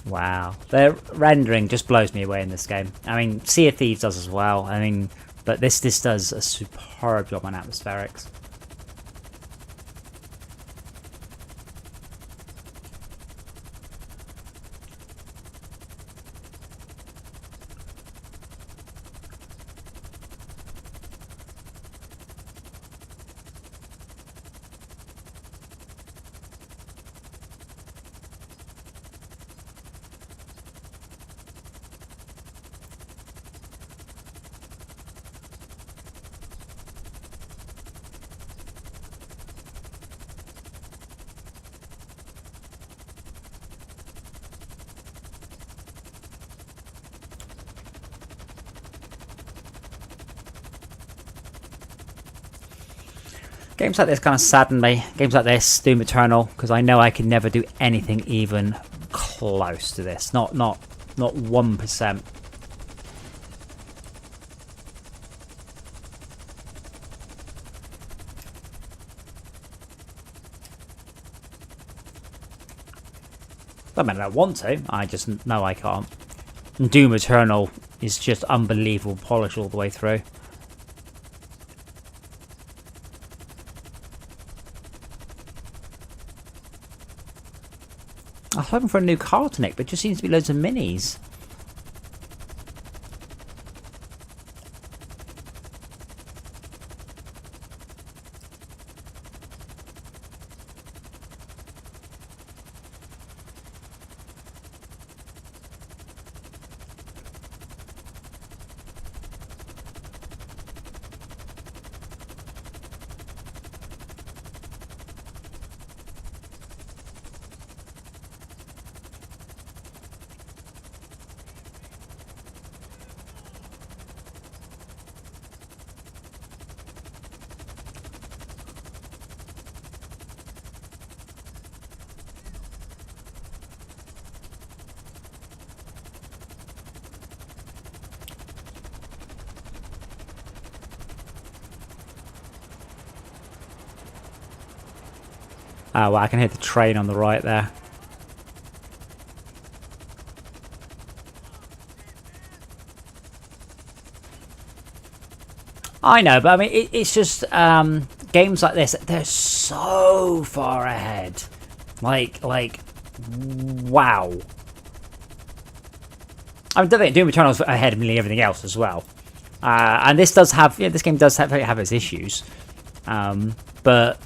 Wow, their rendering just blows me away in this game. I mean, Sea of Thieves does as well. I mean, but this does a superb job on atmospherics. Games like this kind of sadden me. Games like this, Doom Eternal, because I know I can never do anything even close to this. Not 1%. I mean, I don't want to. I just know I can't. And Doom Eternal is just unbelievable polish all the way through. I was hoping for a new car to nick, but it just seems to be loads of minis. Oh, well, I can hear the train on the right there. I know, but I mean, it's just games like this. They're so far ahead. Like, wow. I mean, Doom Eternal's ahead of nearly everything else as well. And this does have, this game does have its issues, but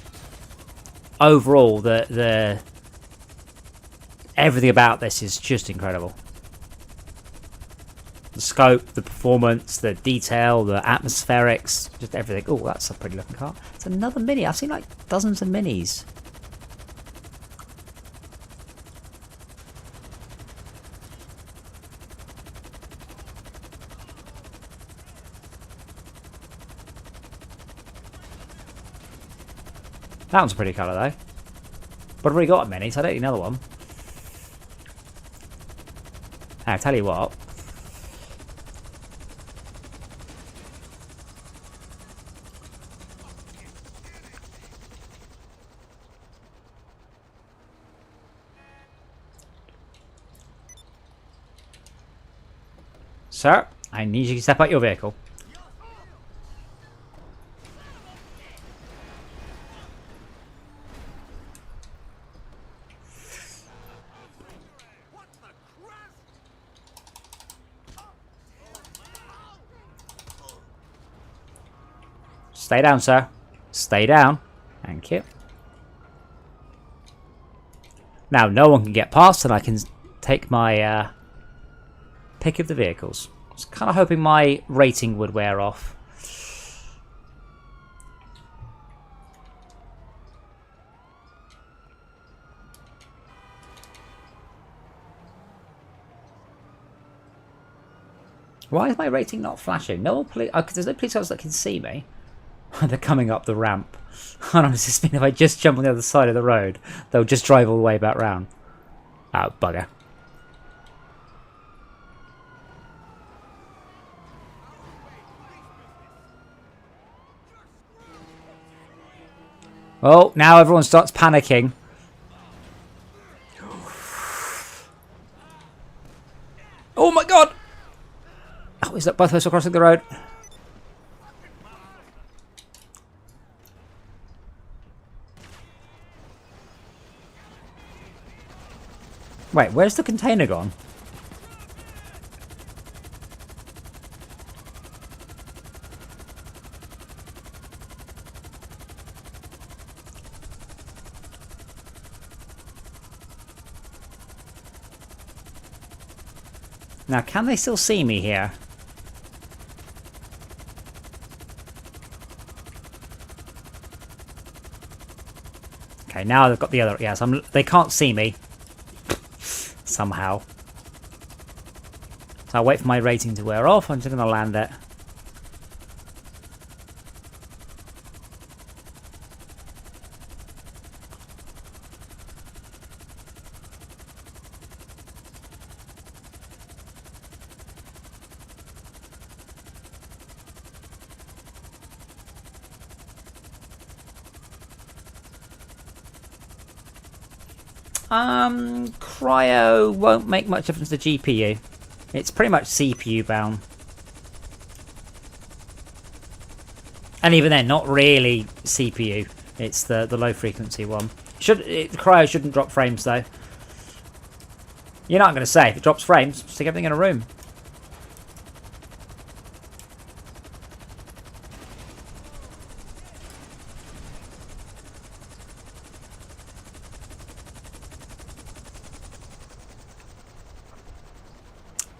overall, the everything about this is just incredible. The scope, the performance, the detail, the atmospherics, just everything. Oh, that's a pretty looking car. It's another mini. I've seen like dozens of minis. That one's a pretty colour though. But I've already got a mini, so I don't need another one. I'll tell you what. Sir, I need you to step out your vehicle. Stay down, sir. Stay down. Thank you. Now, no one can get past, and I can take my pick of the vehicles. I was kind of hoping my rating would wear off. Why is my rating not flashing? No police. Because there's no police cars that can see me. They're coming up the ramp. I don't know, does this mean if I just jump on the other side of the road, they'll just drive all the way back round? Oh, bugger. Oh, now everyone starts panicking. Oh my god! Oh, is that both of us are crossing the road? Wait, where's the container gone? Now, can they still see me here? Okay, now they've got the other... Yes, they can't see me. Somehow. So I'll wait for my rating to wear off. I'm just going to land it. Cryo won't make much difference to GPU. It's pretty much CPU bound. And even then, not really CPU. It's the low frequency one. Cryo shouldn't drop frames though. You're not going to say if it drops frames, stick everything in a room.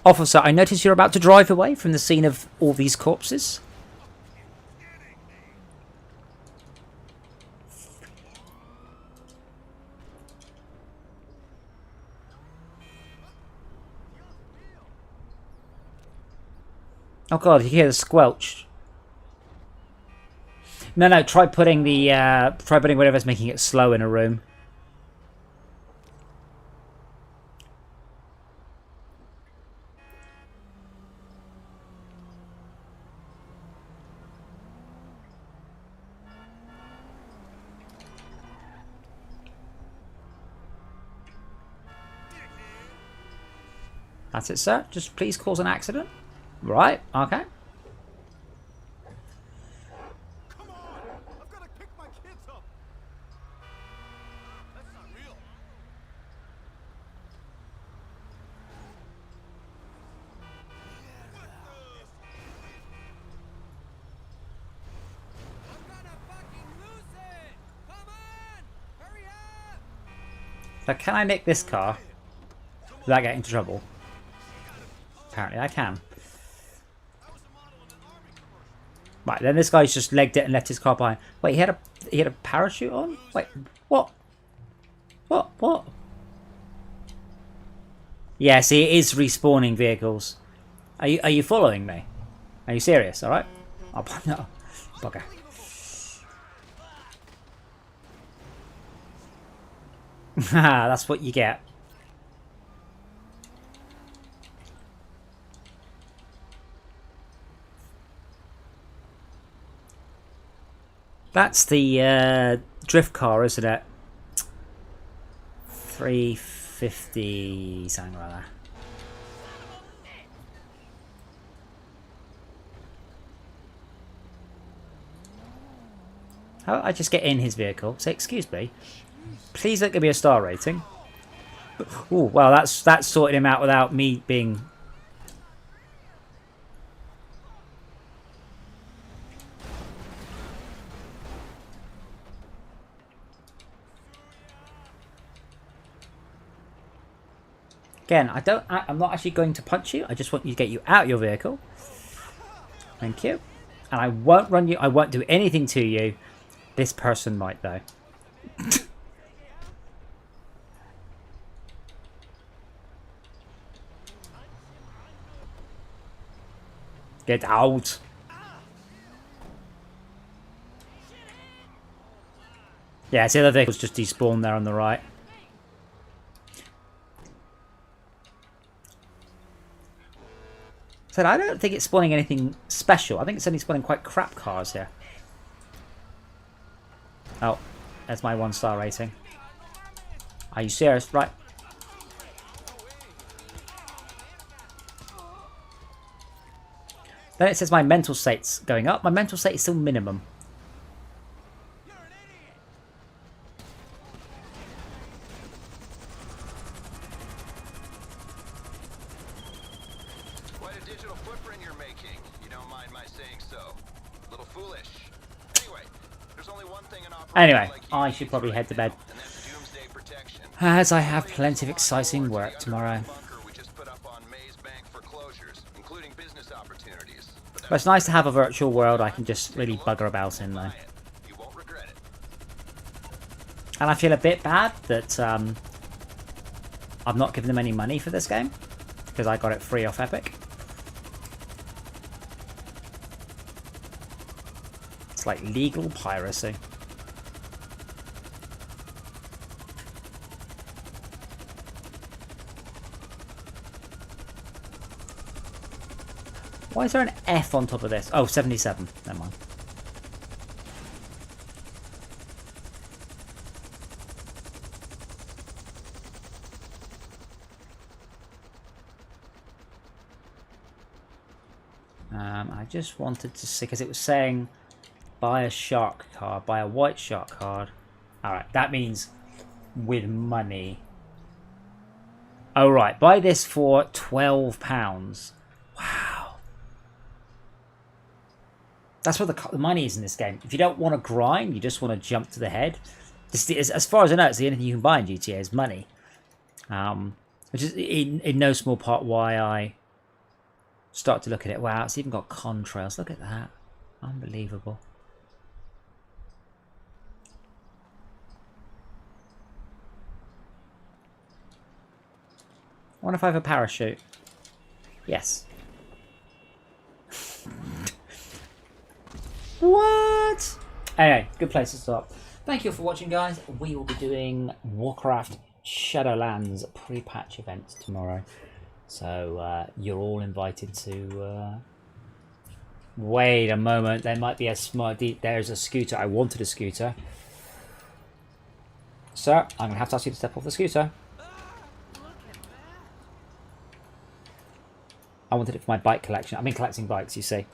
Officer, I notice you're about to drive away from the scene of all these corpses. Oh god, you hear the squelch. No, try putting whatever's making it slow in a room. That's it, sir. Just please cause an accident. Right, okay. Come on! I've got to pick my kids up! That's not real. I'm gonna fucking lose it! Come on! Hurry up! So can I nick this car without getting into trouble? Apparently I can. Right, then this guy's just legged it and left his car behind. Wait, he had a parachute on? Wait, what? What? Yeah, see, it is respawning vehicles. Are you following me? Are you serious? All right. Oh no, bugger. Haha, that's what you get. That's the drift car, isn't it? 350 something like that. How about I just get in his vehicle? Say, excuse me. Please don't give me a star rating. Oh, well, that's sorted him out without me being... Again, I'm not actually going to punch you. I just want you to get you out of your vehicle. Thank you. And I won't run you. I won't do anything to you. This person might, though. Get out. Yeah, see, the other vehicles just despawn there on the right. So I don't think it's spawning anything special. I think it's only spawning quite crap cars here. Oh, that's my 1-star rating. Are you serious? Right. Then it says my mental state's going up. My mental state is still minimum. Quite a digital footprint you're making. You don't mind my saying so. A little foolish. Anyway, there's only one thing an operator Anyway, like I you should needs probably right head to now, bed. and that's doomsday protection. As I have plenty of exciting work tomorrow. We just put up on Maze Bank for closures, including business opportunities. But it's nice to have a virtual world I can just really bugger about in, though. You won't regret it. And I feel a bit bad that I've not given them any money for this game, because I got it free off Epic. It's like legal piracy. Why is there an F on top of this? Oh, 77. Never mind. I just wanted to see, because it was saying buy a shark card, buy a white shark card. Alright, that means with money. Oh, right, buy this for £12. Wow. That's what the money is in this game. If you don't want to grind, you just want to jump to the head. As far as I know, it's the only thing you can buy in GTA is money. Which is in no small part why I start to look at it. Wow, it's even got contrails. Look at that. Unbelievable. I wonder if I have a parachute. Yes. What? Anyway, good place to stop. Thank you all for watching, guys. We will be doing Warcraft Shadowlands pre-patch event tomorrow. So you're all invited to... Wait a moment. There might be a smart... There's a scooter. I wanted a scooter. Sir, I'm going to have to ask you to step off the scooter. I wanted it for my bike collection. I've been collecting bikes, you see.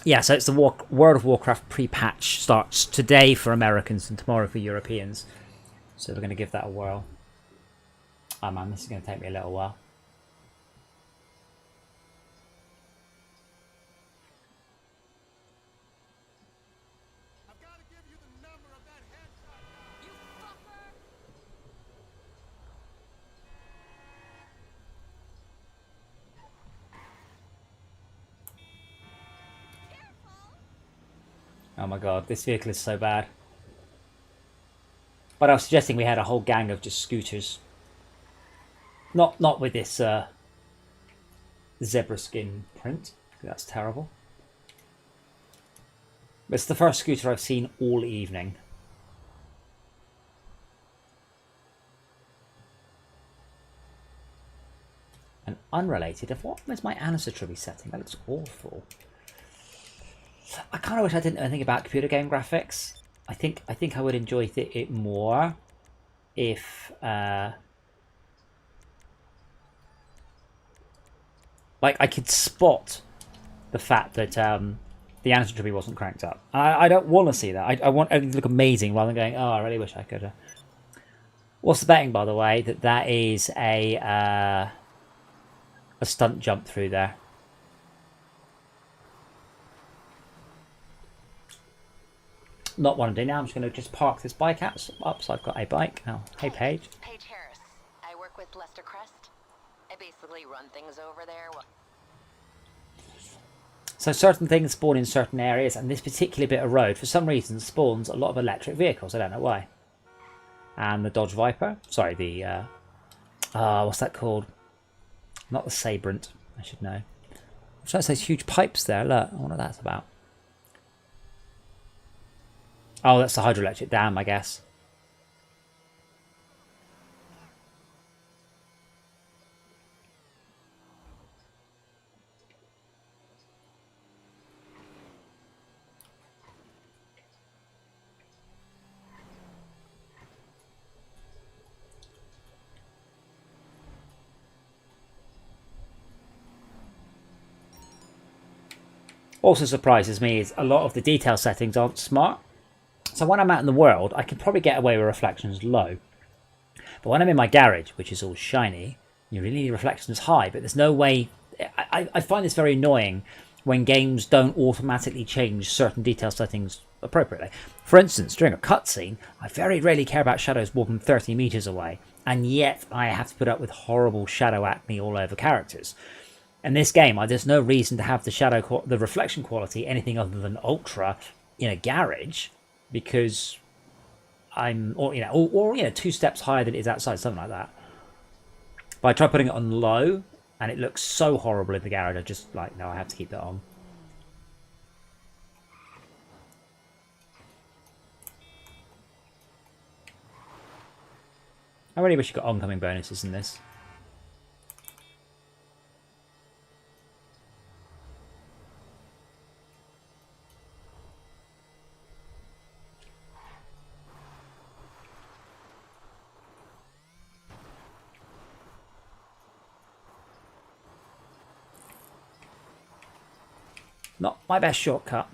Yeah, so it's the World of Warcraft pre-patch starts today for Americans and tomorrow for Europeans. So we're going to give that a whirl. Oh man, this is going to take me a little while. Oh my god, this vehicle is so bad. But I was suggesting we had a whole gang of just scooters. Not with this zebra skin print. That's terrible. But it's the first scooter I've seen all evening. And unrelated, what is my anisotrope setting? That looks awful. I kind of wish I didn't know anything about computer game graphics. I think I would enjoy it more if like I could spot the fact that the anisotrope wasn't cranked up. I don't want to see that. I want everything to look amazing rather than going, oh, I really wish I could. What's the betting, by the way, that is a stunt jump through there? Not what I'm doing now. I'm just going to just park this bike up so I've got a bike. Oh, hey, Paige. Paige Harris. I work with Lester Crest. I basically run things over there. So certain things spawn in certain areas, and this particular bit of road, for some reason, spawns a lot of electric vehicles. I don't know why. and the Dodge Viper. Sorry, the what's that called? Not the Sabrent. I should know. I'm trying to say huge pipes there. Look, I wonder what that's about. Oh, that's the hydroelectric dam, I guess. Also surprises me is a lot of the detail settings aren't smart. So when I'm out in the world, I can probably get away with reflections low. But when I'm in my garage, which is all shiny, you really need reflections high, but there's no way... I find this very annoying when games don't automatically change certain detail settings appropriately. For instance, during a cutscene, I very rarely care about shadows more than 30 meters away, and yet I have to put up with horrible shadow acne all over characters. In this game, there's no reason to have the reflection quality anything other than ultra in a garage, because I'm, or 2 steps higher than it is outside, something like that. But I try putting it on low, and it looks so horrible in the garage. I just like, no, I have to keep that on. I really wish you got oncoming bonuses in this. Not my best shortcut.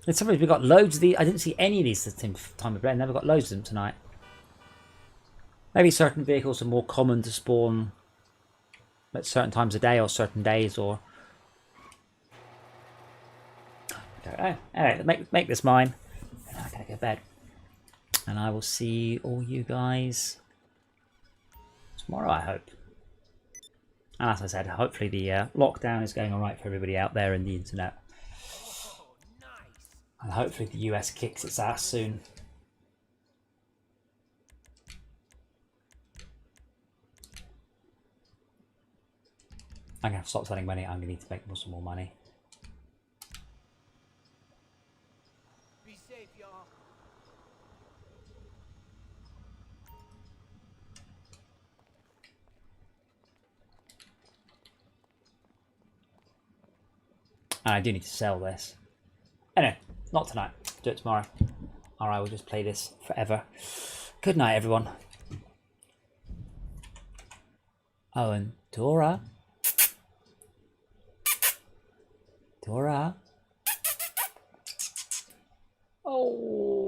It's something we've got loads of these. I didn't see any of these this time of play. I never got loads of them tonight. Maybe certain vehicles are more common to spawn at certain times of day or certain days, or I don't know. Anyway, make this mine. And I'm gonna go to bed. And I will see all you guys tomorrow, I hope. And as I said, hopefully the lockdown is going alright for everybody out there in the internet. And hopefully the US kicks its ass soon. I'm going to have to stop spending money. I'm going to need to make some more money. Be safe, y'all. And I do need to sell this. Anyway, not tonight. Do it tomorrow. Or I will just play this forever. Good night, everyone. Oh, and Dora. Dora. Oh.